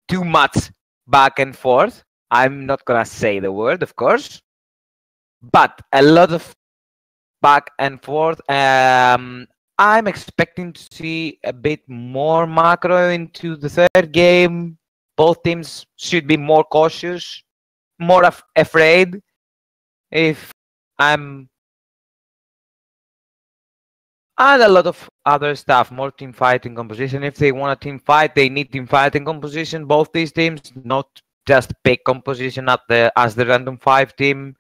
too much back and forth. I'm not gonna say the word, of course, but a lot of back and forth. I'm expecting to see a bit more macro into the third game. Both teams should be more cautious, more afraid. If I'm... And a lot of other stuff, more team fighting composition. If they want a team fight, they need team fighting composition. Both these teams, not just pick composition as the random 5 team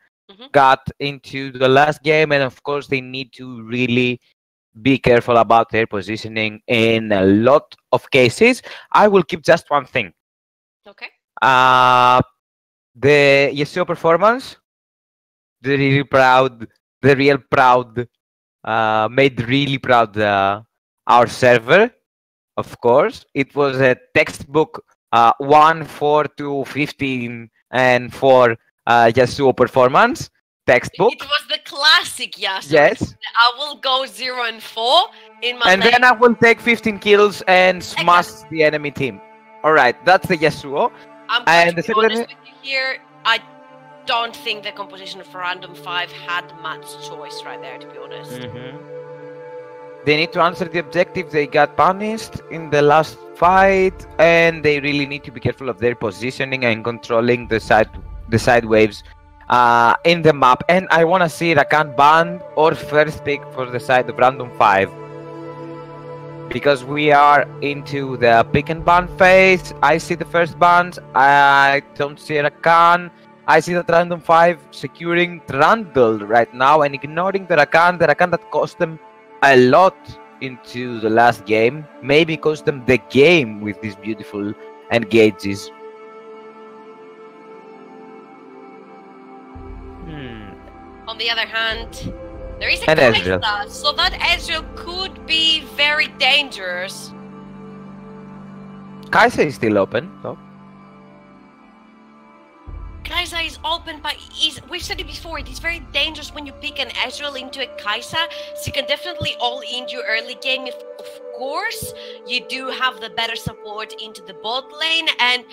got into the last game. And of course, they need to really be careful about their positioning in a lot of cases. I will keep just one thing. Okay. The Yasuo performance, the real proud, made really proud our server, of course. It was a textbook 1-4-2-15 and 4 Yasuo performance textbook. It was the classic Yasuo. Yes. I will go 0-4 in my and lane. Then I will take 15 kills and smash the enemy team. Alright, that's the Yasuo. I'm going to be honest with you here. I don't think the composition of Random 5 had much choice right there, to be honest. They need to answer the objective. They got punished in the last fight, and they really need to be careful of their positioning and controlling the side waves in the map. And I want to see Rakan banned or first pick for the side of Random 5, because we are into the pick and ban phase. I see the first bans. I don't see Rakan. I see that Random 5 securing Trundle right now and ignoring the Rakan that cost them a lot into the last game. Maybe cost them the game with these beautiful engages. On the other hand, there is a And Kaisa, so that Ezreal could be very dangerous. Kaisa is still open, though. Kaisa is open, but we've said it before, it is very dangerous when you pick an Ezreal into a Kaisa. So you can definitely all in your early game if, of course, you do have the better support into the bot lane. And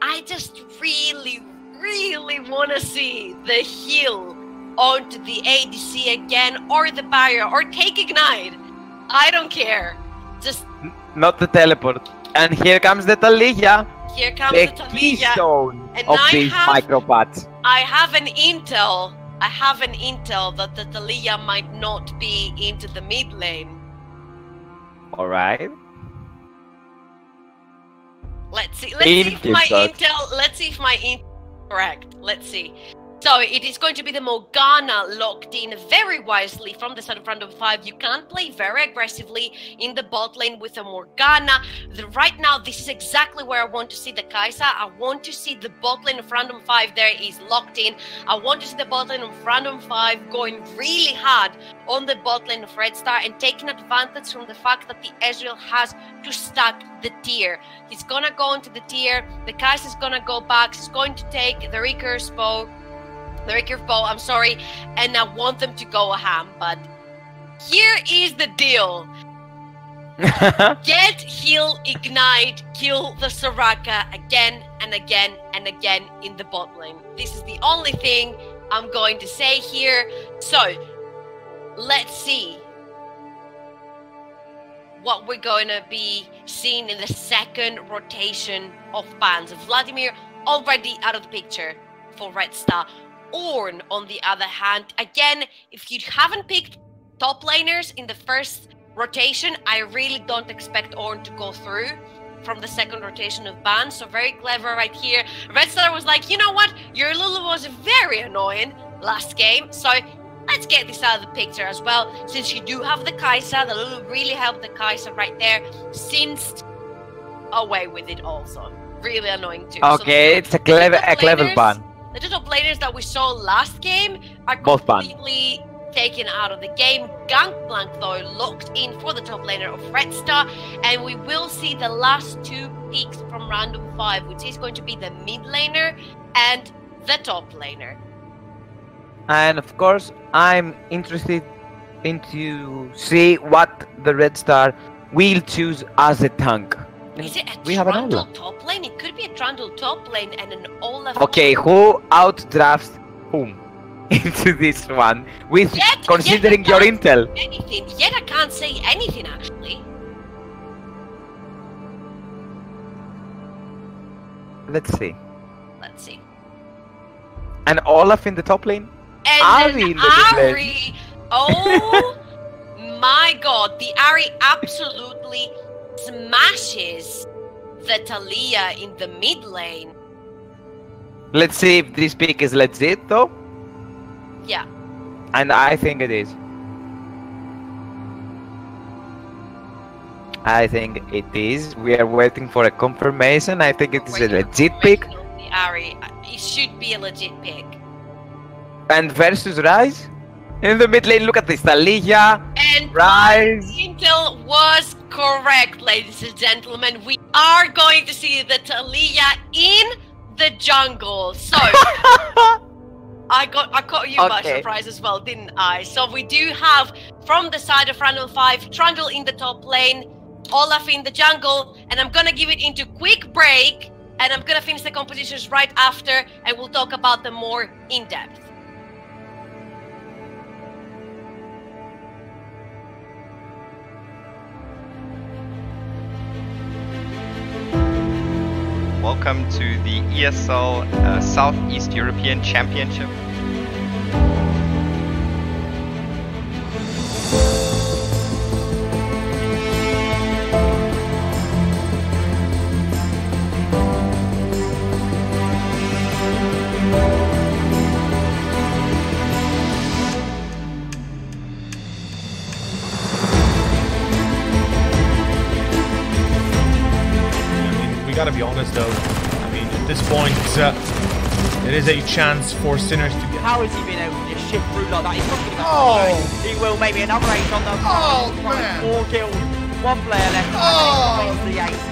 I just really, really want to see the heal onto the ADC again, or the barrier, or take Ignite. I don't care. Just... Not the teleport. And here comes the Taliyah. Here comes the the Taliyah. keystone And of these microbots. I have an intel that the Taliyah might not be into the mid lane. Alright. Let's see if my intel is correct. Let's see. So it is going to be the Morgana locked in very wisely from the side of Random 5. You can't play very aggressively in the bot lane with a Morgana. Right now, this is exactly where I want to see the Kaisa. I want to see the bot lane of Random 5 there is locked in. I want to see the bot lane of Random 5 going really hard on the bot lane of Red Star and taking advantage from the fact that the Ezreal has to stack the tier. He's gonna go into the tier. The Kaisa is gonna go back. He's going to take the recurve bow. I'm sorry, and I want them to go ham, but here is the deal. Get, heal, ignite, kill the Soraka again and again and again in the bot lane. This is the only thing I'm going to say here. So, let's see what we're going to be seeing in the second rotation of bans. Vladimir already out of the picture for Red Star. Ornn, on the other hand, again, if you haven't picked top laners in the first rotation, I really don't expect Ornn to go through from the second rotation of bans. So very clever right here. Red Star was like, you know what? Your Lulu was very annoying last game, so let's get this out of the picture as well. Since you do have the Kai'Sa, the Lulu really helped the Kai'Sa right there. Since away with it also. Really annoying too. Okay, So it's a clever ban. The two top laners that we saw last game are Both completely taken out of the game. Gangplank, though, locked in for the top laner of Red Star, and we will see the last two picks from Random 5, which is going to be the mid laner and the top laner. And of course, I'm interested into see what the Red Star will choose as a tank. Is it a We have an Trundle Olaf. top lane? It could be a Trundle top lane and an Olaf. Okay, who outdrafts whom into this one? With considering your intel. Anything. Yet I can't say anything actually. Let's see. Let's see. And Olaf in the top lane? And Ari then in the mid lane. Ari. Oh my god, the Ari absolutely smashes the Talia in the mid lane. Let's see if this pick is legit though. Yeah. And I think it is. I think it is. We are waiting for a confirmation. I think it is a legit pick. The Ari, it should be a legit pick. And versus Rise? In the mid lane, look at this. Talia, And Rise. Intel was correct, ladies and gentlemen. We are going to see the Talia in the jungle. So I caught you by surprise as well, didn't I? So we do have from the side of Random 5, Trundle in the top lane, Olaf in the jungle, and I'm gonna give it into quick break, and I'm gonna finish the compositions right after, and we'll talk about them more in depth. Welcome to the ESL Southeast European Championship. Gotta be honest though, I mean at this point it is a chance for Sinners to get... How has he been able to just shift through like that? He's not getting back. He will, maybe another ace on the... Oh man! 4 kills, 1 player left. Oh! The ace.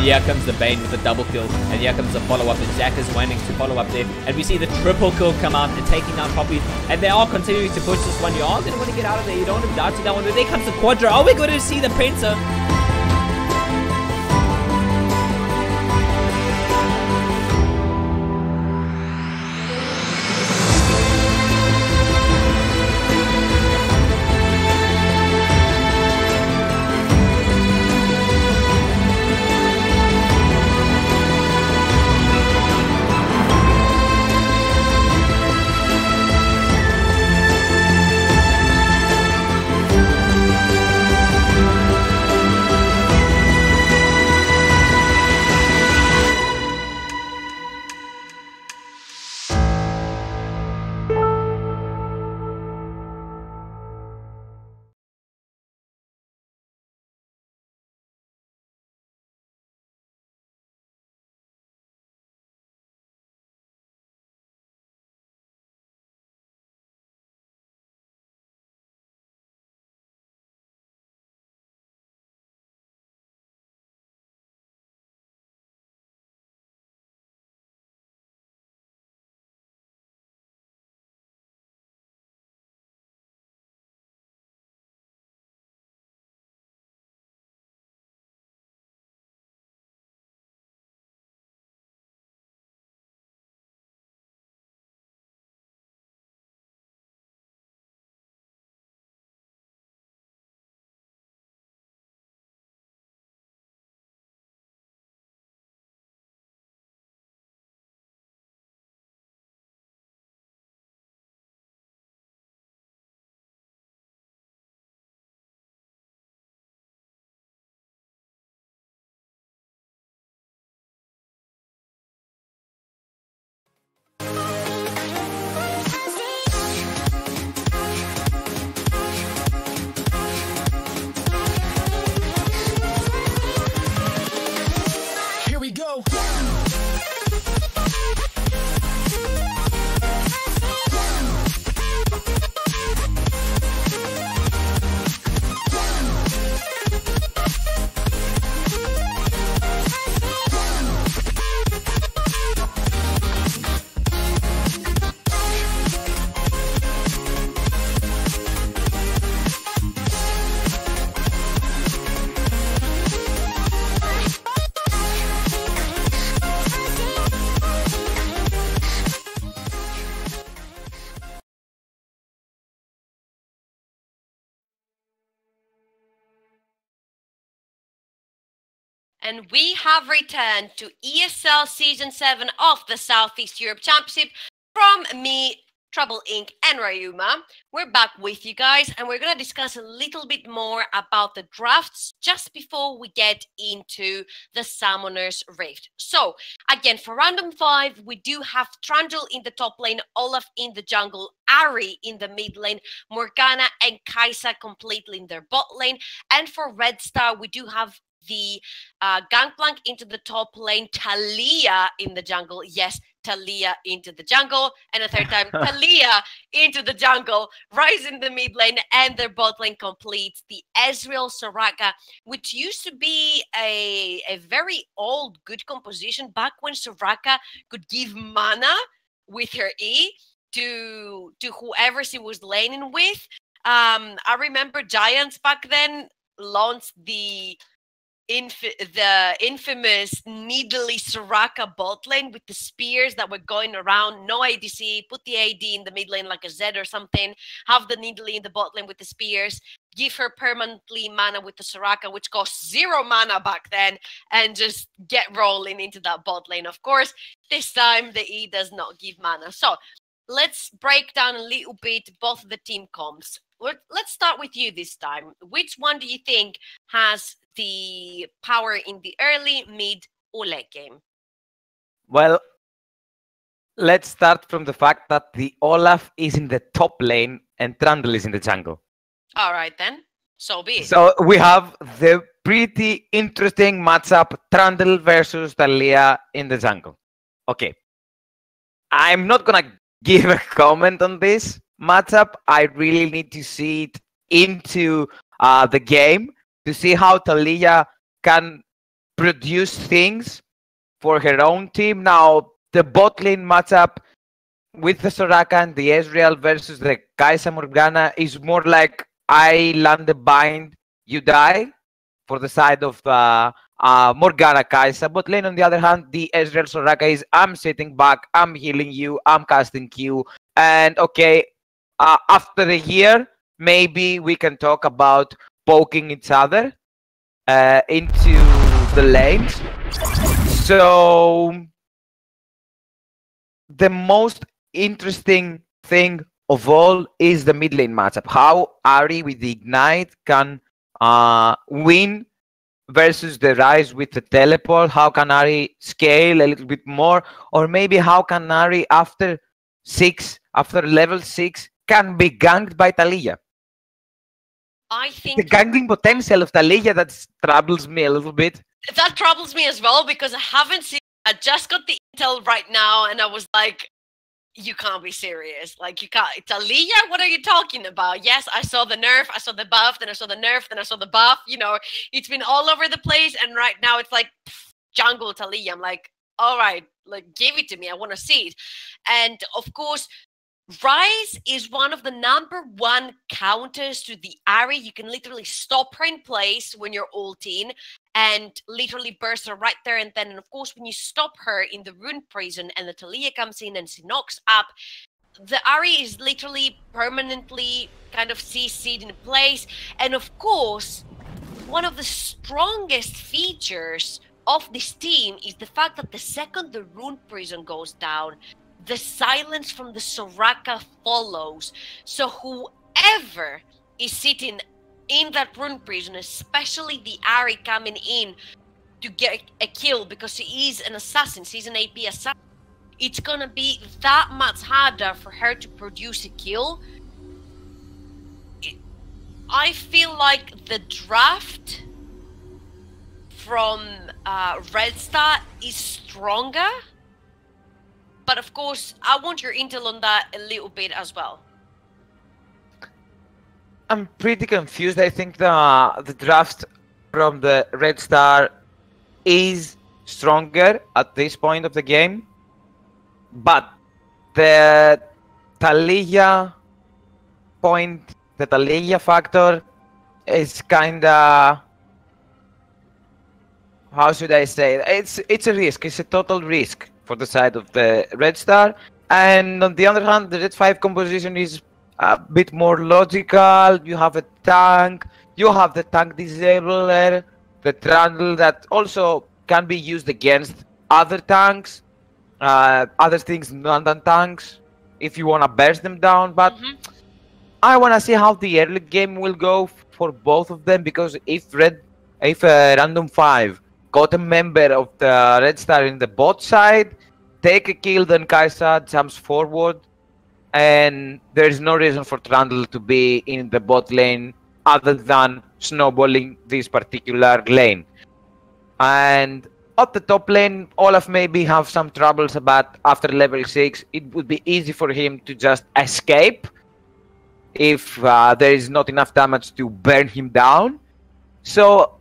Here comes the Bane with a double kill, and here comes the follow-up, and Jack is waiting to follow up there, and we see the triple kill come out and taking down Poppy, and they are continuing to push this one. You are going to want to get out of there, you don't want to dodge that one, but there comes the Quadra. Oh, we're going to see the Penta. And we have returned to ESL Season 7 of the Southeast Europe Championship from me, Trouble Inc. and Ryuma. We're back with you guys, and we're going to discuss a little bit more about the drafts just before we get into the Summoner's Rift. So, again, for Random 5, we do have Trundle in the top lane, Olaf in the jungle, Ari in the mid lane, Morgana and Kai'Sa completely in their bot lane. And for Red Star, we do have the Gangplank into the top lane, Talia in the jungle. Yes, Talia into the jungle. And a third time, Talia into the jungle, Ryze in the mid lane, and their bot lane completes the Ezreal Soraka, which used to be a very old good composition back when Soraka could give mana with her E to whoever she was laning with. I remember Giants back then launched the infamous Needly Soraka bot lane with the spears that were going around, no ADC, put the AD in the mid lane like a Zed or something, have the Needly in the bot lane with the spears, give her permanently mana with the Soraka, which cost 0 mana back then, and just get rolling into that bot lane. Of course, this time the E does not give mana. So let's break down a little bit both of the team comps. Let's start with you this time. Which one do you think has the power in the early, mid, or late game? Well, let's start from the fact that the Olaf is in the top lane and Trundle is in the jungle. All right, then. So be it. So we have the pretty interesting matchup, Trundle versus Talia in the jungle. Okay. I'm not going to give a comment on this matchup. I really need to see it into the game to see how Talia can produce things for her own team. Now, the bot lane matchup with the Soraka and the Ezreal versus the Kai'Sa Morgana is more like I land the bind, you die, for the side of Morgana Kai'Sa. Bot lane, on the other hand, the Ezreal Soraka is I'm sitting back, I'm healing you, I'm casting Q. And okay, after a year, maybe we can talk about poking each other into the lanes. So the most interesting thing of all is the mid lane matchup. How Ari with the Ignite can win versus the Ryze with the teleport. How can Ari scale a little bit more? Or maybe how can Ari after level 6 can be ganked by Talia? I think the ganking potential of Talia that troubles me a little bit. That troubles me as well because I just got the intel right now and I was like, you can't be serious. Like, you can't. Talia, what are you talking about? Yes, I saw the nerf, I saw the buff, then I saw the nerf, then I saw the buff. You know, it's been all over the place. And right now it's like, jungle Talia. I'm like, all right, like, give it to me. I want to see it. And of course, Ryze is one of the #1 counters to the Ari. You can literally stop her in place when you're ulting and literally burst her right there and then. And of course, when you stop her in the Rune Prison and the Talia comes in and she knocks up, the Ari is literally permanently kind of CC'd in place. And of course, one of the strongest features of this team is the fact that the second the Rune Prison goes down, the silence from the Soraka follows. So whoever is sitting in that Rune Prison, especially the Ari coming in to get a kill because she is an assassin, she's an AP assassin, it's gonna be that much harder for her to produce a kill. I feel like the draft from Red Star is stronger. But of course, I want your intel on that a little bit as well. I'm pretty confused. I think the draft from the Red Star is stronger at this point of the game. But the Talia point, the Talia factor is kinda, how should I say it? It's a risk. It's a total risk for the side of the Red Star. And on the other hand, the Red 5 composition is a bit more logical. You have a tank, you have the tank disabler, the Trundle that also can be used against other tanks, other things not than tanks, if you want to burst them down. But I want to see how the early game will go for both of them, because if Random 5 got a member of the Red Star in the bot side, take a kill, then Kai'Sa jumps forward, and there is no reason for Trundle to be in the bot lane other than snowballing this particular lane. And at the top lane, Olaf maybe have some troubles, but after level 6, it would be easy for him to just escape if there is not enough damage to burn him down. So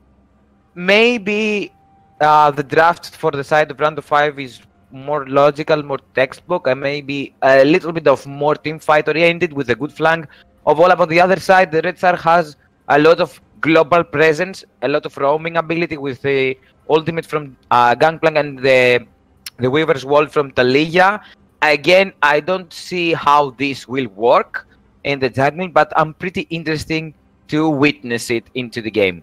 maybe the draft for the side of Random 5 is more logical, more textbook, and maybe a little bit of more team fight oriented with a good flank of Olaf. On the other side, the Red Star has a lot of global presence, a lot of roaming ability with the ultimate from Gangplank and the Weaver's Wall from Taliyah. Again, I don't see how this will work in the jungle, but I'm pretty interesting to witness it into the game.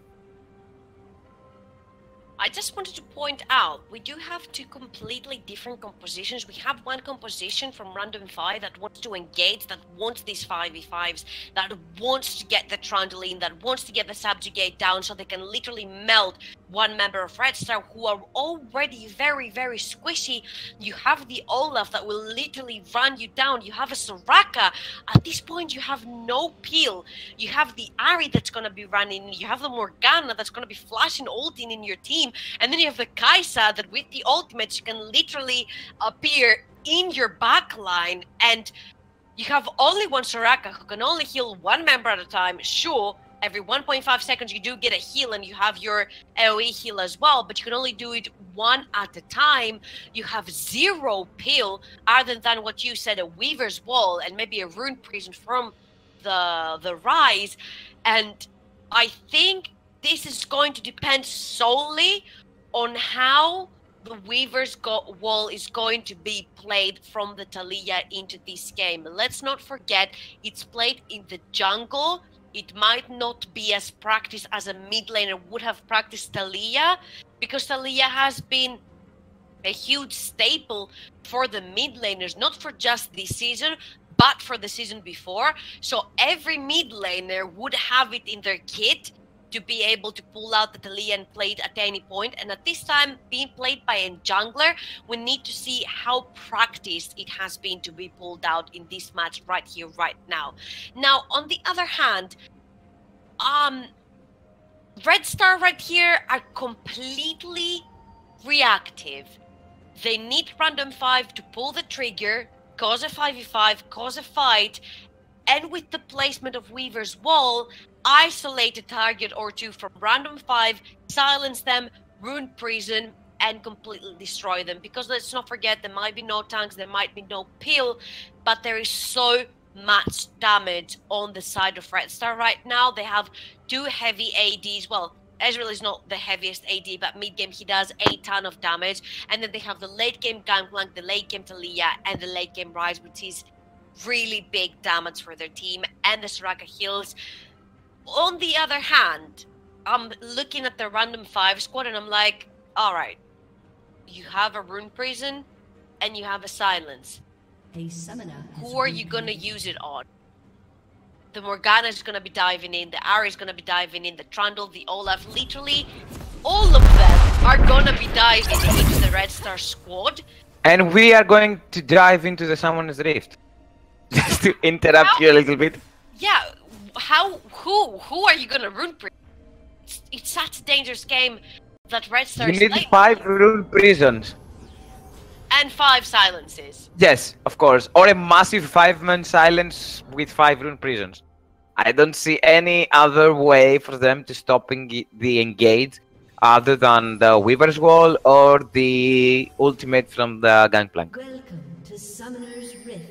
I just wanted to point out, we do have two completely different compositions. We have one composition from Random 5 that wants to engage, that wants these 5v5s, that wants to get the Trundle in, that wants to get the Subjugate down so they can literally melt one member of Red Star who are already very, very squishy. You have the Olaf that will literally run you down. You have a Soraka. At this point, you have no peel. You have the Ahri that's going to be running. You have the Morgana that's going to be flashing ulting in your team. And then you have the Kai'Sa that with the ultimates you can literally appear in your backline. And you have only one Soraka who can only heal one member at a time. Sure, every 1.5 seconds you do get a heal and you have your AoE heal as well, but you can only do it one at a time. You have zero peel other than what you said, a Weaver's Wall and maybe a Rune Prison from the Rise. And I think this is going to depend solely on how the Weaver's Wall is going to be played from the Taliyah into this game. Let's not forget, it's played in the jungle. It might not be as practiced as a mid laner would have practiced Taliyah, because Taliyah has been a huge staple for the mid laners, not for just this season, but for the season before. So every mid laner would have it in their kit to be able to pull out the Taliyah and play it at any point. And at this time, being played by a jungler, we need to see how practiced it has been to be pulled out in this match right here, right now. Now, on the other hand, Red Star right here are completely reactive. They need Random 5 to pull the trigger, cause a 5v5, cause a fight, and with the placement of Weaver's Wall, isolate a target or two from Random 5, silence them, Rune Prison, and completely destroy them. Because let's not forget, there might be no tanks, there might be no peel, but there is so much damage on the side of Red Star right now. They have two heavy ADs. Well, Ezreal is not the heaviest AD, but mid-game he does a ton of damage. And then they have the late-game Gangplank, the late-game Taliyah, and the late-game Rise, which is really big damage for their team, and the Soraka heals. On the other hand, I'm looking at the Random 5 squad and I'm like, alright, you have a Rune Prison and you have a Silence. Who are you going to use it on? The Morgana is going to be diving in, the Ahri is going to be diving in, the Trundle, the Olaf, literally all of them are going to be diving into the Red Star squad. And we are going to dive into the Summoner's Rift. Just to interrupt you a little bit. Yeah, who are you gonna Rune Prison? It's such a dangerous game that Red Star You need 5 Rune Prisons. And 5 silences. Yes, of course. Or a massive 5-man silence with 5 Rune Prisons. I don't see any other way for them to stopping the engage other than the Weaver's Wall or the ultimate from the Gangplank. Welcome to Summoner's Rift.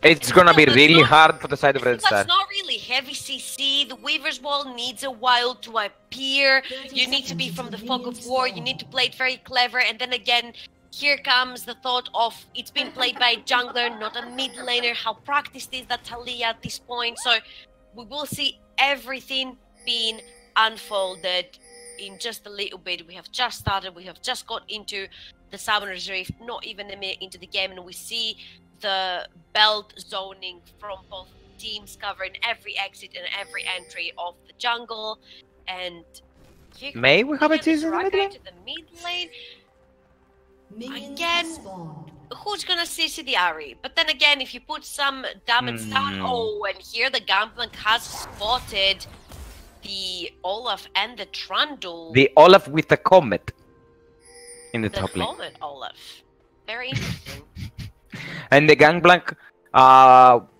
It's gonna be really hard for the side of Red Star. That's not really heavy CC. The Weaver's Wall needs a while to appear. You need to be from the fog of war. You need to play it very clever. And then again, here comes the thought of it's been played by a jungler, not a mid laner. How practiced is that Taliyah at this point? So we will see everything being unfolded in just a little bit. We have just started. We have just got into the Summoner's Rift, not even a minute into the game, and we see the belt zoning from both teams covering every exit and every entry of the jungle. And May we have a teaser in the mid lane? To the mid lane. Again, who's gonna CC the Ahri? But then again, if you put some damage down, oh, and here the Gangplank has spotted the Olaf and the Trundle. The Olaf with the comet in the top lane. The comet Olaf. Very interesting. And the Gangplank,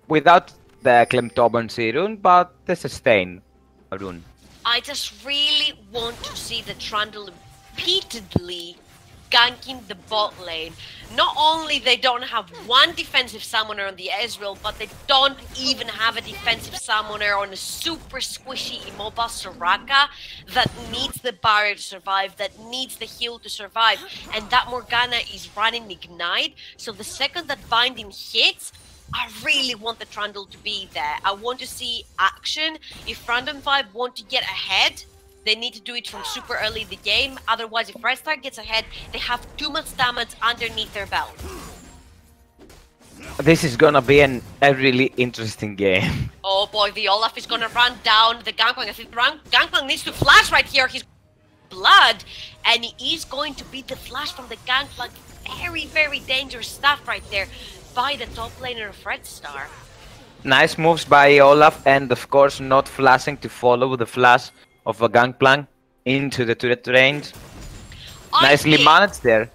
without the Klemtoban rune, but the sustain rune. I just really want to see the Trundle repeatedly ganking the bot lane. Not only they don't have one defensive summoner on the Ezreal, but they don't even have a defensive summoner on a super squishy immobile Soraka that needs the barrier to survive, that needs the heal to survive, and that Morgana is running Ignite, so the second that Binding hits, I really want the Trundle to be there. I want to see action. If Random 5 want to get ahead, they need to do it from super early in the game. Otherwise, if Red Star gets ahead, they have too much damage underneath their belt. This is gonna be a really interesting game. Oh boy, the Olaf is gonna run down the Gangplank. I think Gangplank needs to flash right here. He's blood, and he is going to beat the flash from the Gangplank. Very, very dangerous stuff right there by the top laner of Red Star. Nice moves by Olaf, and of course not flashing to follow the flash of a Gangplank into the turret range. Nicely managed there.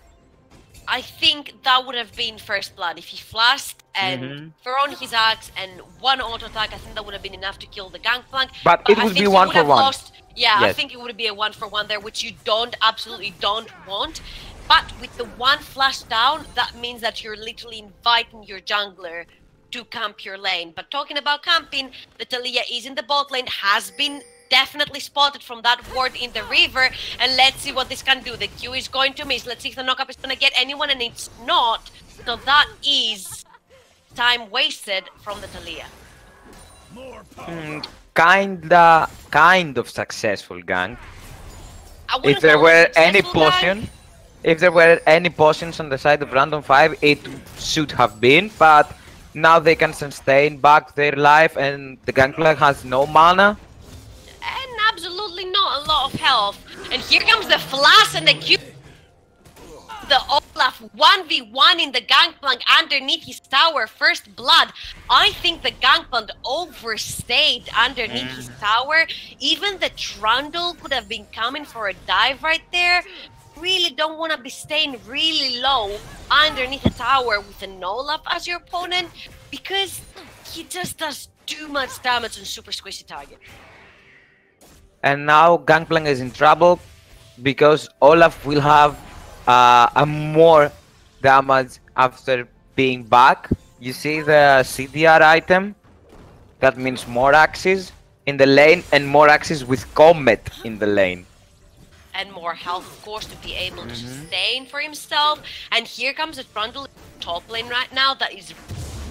I think that would have been first blood. If he flashed and thrown his axe and one auto attack, I think that would have been enough to kill the Gangplank. But it would be 1-for-1. Yeah, yes. I think it would be a 1-for-1 there, which you absolutely don't want. But with the one flash down, that means that you're literally inviting your jungler to camp your lane. But talking about camping, the Taliyah is in the bot lane, has been definitely spotted from that ward in the river, and let's see what this can do. The Q is going to miss. Let's see if the knockup is going to get anyone, and it's not. So that is time wasted from the Taliyah. Kind of successful gang. If there were any potion, if there were any potions on the side of Random 5, it should have been, but now they can sustain back their life, and the Gangplank has no mana. And absolutely not a lot of health. And here comes the flash and the Q. The Olaf 1v1 in the Gangplank underneath his tower. First blood. I think the Gangplank overstayed underneath his tower. Even the Trundle could have been coming for a dive right there. Really don't want to be staying really low underneath the tower with an Olaf as your opponent, because he just does too much damage on super squishy target. And now Gangplank is in trouble because Olaf will have a more damage after being back. You see the CDR item? That means more axes in the lane and more axes with Comet in the lane. And more health, of course, to be able to sustain for himself. And here comes the Trundle top lane right now. That is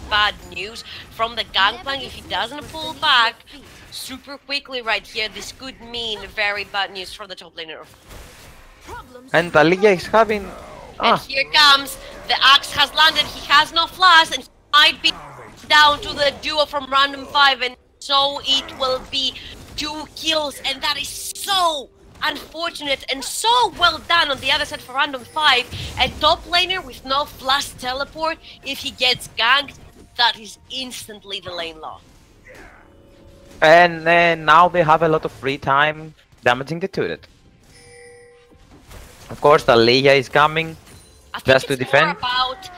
bad news from the Gangplank. If he doesn't pull back super quickly right here, this could mean very bad news for the top laner. And Taliyah is having... And here comes, the axe has landed, he has no flash, and he might be down to the duo from Random 5, and so it will be 2 kills, and that is so unfortunate and so well done on the other side for Random 5. A top laner with no flash teleport, if he gets ganked, that is instantly the lane loss. And now they have a lot of free time damaging the turret. Of course, Taliyah is coming just to defend. More about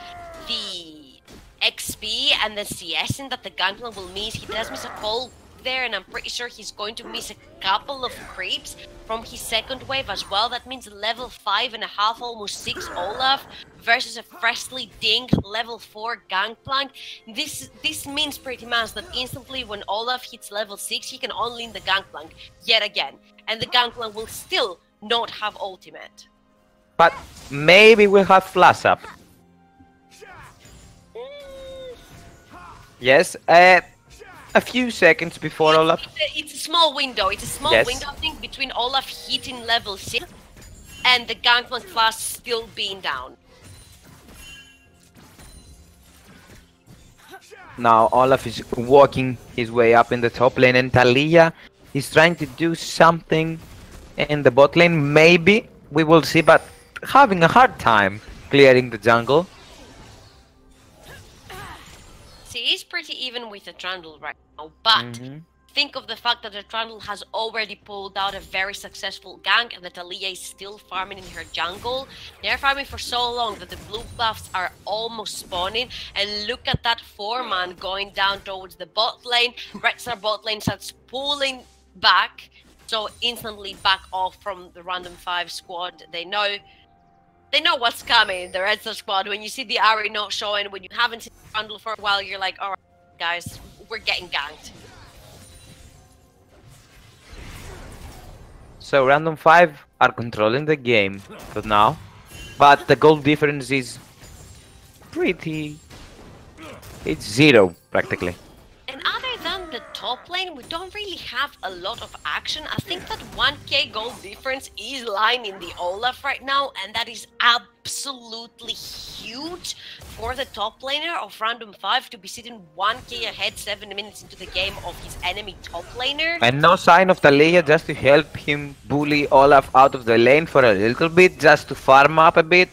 the XP and the CS that the Gangplank will miss. He does miss a call there, and I'm pretty sure he's going to miss a couple of creeps from his second wave as well. That means level 5.5, almost 6 Olaf versus a freshly dinged level 4 Gangplank. This means pretty much that instantly when Olaf hits level 6, he can unleash the Gangplank yet again, and the Gangplank will still not have ultimate. But maybe we'll have flash up. Yes, a few seconds before Olaf. It's small window. It's a small window, I think, between Olaf hitting level 6 and the Gangplank Flash still being down. Now Olaf is walking his way up in the top lane, and Taliyah is trying to do something in the bot lane. Maybe we will see, but having a hard time clearing the jungle. See, he's pretty even with the Trundle right now, but think of the fact that the Trundle has already pulled out a very successful gank and that Taliyah is still farming in her jungle. They're farming for so long that the blue buffs are almost spawning, and look at that 4-man going down towards the bot lane. Red Star bot lane starts pulling back, so instantly back off from the random 5 squad. They know what's coming, the Red Star squad. When you see the Ahri not showing, when you haven't seen the Trundle for a while, you're like, alright guys, we're getting ganked. So random 5 are controlling the game for now, but the goal difference is pretty... it's 0 practically. And other than the top lane, we don't really have a lot of action. I think that 1k goal difference is lying in the Olaf right now, and that is absolutely huge for the top laner of random 5 to be sitting 1k ahead 7 minutes into the game of his enemy top laner. And no sign of Taliyah just to help him bully Olaf out of the lane for a little bit, just to farm up a bit.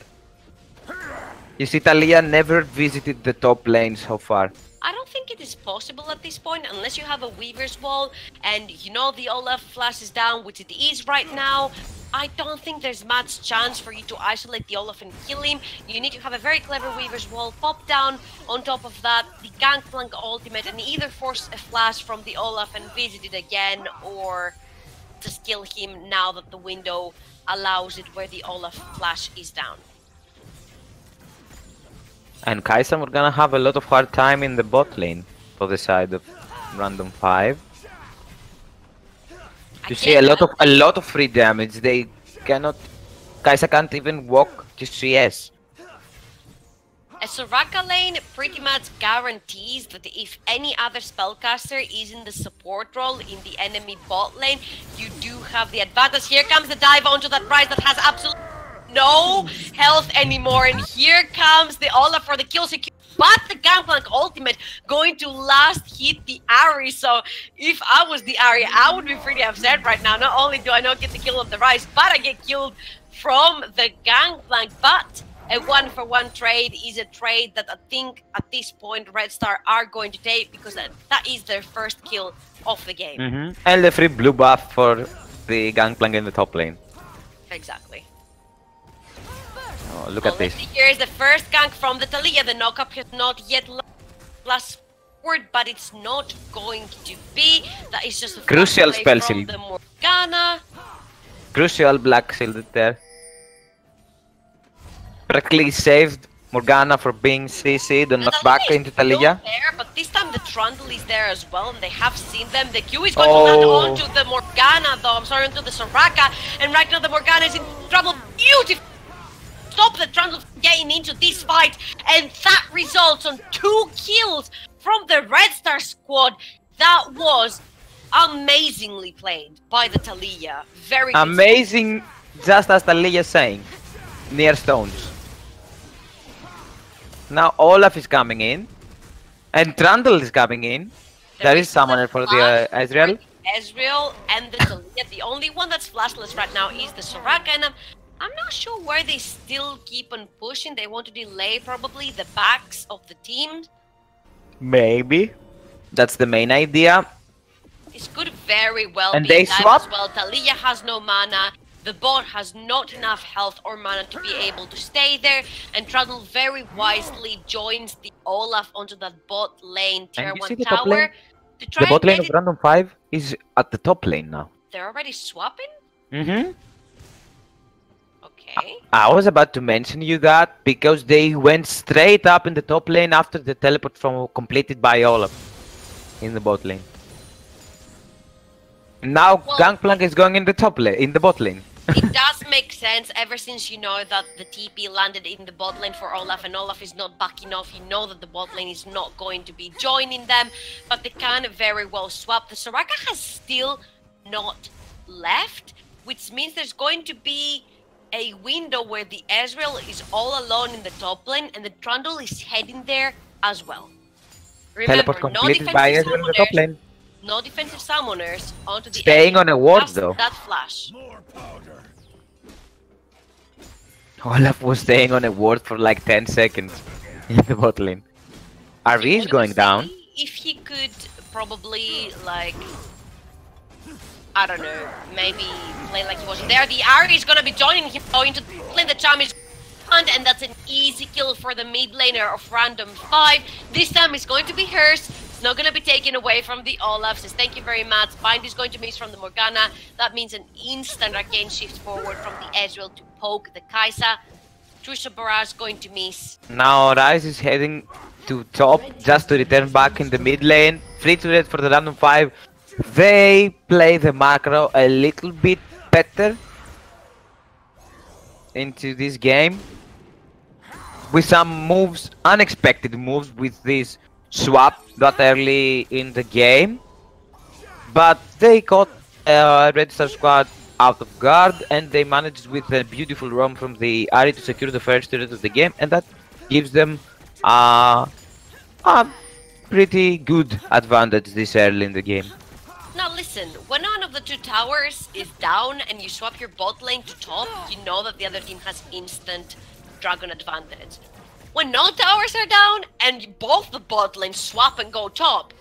You see, Taliyah never visited the top lane so far. I don't think it is possible at this point unless you have a Weaver's Wall and you know the Olaf flash is down, which it is right now. I don't think there's much chance for you to isolate the Olaf and kill him. You need to have a very clever Weaver's Wall, pop down on top of that the Gangplank ultimate, and either force a flash from the Olaf and visit it again, or just kill him now that the window allows it where the Olaf flash is down. And Kai'Sa, we're gonna have a lot of hard time in the bot lane for the side of random 5. You see a lot of free damage. They cannot... Kai'Sa can't even walk to CS. A Soraka lane pretty much guarantees that if any other spellcaster is in the support role in the enemy bot lane, you do have the advantage. Here comes the dive onto that Price that has absolutely no health anymore, and here comes the Olaf for the kill secure, but the Gangplank ultimate going to last hit the Ahri. So if I was the Ahri, I would be pretty upset right now. Not only do I not get the kill of the Rise, but I get killed from the Gangplank. But a 1-for-1 trade is a trade that I think at this point Red Star are going to take, because that is their first kill of the game. And the free blue buff for the Gangplank in the top lane. Exactly. Oh, look at this. Here's the first gank from the Taliyah. The knockup has not yet last word, but it's not going to be. That is just a crucial spell from shield. the Morgana. Crucial black shielded there. Practically saved Morgana for being CC'd and knocked back into Taliyah. There, but this time the Trundle is there as well, and they have seen them. The Q is going to land onto the Morgana, though. I'm sorry, onto the Soraka. And right now the Morgana is in trouble. Beautiful. Stop the Trundle from getting into this fight, and that results on 2 kills from the Red Star squad. That was amazingly played by the Taliyah. Very amazing, just as Taliyah saying, near stones. Now Olaf is coming in, and Trundle is coming in. There is someone for the Ezreal. Ezreal and the Taliyah. The only one that's flashless right now is the Soraka, and I'm not sure why they still keep on pushing. They want to delay probably the backs of the team. Maybe. That's the main idea. This could very well and be they swap as well. Taliyah has no mana. The bot has not enough health or mana to be able to stay there. And Trundle very wisely joins the Olaf onto that bot lane tier 1 tower. The bot lane of random 5 is at the top lane now. They're already swapping? Okay. I was about to mention you that because they went straight up in the top lane after the teleport from completed by Olaf in the bot lane. Now Gangplank is going in the top lane, in the bot lane. It does make sense ever since you know that the TP landed in the bot lane for Olaf and Olaf is not backing off. You know that the bot lane is not going to be joining them, but they can very well swap. The Soraka has still not left, which means there's going to be a window where the Ezreal is all alone in the top lane and the Trundle is heading there as well. Remember, Teleport no completed by defensive Ezreal in the top summoners, lane. no defensive summoners onto the Staying Ezreal. on a ward Just though. that flash. Olaf was staying on a ward for like 10 seconds in the bot lane. RV is going down. If he could probably, like, I don't know, maybe play like he wasn't there. The Ari is gonna be joining him into the lane. The charm is and that's an easy kill for the mid laner of random 5. This time it's going to be hers. It's not going to be taken away from the Olaf. Says thank you very much. Bind is going to miss from the Morgana. That means an instant arcane shift forward from the Ezreal to poke the Kai'Sa. Trisha Barrage going to miss. Now Ryze is heading to top just to return back in the mid lane. Free to red for the random 5. They play the macro a little bit better into this game with some moves, unexpected moves with this swap that early in the game, but they got Red Star squad out of guard and they managed with a beautiful roam from the Ahri to secure the first turret of the game, and that gives them a pretty good advantage this early in the game. Now listen, when one of the two towers is down and you swap your bot lane to top, you know that the other team has instant dragon advantage. When no towers are down and both the bot lanes swap and go top,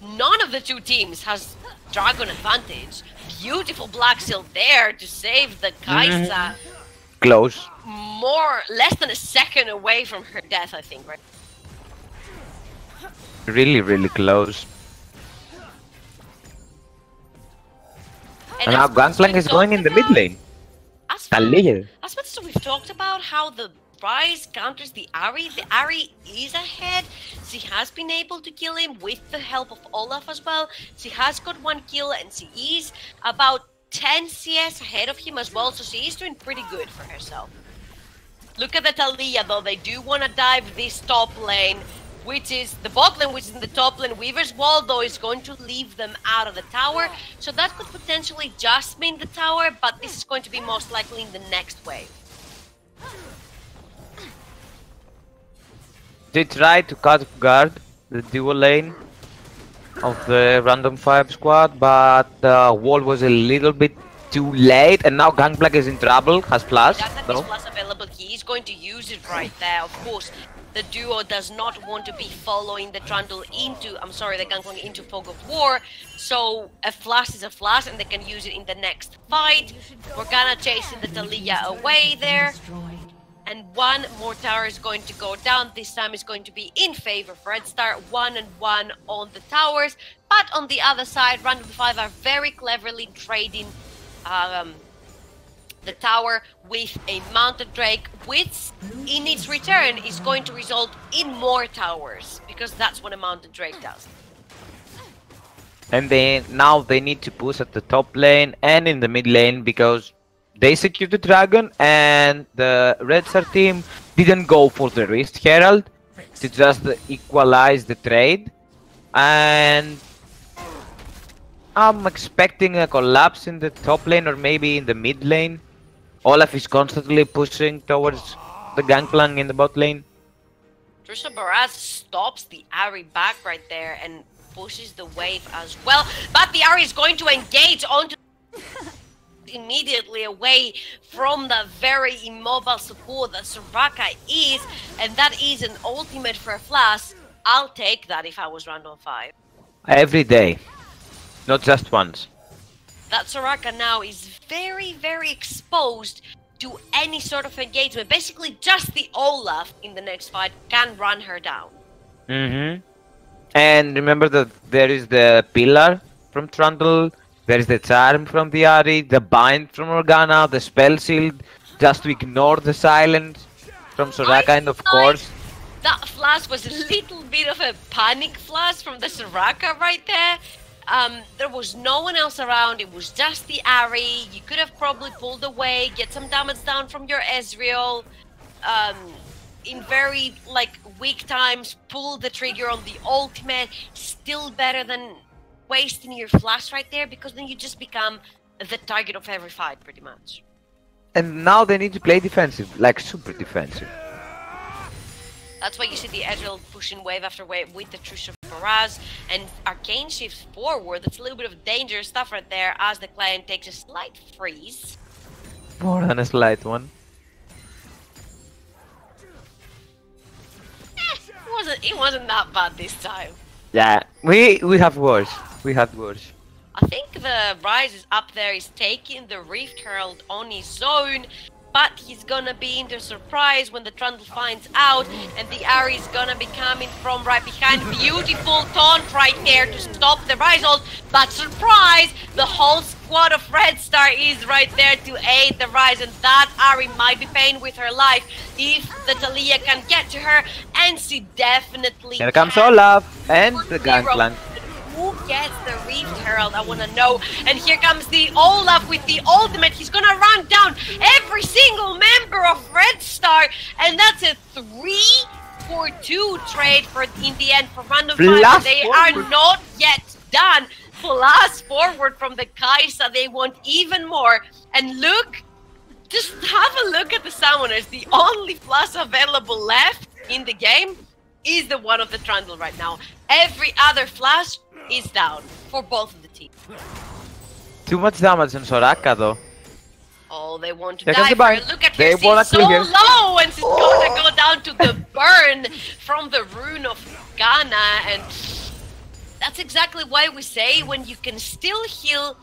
none of the two teams has dragon advantage. Beautiful Black Seal there to save the Kai'Sa. Close. Less than a second away from her death, I think, right? Really, really close. And now Gangplank is going in the mid lane. As much as we've talked about how the Ryze counters the Ahri is ahead. She has been able to kill him with the help of Olaf as well. She has got 1 kill and she is about 10 CS ahead of him as well, so she is doing pretty good for herself. Look at the Taliyah though, they do want to dive this top lane, which is the bot lane, which is in the top lane. Weaver's Wall though is going to leave them out of the tower, so that could potentially just mean the tower, but this is going to be most likely in the next wave. They tried to cut guard the dual lane of the random 5 squad, but the wall was a little bit too late, and now Gangplank is in trouble, has flash. He does have his flash available, he is going to use it right there. Of course, the duo does not want to be following the Trundle into, the Gangplank into Fog of War, so a flash is a flash and they can use it in the next fight. Morgana chasing the Taliyah away there. And 1 more tower is going to go down. This time is going to be in favor of Red Star. 1-1 on the towers. But on the other side, Random 5 are very cleverly trading the tower with a Mounted Drake, which in its return is going to result in more towers, because that's what a Mounted Drake does. And now they need to push at the top lane and in the mid lane, because they secured the dragon and the Red Star team didn't go for the Wrist Herald to just equalize the trade. And I'm expecting a collapse in the top lane or maybe in the mid lane. Olaf is constantly pushing towards the Gangplank in the bot lane. Trisha Barrage stops the Ahri back right there and pushes the wave as well. But the Ahri is going to engage onto immediately away from the very immobile support that Soraka is, and that is an ultimate for a flash. I'll take that if I was random 5. Every day, not just once. That Soraka now is very, very exposed to any sort of engagement. Basically, just the Olaf in the next fight can run her down. And remember that there is the pillar from Trundle. There is the charm from the Ahri, the bind from Morgana, the spell shield, just to ignore the silence from Soraka, and of course... That flash was a little bit of a panic flash from the Soraka right there. There was no one else around. It was just the Ahri. You could have probably pulled away, get some damage down from your Ezreal. In very like weak times, pull the trigger on the ultimate. Still better than wasting your flash right there, because then you just become the target of every fight, pretty much. And now they need to play defensive, like super defensive. That's why you see the Ezreal pushing wave after wave with the Truce Barrage, and Arcane shifts forward. That's a little bit of dangerous stuff right there as the client takes a slight freeze. More than a slight one. It wasn't that bad this time. Yeah, we have worse. We had worse. I think the Ryze is up there, is taking the Rift Herald on his own, but he's gonna be in the surprise when the Trundle finds out, and the Ahri is gonna be coming from right behind. Beautiful taunt right there to stop the Ryze ult, but surprise! The whole squad of Red Star is right there to aid the Ryze, and that Ahri might be paying with her life if the Talia can get to her, and she definitely Here comes Olaf and the Gangplank. Who gets the Rift Herald? I want to know. And here comes the Olaf with the ultimate. He's gonna run down every single member of Red Star, and that's a 3-for-2 trade for in the end for Random 5. They are not yet done. Plus forward from the Kai'Sa. They want even more. And look, just have a look at the summoners. The only plus available left in the game is the one of the Trundle right now. Every other flash is down for both of the teams. Too much damage on Soraka though. Oh, they want to Here die comes the for her. bind. Look at They her, wanna she's so kill her. low, and she's gonna go down to the burn from the rune of Ghana, and that's exactly why we say when you can still heal,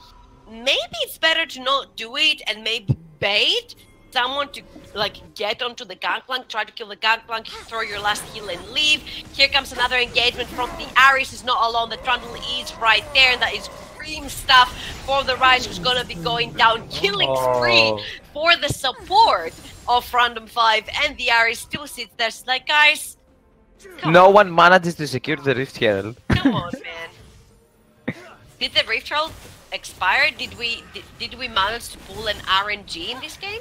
maybe it's better to not do it and maybe bait someone to like get onto the Gangplank, try to kill the Gangplank, throw your last heal and leave. Here comes another engagement from the Ares. Is not alone, the Trundle is right there, and that is cream stuff for the Ryze, who's gonna be going down. Killing spree for the support of Random 5, and the Ares still sits there. It's like, guys, no one manages to secure the Rift Herald. come on, man. Did the Rift Herald expire? Did we manage to pull an RNG in this game?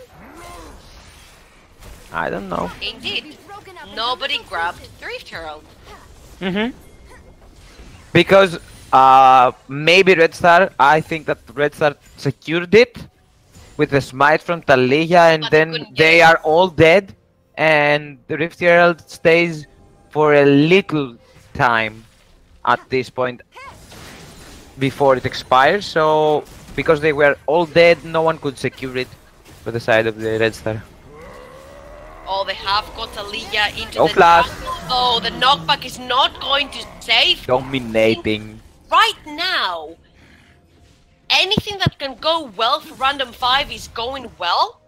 I don't know. Indeed. Nobody grabbed the Rift Herald. Because maybe Red Star, I think that Red Star secured it with the smite from Talia, and then they are all dead, and the Rift Herald stays for a little time at this point before it expires. So because they were all dead, no one could secure it for the side of the Red Star. Oh, they have got Talia into No the flash. jungle. Oh, the knockback is not going to save. Dominating. Right now, anything that can go well for Random 5 is going well.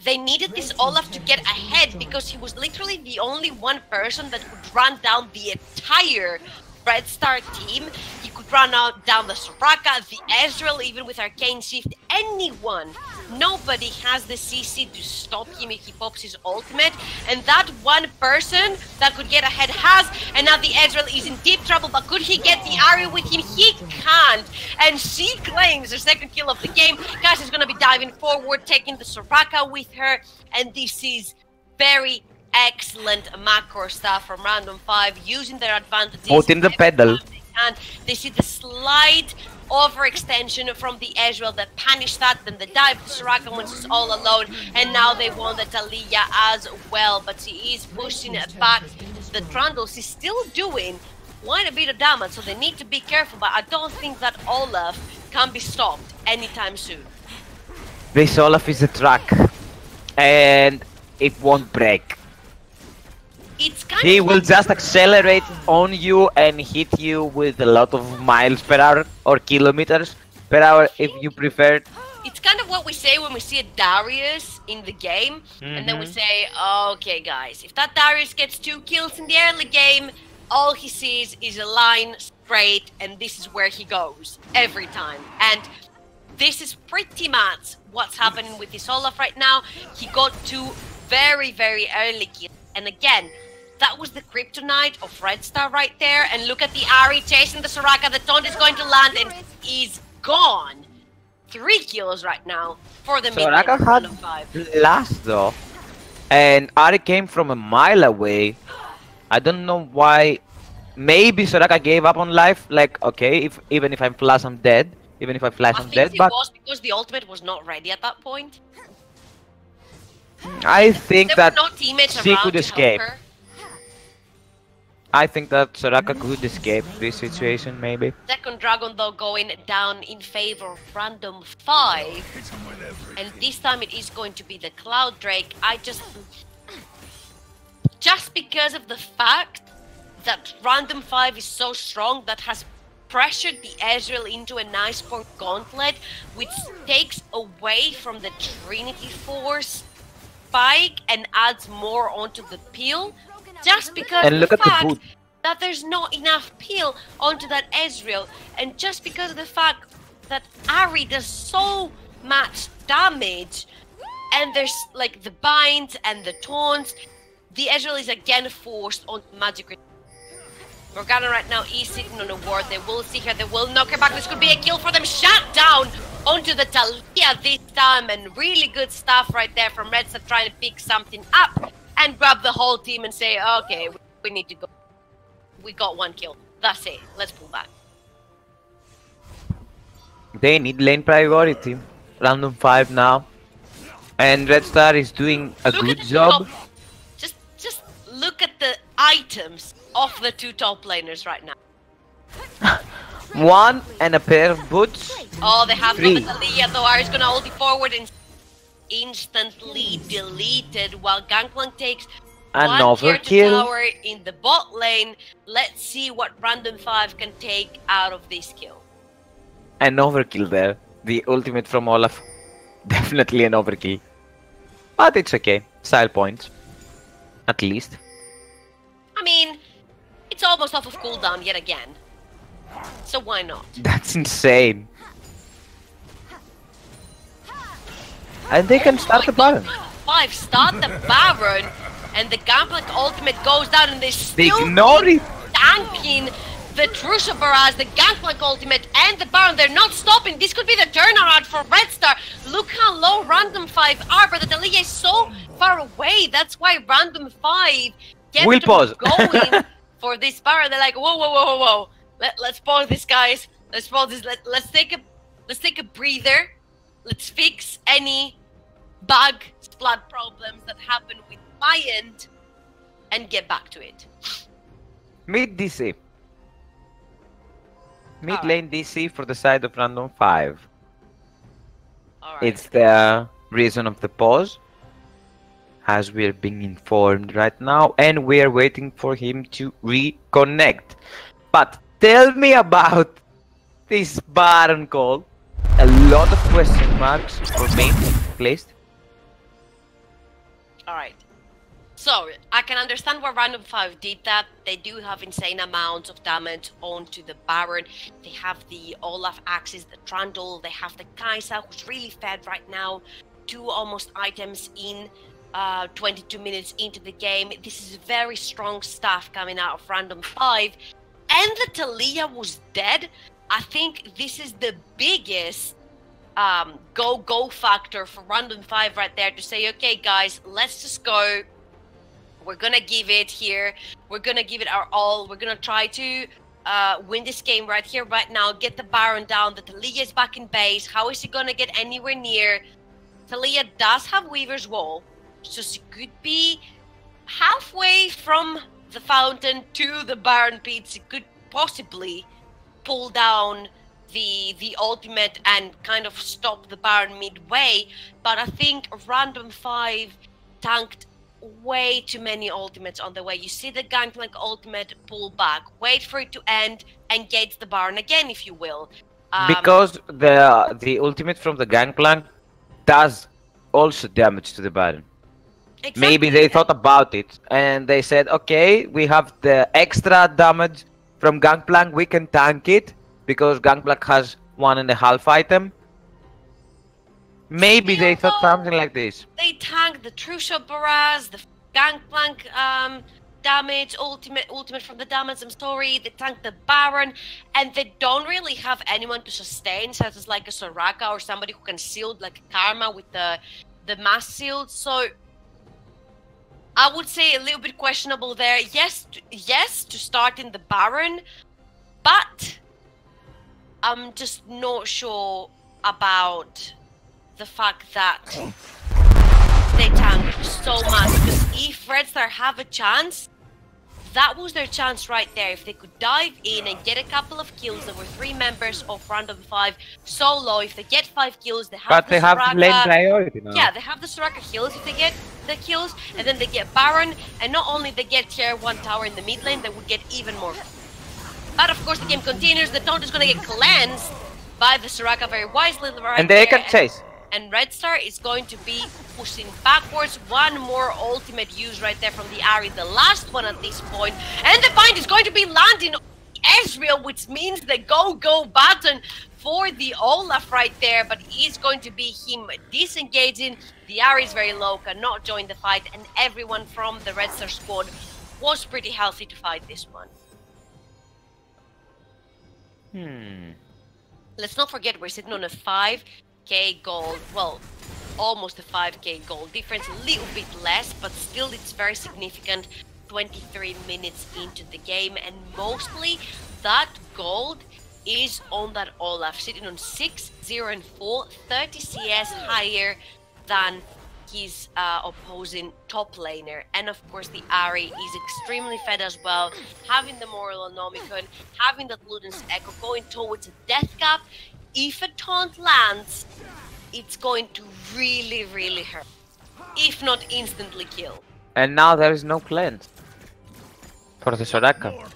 They needed this Olaf to get ahead because he was literally the only one person that could run down the entire Red Star team. He could run out down the Soraka, the Ezreal, even with Arcane Shift, anyone. Nobody has the CC to stop him if he pops his ultimate, and that one person that could get ahead has, and now the Ezreal is in deep trouble, but could he get the Ahri with him? He can't, and she claims her second kill of the game. Cass is gonna be diving forward, taking the Soraka with her, and this is very excellent macro stuff from Random 5, using their advantages. Out in the pedal. And they see the slight overextension from the Ezreal that punished that, then the dive to Soraka when she's all alone, and now they want the Talia as well, but she is pushing it back. The Trundle, she's still doing quite a bit of damage, so they need to be careful, but I don't think that Olaf can be stopped anytime soon. This Olaf is a truck, and it won't break. He will just accelerate on you and hit you with a lot of miles per hour or kilometers per hour if you prefer. It's kind of what we say when we see a Darius in the game, and then we say, okay guys, if that Darius gets 2 kills in the early game, all he sees is a line straight, and this is where he goes every time. And this is pretty much what's happening with this Olaf right now. He got 2 very, very early kills, and again, That was the kryptonite of Red Star right there. And look at the Ari chasing the Soraka. The taunt is going to land and is gone. 3 kills right now for the mid lane. Soraka had last though. And Ari came from a mile away. I don't know why. Maybe Soraka gave up on life. Like, okay, even if I'm flash, I'm dead. Even if I flash, I'm dead. But it was because the ultimate was not ready at that point. I think there that were no teammates she around could to escape. help her. I think that Soraka could escape this situation, maybe. Second Dragon though going down in favor of Random 5. And this time it is going to be the Cloud Drake. Just because of the fact that Random 5 is so strong, that has pressured the Ezreal into a nice core gauntlet, which takes away from the Trinity Force spike and adds more onto the peel. Just because of the fact that there's not enough peel onto that Ezreal, and just because of the fact that Ari does so much damage, and there's like the binds and the taunts, the Ezreal is again forced on magic. Morgana right now is sitting on a ward. They will see her, they will knock her back. This could be a kill for them. Shut down onto the Talia this time, and really good stuff right there from Red Star trying to pick something up and grab the whole team and say, okay, we need to go. We got 1 kill. That's it. Let's pull back. They need lane priority. Random 5 now. And Red Star is doing a good job. Just look at the items of the 2 top laners right now. 1 and a pair of boots. Oh, they have 3. the Talia though. Ari's gonna ult it forward and instantly deleted while Gangplank takes an 1 overkill tier 2 tower in the bot lane. Let's see what Random 5 can take out of this kill. An overkill there. The ultimate from Olaf. Definitely an overkill. But it's okay. Style points. At least. I mean, it's almost off of cooldown yet again. So why not? That's insane. And they can start the Baron. 5 start the Baron, and the Gangplank ultimate goes down, and they still ignore it. Tanking the Trusha Barrage, the Gangplank ultimate, and the Baron. They're not stopping. This could be the turnaround for Red Star. Look how low Random 5 are, but the Talia is so far away. That's why Random 5 kept going for this Baron. They're like, whoa, whoa, whoa, whoa, whoa. Let's pause this, guys. Let's pause this. Let's take a breather. Let's fix any bug splat problems that happen with my end and get back to it. Mid DC. Mid lane DC for the side of Random 5. It's the reason of the pause, as we're being informed right now, and we're waiting for him to reconnect. But tell me about this Baron call. A lot of question marks for me placed. Alright. So, I can understand why Random 5 did that. They do have insane amounts of damage onto the Baron. They have the Olaf Axis, the Trundle, they have the Kaisa, who's really fed right now. 2 almost items in 22 minutes into the game. This is very strong stuff coming out of Random 5. And the Talia was dead. I think this is the biggest go factor for Random 5 right there, to say, okay guys, let's just go. We're gonna give it here. We're gonna give it our all. We're gonna try to win this game right here, right now. Get the Baron down. The Talia is back in base. How is he gonna get anywhere near? Talia does have Weaver's Wall, so she could be halfway from the fountain to the Baron pit. She could possibly pull down the ultimate and kind of stop the Baron midway. But I think Random 5 tanked way too many ultimates on the way. You see the Gangplank ultimate pull back, wait for it to end, engage the Baron again, if you will. Because the ultimate from the Gangplank does also damage to the Baron. Exactly. Maybe they thought about it and they said, okay, we have the extra damage from Gangplank, we can tank it because Gangplank has 1.5 item. Maybe they thought something like this. They tanked the Trusha Barrage, the Gangplank damage, ultimate from the damage, I'm sorry, they tank the Baron, and they don't really have anyone to sustain, such as like a Soraka or somebody who can shield like Karma with the mass shield, so I would say a little bit questionable there. Yes, to start in the Baron, but I'm just not sure about the fact that they tank so much, because if Red Star have a chance, that was their chance right there. If they could dive in and get a couple of kills, there were 3 members of Random 5 solo. If they get 5 kills, they have But the they have Soraka. lane priority now. Yeah, they have the Soraka kills if they get the kills, and then they get Baron, and not only they get tier 1 tower in the mid lane, they would get even more. But of course the game continues, the taunt is gonna get cleansed by the Soraka very wisely right And they there, can chase. and Red Star is going to be pushing backwards. One more ultimate use right there from the Ahri, the last one at this point. And the bind is going to be landing on Ezreal, which means the go button for the Olaf right there. But it's going to be him disengaging. The Ahri is very low, cannot join the fight. And everyone from the Red Star squad was pretty healthy to fight this one. Let's not forget we're sitting on a 5k gold, well, almost a 5k gold difference, a little bit less, but still it's very significant. 23 minutes into the game, and mostly that gold is on that Olaf, sitting on 6, 0 and 4, 30 CS higher than his opposing top laner. And of course the Ahri is extremely fed as well, having the Moral Onomicon, having that Luden's Echo, going towards a death cap. If a taunt lands, it's going to really hurt, if not instantly kill. And now there is no cleanse for the Soraka.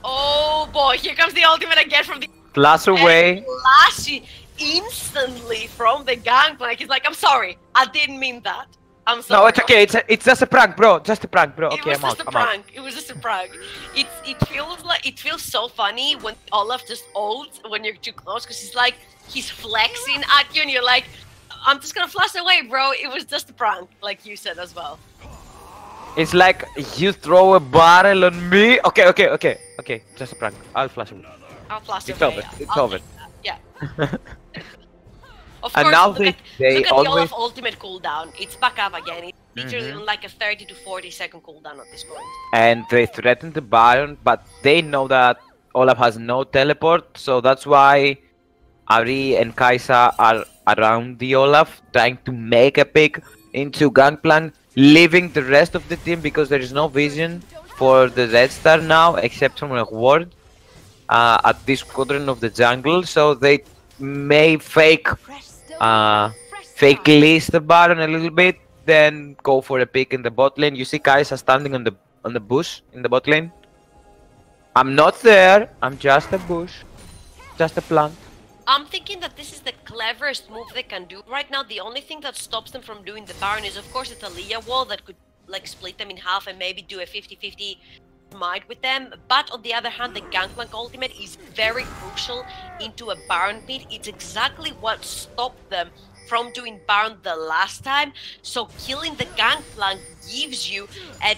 Oh boy, here comes the ultimate again from the Flash away. Flashy instantly from the Gangplank. He's like, I'm sorry, I didn't mean that. I'm sorry. No, it's okay. It's just a prank, bro. Just a prank, bro. Okay, I'm out. It was just a prank. It feels so funny when Olaf just ults when you're too close, because he's flexing at you and you're like, I'm just gonna flash away, bro. It was just a prank, like you said as well. It's like you throw a barrel on me. Okay. Just a prank. I'll flash away. I'll flash It's away. over. It's over. Yeah. Of And course, now look they at the always... Olaf ultimate cooldown. It's back up again. It's literally on like a 30 to 40 second cooldown at this point. And they threaten the Baron, but they know that Olaf has no teleport, so that's why Ahri and Kai'Sa are around the Olaf, trying to make a pick into Gangplank, leaving the rest of the team because there is no vision for the Red Star now, except from a ward at this quadrant of the jungle, so they may fake list the Baron a little bit, then go for a pick in the bot lane. You see Kai'Sa standing on the bush in the bot lane. I'm not there, I'm just a bush, just a plant. I'm thinking that this is the cleverest move they can do. Right now, the only thing that stops them from doing the Baron is, of course, a Talia wall that could like split them in half and maybe do a 50-50 smite with them. But on the other hand, the Gangplank ultimate is very crucial into a Baron pit. It's exactly what stopped them from doing Baron the last time. So killing the Gangplank gives you a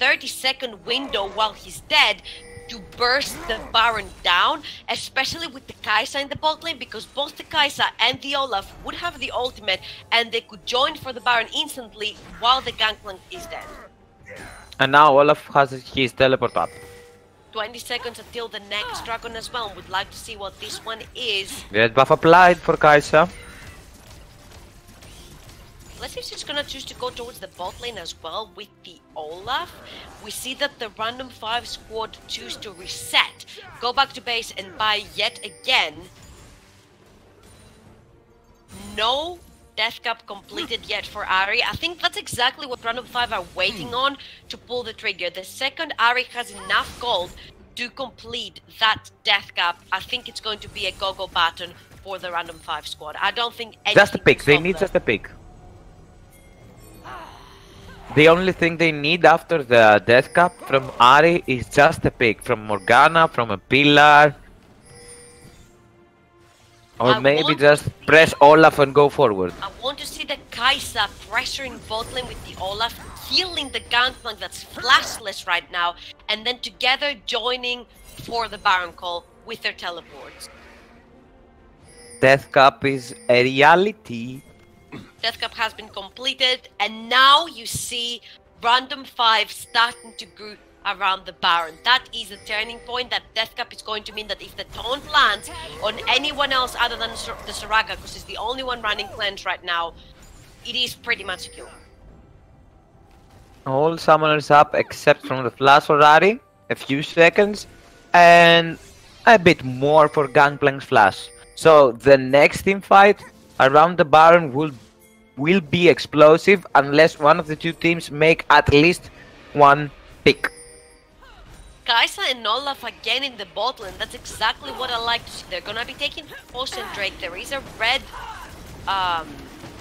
30-second window while he's dead to burst the Baron down, especially with the Kai'Sa in the bot lane, because both the Kai'Sa and the Olaf would have the ultimate and they could join for the Baron instantly while the Gangplank is dead. And now Olaf has his teleport up. 20 seconds until the next dragon as well. Would like to see what this one is. Red buff applied for Kai'Sa. Let's see if she's gonna choose to go towards the bot lane as well with the Olaf. We see that the random 5 squad choose to reset, go back to base and buy yet again. No death cap completed yet for Ahri. I think that's exactly what random 5 are waiting on to pull the trigger. The second Ahri has enough gold to complete that death cap, I think it's going to be a go-go button for the random 5 squad. I don't think anything just a pick, they need just a pick. The only thing they need after the death cap from Ahri is just a pick from Morgana, from a pillar, Or maybe just press Olaf and go forward. I want to see the Kai'Sa pressuring bot lane with the Olaf, healing the Gangplank that's flashless right now, and then together joining for the Baron call with their teleports. Death Cup is a reality. Death Cup has been completed, and now you see Random 5 starting to grow around the Baron. That is a turning point. That Death Cup is going to mean that if the taunt lands on anyone else other than the Soraka, because he's the only one running cleanse right now, it is pretty much secure. All summoners up except from the flash for Ari, a few seconds, and a bit more for Gangplank's flash. So the next team fight around the Baron will be explosive unless one of the two teams make at least one pick. Kai'Sa and Olaf again in the bot lane. That's exactly what I like to see. They're gonna be taking Ocean Drake. There is a red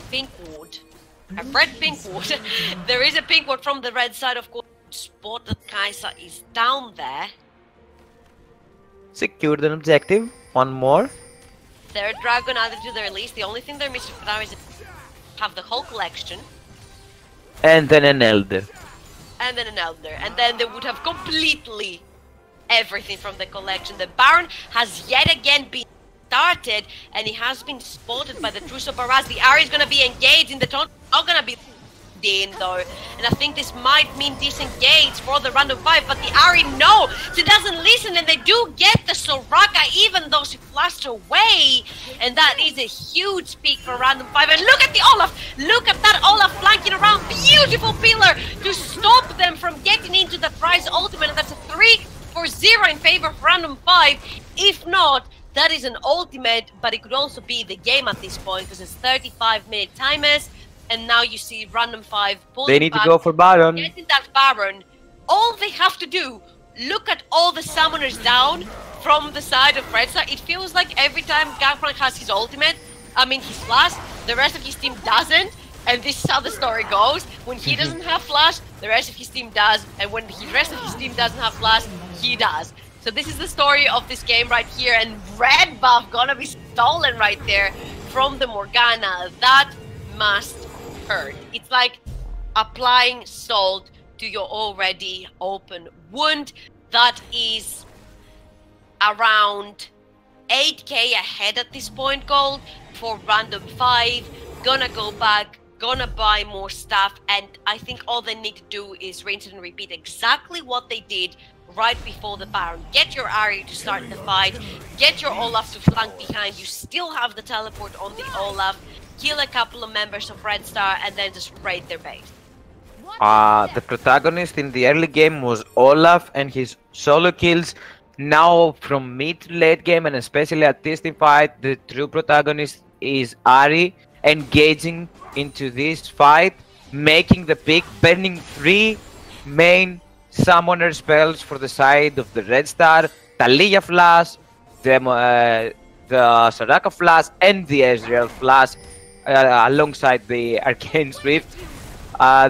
pink ward. A red pink ward. There is a pink ward from the red side, of course. Spot that Kai'Sa is down there. Secured an objective. One more. Third dragon added to their list. The only thing they're missing for now is have the whole collection. And then an Elder. And then an Elder. And then they would have completely everything from the collection. The Baron has yet again been started, and he has been spotted by the Truso Baraz. The Ari is going to be engaged in the taunt. Not going to be in though, and I think this might mean disengage for the Random 5, but the Ari, no, she doesn't listen, and they do get the Soraka even though she flashed away, and that is a huge peak for Random 5. And look at the Olaf, look at that Olaf flanking around, beautiful pillar to stop them from getting into the prize ultimate, and that's a 3-4-0 in favor of Random 5. If not, that is an ultimate, but it could also be the game at this point because it's 35-minute timers. And now you see Random 5 pulling They need back, to go for Baron. getting that Baron. All they have to do, look at all the summoners down from the side of Red Star. It feels like every time Gangplank has his ultimate, I mean his flash, the rest of his team doesn't. And this is how the story goes. When he doesn't have flash, the rest of his team does. And when the rest of his team doesn't have flash, he does. So this is the story of this game right here. And red buff gonna be stolen right there from the Morgana. That must hurt. It's like applying salt to your already open wound. That is around 8k ahead at this point, gold for Random 5. Gonna go back, gonna buy more stuff, and I think all they need to do is rinse and repeat exactly what they did right before the Baron. Get your Ari to start the fight, get your Olaf to flank behind. You still have the teleport on the Olaf, kill a couple of members of Red Star, and then just raid their base. The protagonist in the early game was Olaf and his solo kills. Now from mid to late game, and especially at this team fight, the true protagonist is Ari, engaging into this fight, making the pick, burning 3 main summoner spells for the side of the Red Star, Talia Flash, the Soraka Flash, and the Ezreal Flash, alongside the Arcane Swift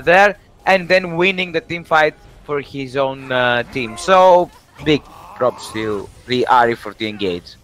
there, and then winning the team fight for his own team. So big props to the Ari for the engage.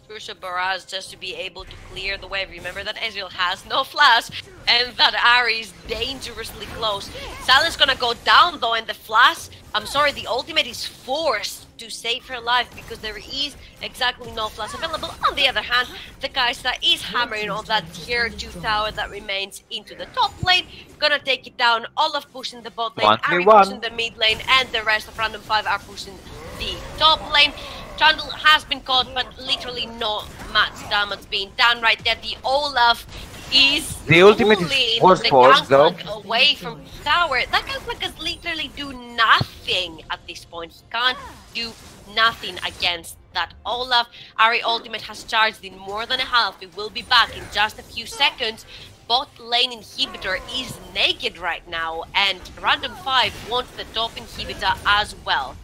Truso Baraz just to be able to clear the way. Remember that Ezreal has no flash and that Ari is dangerously close. Silence gonna go down though, and the flash, I'm sorry, the ultimate is forced to save her life because there is exactly no flash available. On the other hand, the Kai'Sa is hammering on that tier 2 tower that remains into the top lane. Gonna take it down. Olaf pushing the bot lane, Ari pushing the mid lane, and the rest of Random 5 are pushing the top lane. Trundle has been caught, but literally not much damage being done right there. The Olaf is the ultimate is forced though. Away from tower. That Gangplank can literally do nothing at this point. He can't do nothing against that Olaf. Ari ultimate has charged in more than a half. It will be back in just a few seconds. Bot lane inhibitor is naked right now, and Random 5 wants the top inhibitor as well.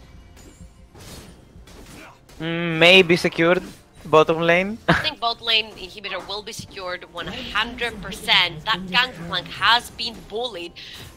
Maybe secured bottom lane. I think bot lane inhibitor will be secured 100%. That Gangplank has been bullied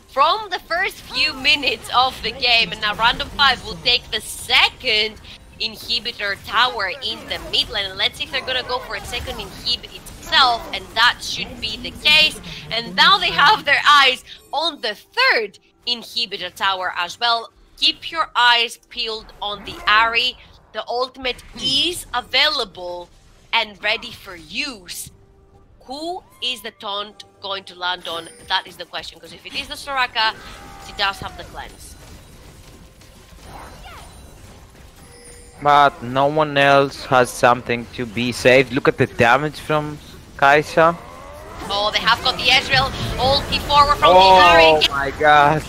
from the first few minutes of the game, and now Random 5 will take the second inhibitor tower in the mid lane. Let's see if they're gonna go for a second inhibit itself, and that should be the case. And now they have their eyes on the third inhibitor tower as well. Keep your eyes peeled on the Ahri. The ultimate is available and ready for use. Who is the taunt going to land on? That is the question, because if it is the Soraka, she does have the cleanse. But no one else has something to be saved. Look at the damage from Kai'Sa. Oh, they have got the Ezreal ulti forward from the Ahri. Oh my god.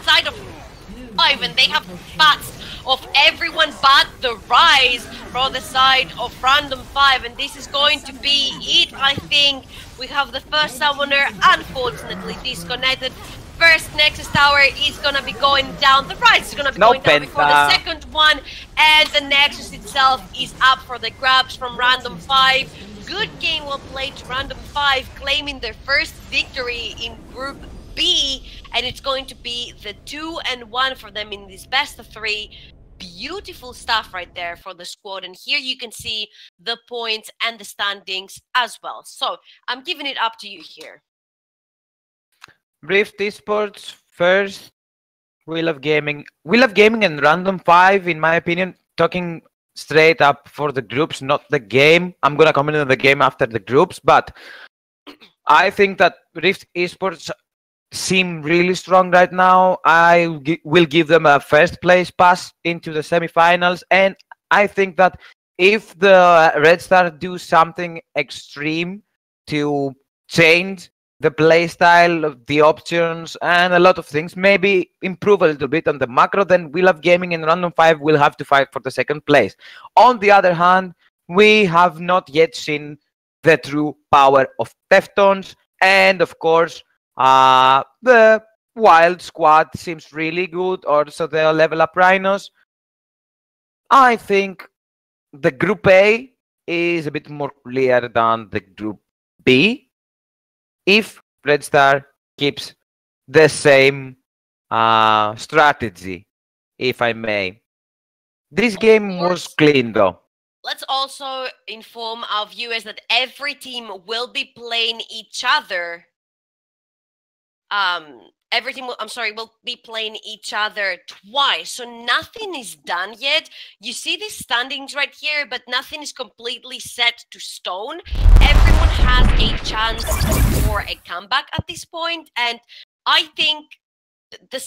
Side of 5, and they have bats of everyone but the Rise from the side of Random 5, and this is going to be it, I think. We have the first summoner unfortunately disconnected. First Nexus Tower is gonna be going down, the Rise is gonna be going down before the second one, and the Nexus itself is up for the grabs from Random 5. Good game well played to Random 5, claiming their first victory in Group B, and it's going to be the 2-1 for them in this best of 3. Beautiful stuff right there for the squad, and here you can see the points and the standings as well. So I'm giving it up to you here. Rift Esports first, We Love Gaming. We Love Gaming and Random 5, in my opinion, talking straight up for the groups, not the game. I'm gonna comment on the game after the groups, but I think that Rift Esports seem really strong right now. I will give them a first place pass into the semifinals, and I think that if the Red Star do something extreme to change the playstyle, the options, and a lot of things, maybe improve a little bit on the macro, then We Love Gaming and Random 5 will have to fight for the second place. On the other hand, we have not yet seen the true power of Teftones, and of course, the Wild squad seems really good. Also, the Level Up Rhinos. I think the Group A is a bit more clear than the Group B. If Red Star keeps the same strategy, if I may. This game was clean, though. Let's also inform our viewers that every team will be playing each other. Will be playing each other twice, so nothing is done yet. You see these standings right here, but nothing is completely set to stone. Everyone has a chance for a comeback at this point, and I think the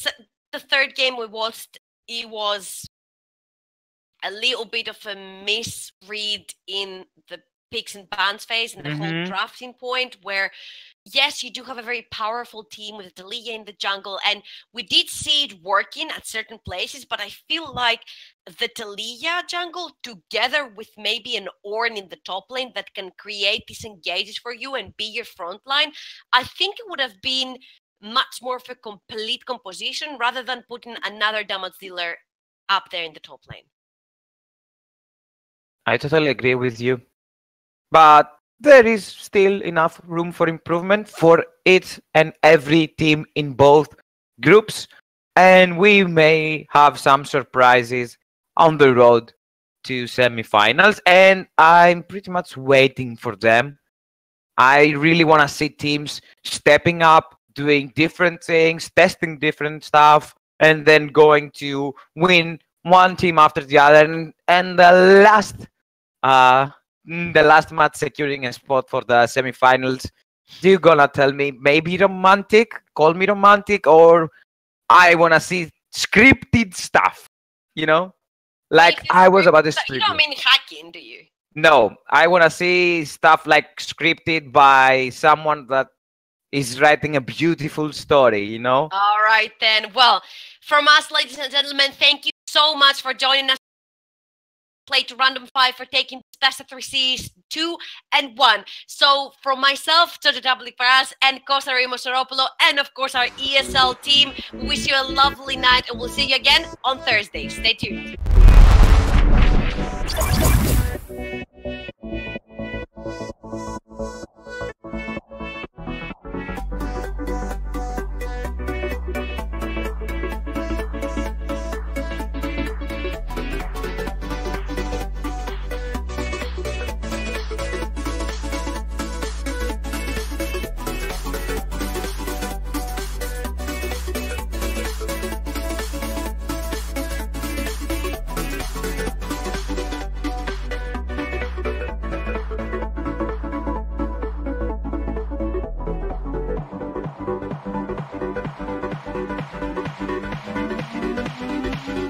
third game we watched, it was a little bit of a misread in the picks and bans phase and the whole drafting point, where yes, you do have a very powerful team with Taliyah in the jungle, and we did see it working at certain places, but I feel like the Taliyah jungle, together with maybe an Ornn in the top lane that can create these engages for you and be your front line, I think it would have been much more of a complete composition rather than putting another damage dealer up there in the top lane. I totally agree with you. But there is still enough room for improvement for each and every team in both groups, and we may have some surprises on the road to semifinals, and I'm pretty much waiting for them. I really want to see teams stepping up, doing different things, testing different stuff, and then going to win one team after the other, and the last match securing a spot for the semifinals. You gonna tell me maybe romantic, call me romantic, or I wanna see scripted stuff, you know? Like I was about to You don't mean hacking, do you? No, I wanna see stuff like scripted by someone that is writing a beautiful story, you know? All right then. Well, from us, ladies and gentlemen, thank you so much for joining us. Play to Random 5 for taking best of 3 Cs 2 and 1. So from myself, Jojo W for us, and Costa Soropoulos, and of course our ESL team, we wish you a lovely night, and we'll see you again on Thursday. Stay tuned. there.